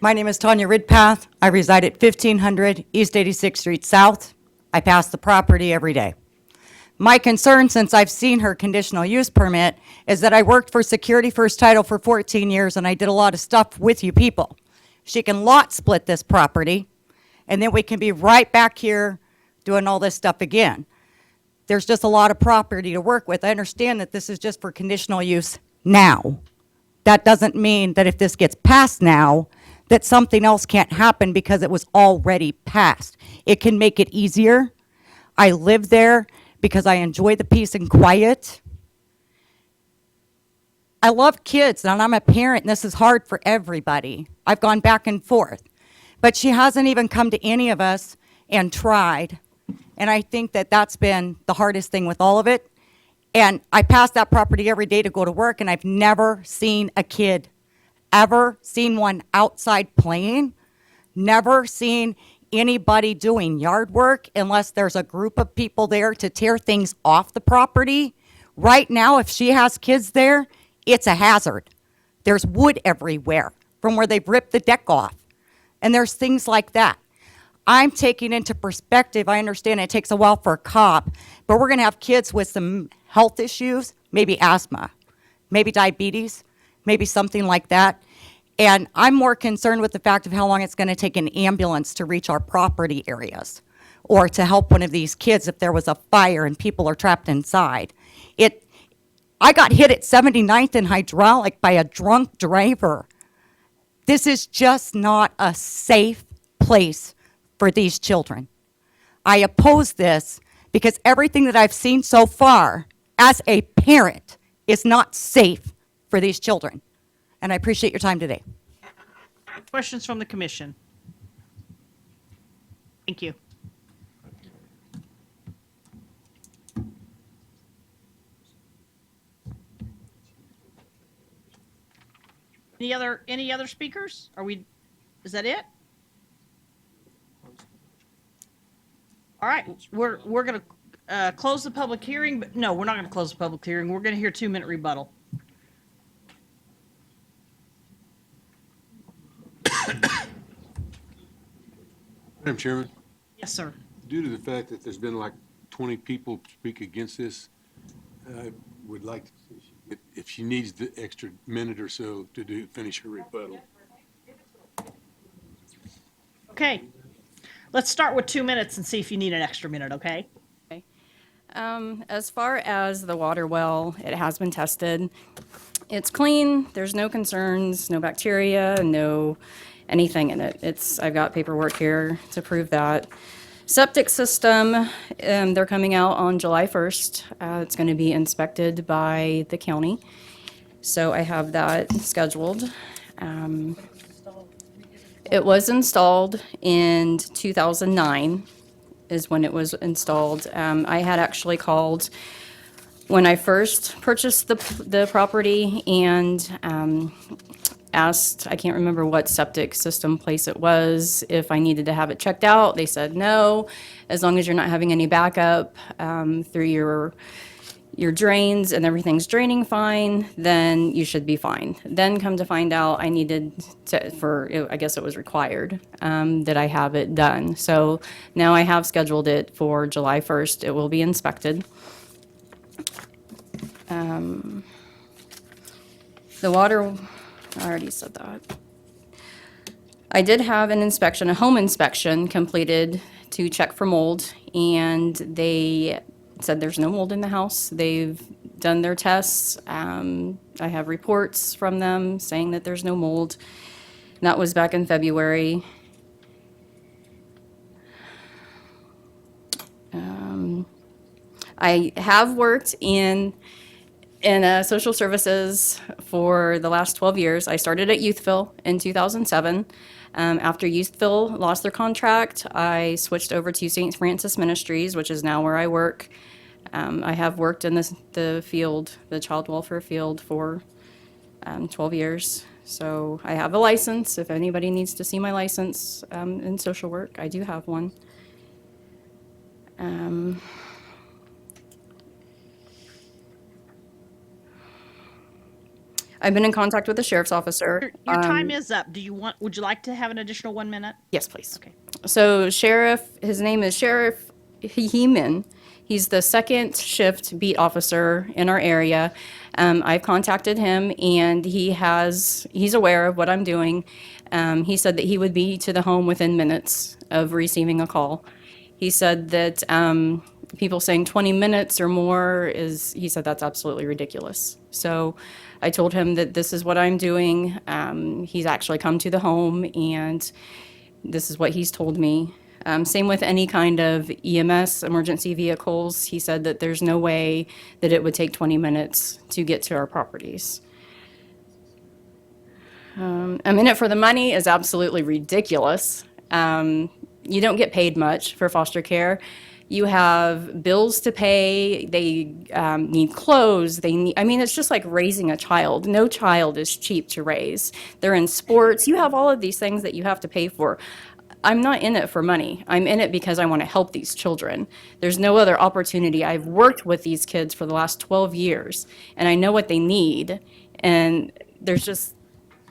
S: My name is Tonya Ridpath. I reside at 1500 East 86th Street South. I pass the property every day. My concern, since I've seen her conditional use permit, is that I worked for Security First Title for 14 years and I did a lot of stuff with you people. She can lot split this property, and then we can be right back here doing all this stuff again. There's just a lot of property to work with. I understand that this is just for conditional use now. That doesn't mean that if this gets passed now, that something else can't happen because it was already passed. It can make it easier. I live there because I enjoy the peace and quiet. I love kids, and I'm a parent, and this is hard for everybody. I've gone back and forth. But she hasn't even come to any of us and tried. And I think that that's been the hardest thing with all of it. And I pass that property every day to go to work, and I've never seen a kid, ever seen one outside playing, never seen anybody doing yard work unless there's a group of people there to tear things off the property. Right now, if she has kids there, it's a hazard. There's wood everywhere from where they've ripped the deck off. And there's things like that. I'm taking into perspective, I understand it takes a while for a cop, but we're gonna have kids with some health issues, maybe asthma, maybe diabetes, maybe something like that. And I'm more concerned with the fact of how long it's gonna take an ambulance to reach our property areas or to help one of these kids if there was a fire and people are trapped inside. I got hit at 79th and Hydraulic by a drunk driver. This is just not a safe place for these children. I oppose this because everything that I've seen so far as a parent is not safe for these children. And I appreciate your time today.
A: Questions from the commission? Thank you. Any other speakers? Is that it? All right, we're going to close the public hearing, but no, we're not going to close the public hearing. We're going to hear 2-minute rebuttal.
V: Madam Chairman,
A: Yes, sir.
V: due to the fact that there's been like 20 people speak against this, I would like, if she needs the extra minute or so to finish her rebuttal.
A: Okay. Let's start with 2 minutes and see if you need an extra minute, okay?
X: As far as the water well, it has been tested. It's clean. There's no concerns, no bacteria, no anything in it. I've got paperwork here to prove that. Septic system, they're coming out on July 1st. It's going to be inspected by the county. So I have that scheduled. It was installed in 2009 is when it was installed. I had actually called when I first purchased the property and asked, I can't remember what septic system place it was, if I needed to have it checked out. They said no, as long as you're not having any backup through your drains and everything's draining fine, then you should be fine. Then come to find out I needed to, I guess it was required, that I have it done. So now I have scheduled it for July 1st. It will be inspected. The water, I already said that. I did have an inspection, a home inspection completed to check for mold, and they said there's no mold in the house. They've done their tests. I have reports from them saying that there's no mold. And that was back in February. I have worked in social services for the last 12 years. I started at Youthville in 2007. After Youthville lost their contract, I switched over to St. Francis Ministries, which is now where I work. I have worked in the field, the child welfare field, for 12 years. So I have a license. If anybody needs to see my license in social work, I do have one. I've been in contact with the sheriff's officer.
A: Your time is up. Would you like to have an additional 1 minute?
X: Yes, please.
A: Okay.
X: So his name is Sheriff Heeman. He's the second shift beat officer in our area. I've contacted him, and he's aware of what I'm doing. He said that he would be to the home within minutes of receiving a call. He said that people saying 20 minutes or more he said that's absolutely ridiculous. So I told him that this is what I'm doing. He's actually come to the home, and this is what he's told me. Same with any kind of EMS, emergency vehicles. He said that there's no way that it would take 20 minutes to get to our properties. I'm in it for the money is absolutely ridiculous. You don't get paid much for foster care. You have bills to pay. They need clothes. It's just like raising a child. No child is cheap to raise. They're in sports. You have all of these things that you have to pay for. I'm not in it for money. I'm in it because I want to help these children. There's no other opportunity. I've worked with these kids for the last 12 years, and I know what they need. And there's just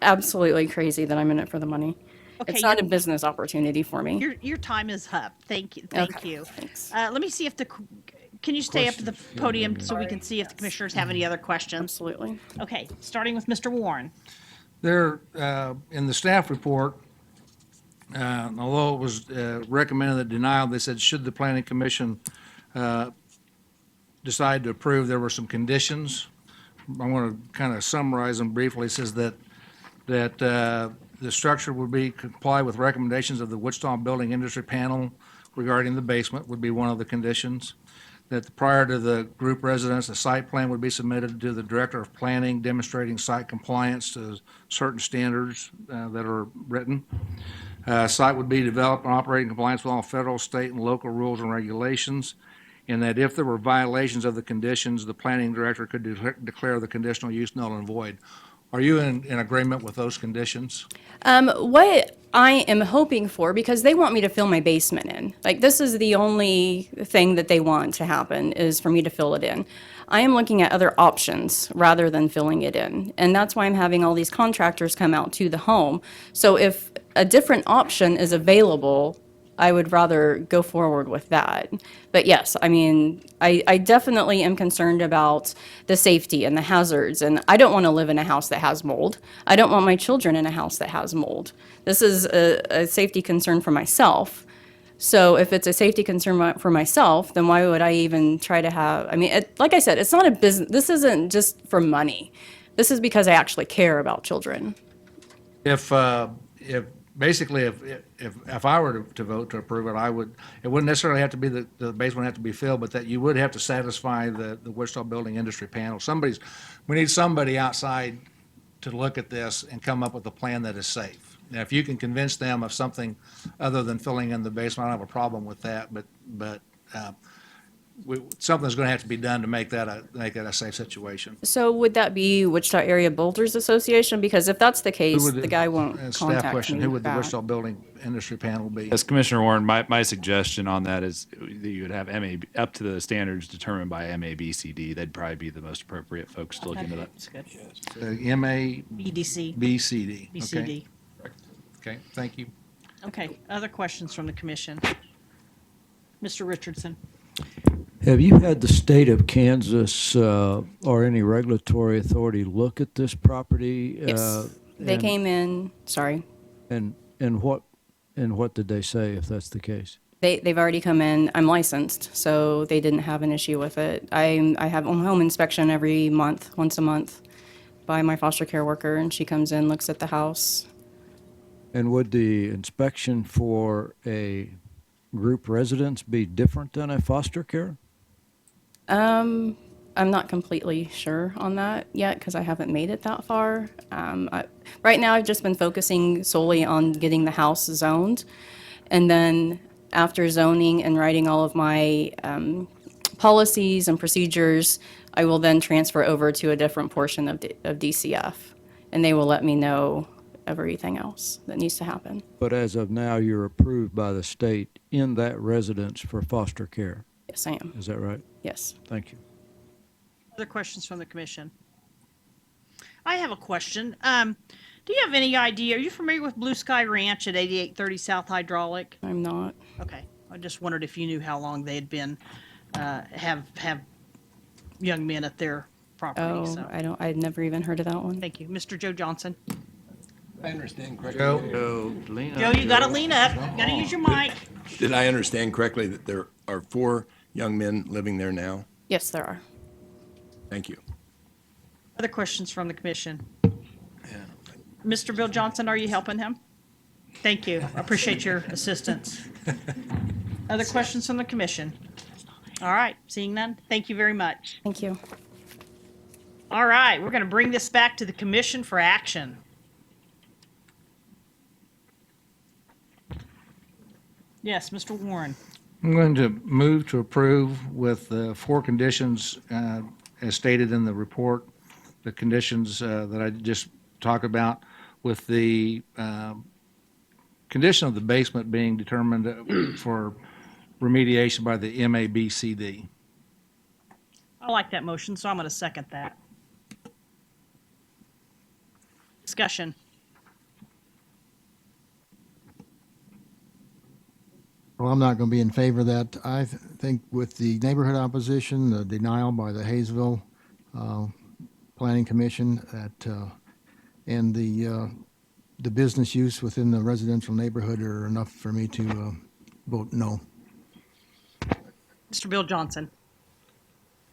X: absolutely crazy that I'm in it for the money.
A: Okay,
X: It's not a business opportunity for me.
A: Your time is up. Thank you. Thank
X: Okay,
A: you.
X: thanks.
A: Let me see if can you stay up at the podium so we can see if the commissioners have any other questions?
X: Absolutely.
A: Okay, starting with Mr. Warren.
N: There, in the staff report, although it was recommended that denial, they said, should the planning commission decide to approve, there were some conditions. I want to kind of summarize them briefly. It says that the structure would comply with recommendations of the Wichita Building Industry Panel regarding the basement would be one of the conditions. That prior to the group residence, a site plan would be submitted to the Director of Planning demonstrating site compliance to certain standards that are written. Site would be developed and operate in compliance with all federal, state, and local rules and regulations, and that if there were violations of the conditions, the planning director could declare the conditional use null and void. Are you in agreement with those conditions?
X: What I am hoping for, because they want me to fill my basement in. Like, this is the only thing that they want to happen, is for me to fill it in. I am looking at other options rather than filling it in. And that's why I'm having all these contractors come out to the home. So if a different option is available, I would rather go forward with that. But yes, I definitely am concerned about the safety and the hazards, and I don't want to live in a house that has mold. I don't want my children in a house that has mold. This is a safety concern for myself. So if it's a safety concern for myself, then why would I even try to have, like I said, it's not a business. This isn't just for money. This is because I actually care about children.
N: If basically, if I were to vote to approve it, it wouldn't necessarily have to be the basement would have to be filled, but that you would have to satisfy the Wichita Building Industry Panel. We need somebody outside to look at this and come up with a plan that is safe. Now, if you can convince them of something other than filling in the basement, I don't have a problem with that, but something's going to have to be done to make that a safe situation.
X: So would that be Wichita Area Builders Association? Because if that's the
N: Who
X: case,
N: would
X: the guy won't
N: staff
X: contact
N: question,
X: me
N: who would the
X: back.
N: Wichita Building Industry Panel be?
E: As Commissioner Warren, my suggestion on that is that you would have up to the standards determined by MABCD. They'd probably be the most appropriate folks to look into that.
A: That's good.
N: BDC.
A: BCD.
N: Okay. Okay, thank you.
A: Okay, other questions from the commission? Mr. Richardson?
J: Have you had the state of Kansas or any regulatory authority look at this property?
X: Yes, they came in, sorry.
J: And what did they say if that's the case?
X: They've already come in. I'm licensed, so they didn't have an issue with it. I have a home inspection every month, once a month, by my foster care worker, and she comes in, looks at the house.
J: And would the inspection for a group residence be different than a foster care?
X: I'm not completely sure on that yet because I haven't made it that far. Right now, I've just been focusing solely on getting the house zoned. And then after zoning and writing all of my policies and procedures, I will then transfer over to a different portion of DCF. And they will let me know everything else that needs to happen.
J: But as of now, you're approved by the state in that residence for foster care?
X: Yes, I am.
J: Is that right?
X: Yes.
J: Thank you.
A: Other questions from the commission? I have a question. Do you have any idea, are you familiar with Blue Sky Ranch at 8830 South Hydraulic?
X: I'm not.
A: Okay, I just wondered if you knew how long they had been, have young men at their property.
X: Oh,
A: So.
X: I'd never even heard of that one.
A: Thank you. Mr. Joe Johnson?
F: I understand correctly.
A: Joe, you gotta lean up, gotta use your mic.
F: Did I understand correctly that there are 4 young men living there now?
X: Yes, there are.
F: Thank you.
A: Other questions from the commission? Mr. Bill Johnson, are you helping him? Thank you. I appreciate your assistance. Other questions from the commission? All right, seeing none, thank you very much.
X: Thank you.
A: All right, we're going to bring this back to the commission for action. Yes, Mr. Warren.
N: I'm going to move to approve with 4 conditions as stated in the report, the conditions that I just talked about, with the condition of the basement being determined for remediation by the MABCD.
A: I like that motion, so I'm going to second that. Discussion.
R: Well, I'm not going to be in favor of that. I think with the neighborhood opposition, the denial by the Hayesville Planning Commission, and the business use within the residential neighborhood are enough for me to vote no.
A: Mr. Bill Johnson.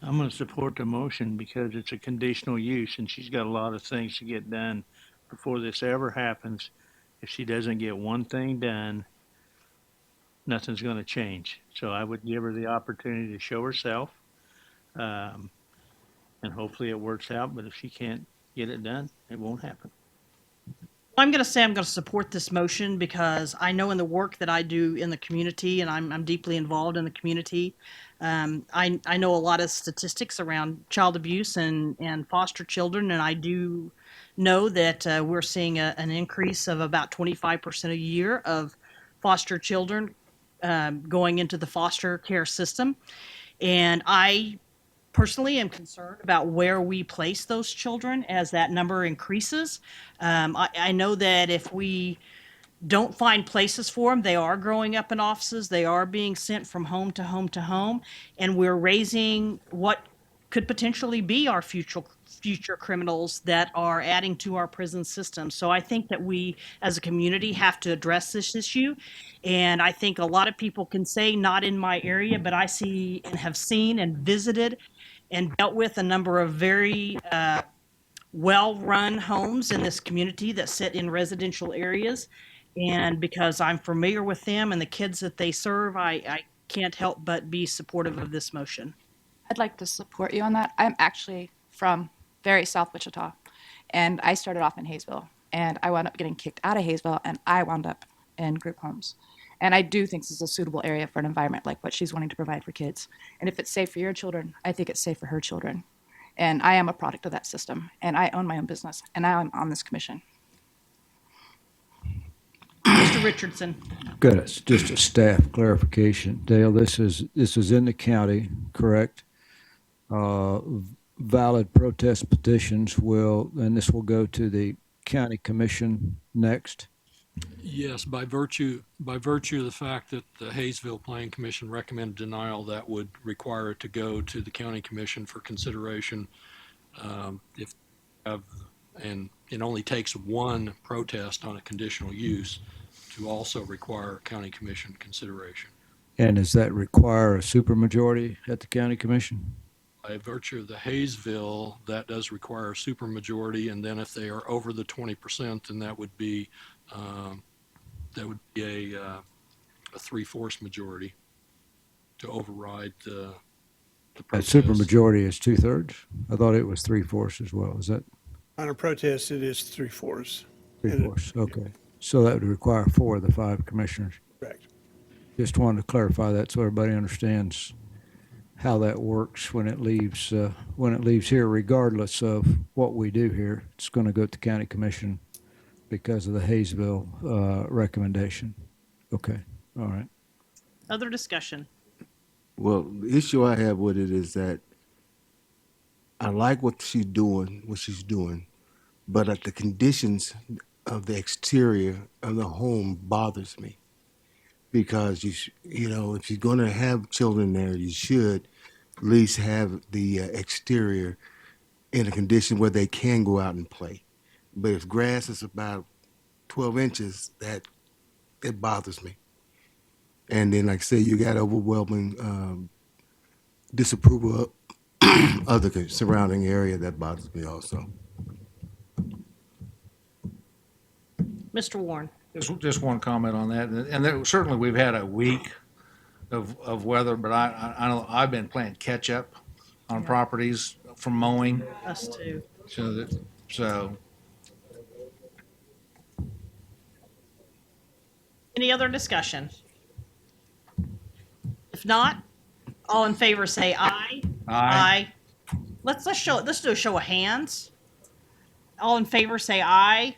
G: I'm going to support the motion because it's a conditional use and she's got a lot of things to get done before this ever happens. If she doesn't get one thing done, nothing's going to change. So I would give her the opportunity to show herself, and hopefully it works out. But if she can't get it done, it won't happen.
A: I'm going to say I'm going to support this motion because I know in the work that I do in the community, and I'm deeply involved in the community, I know a lot of statistics around child abuse and foster children, and I do know that we're seeing an increase of about 25% a year of foster children going into the foster care system. And I personally am concerned about where we place those children as that number increases. I know that if we don't find places for them, they are growing up in offices, they are being sent from home to home to home, and we're raising what could potentially be our future criminals that are adding to our prison system. So I think that we as a community have to address this issue. And I think a lot of people can say not in my area, but I see and have seen and visited and dealt with a number of very well-run homes in this community that sit in residential areas. And because I'm familiar with them and the kids that they serve, I can't help but be supportive of this motion.
T: I'd like to support you on that. I'm actually from very South Wichita, and I started off in Hayesville, and I wound up getting kicked out of Hayesville, and I wound up in group homes. And I do think this is a suitable area for an environment like what she's wanting to provide for kids. And if it's safe for your children, I think it's safe for her children. And I am a product of that system, and I own my own business, and now I'm on this commission.
A: Mr. Richardson.
J: Good. It's just a staff clarification. Dale, this is in the county, correct? Valid protest petitions and this will go to the county commission next?
H: Yes, by virtue of the fact that the Hayesville Planning Commission recommended denial, that would require it to go to the county commission for consideration. And it only takes one protest on a conditional use to also require county commission consideration.
J: And does that require a supermajority at the county commission?
H: By virtue of the Hayesville, that does require a supermajority, and then if they are over the 20%, then that would be a 3/4 majority to override the
J: That
H: protest.
J: supermajority is 2/3? I thought it was 3/4 as well. Is that
L: On a protest, it is 3/4.
J: 3/4? Okay. So that would require 4 of the 5 commissioners.
L: Correct.
J: Just wanted to clarify that so everybody understands how that works when it leaves here, regardless of what we do here. It's going to go to the county commission because of the Hayesville recommendation. Okay. All right.
A: Other discussion.
M: Well, the issue I have with it is that I like what she's doing, but the conditions of the exterior of the home bothers me. Because you know, if you're going to have children there, you should at least have the exterior in a condition where they can go out and play. But if grass is about 12 inches, it bothers me. And then, like I say, you got overwhelming disapproval of the surrounding area. That bothers me also.
A: Mr. Warren.
N: Just one comment on that, and certainly we've had a week of weather, but I know I've been playing catch up on properties from mowing.
A: Us too.
N: So
A: Any other discussion? If not, all in favor say aye.
N: Aye.
A: Let's do a show of hands. All in favor say aye.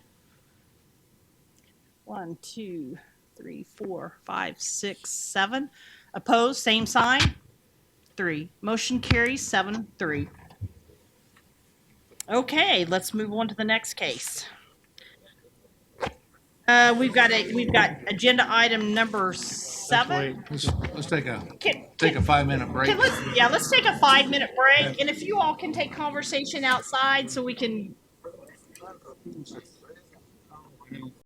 A: 1, 2, 3, 4, 5, 6, 7. Opposed, same sign. 3. Motion carries 7-3. Okay, let's move on to the next case. We've got agenda item number 7.
N: Let's take a 5-minute break.
A: Let's take a 5-minute break, and if you all can take conversation outside so we can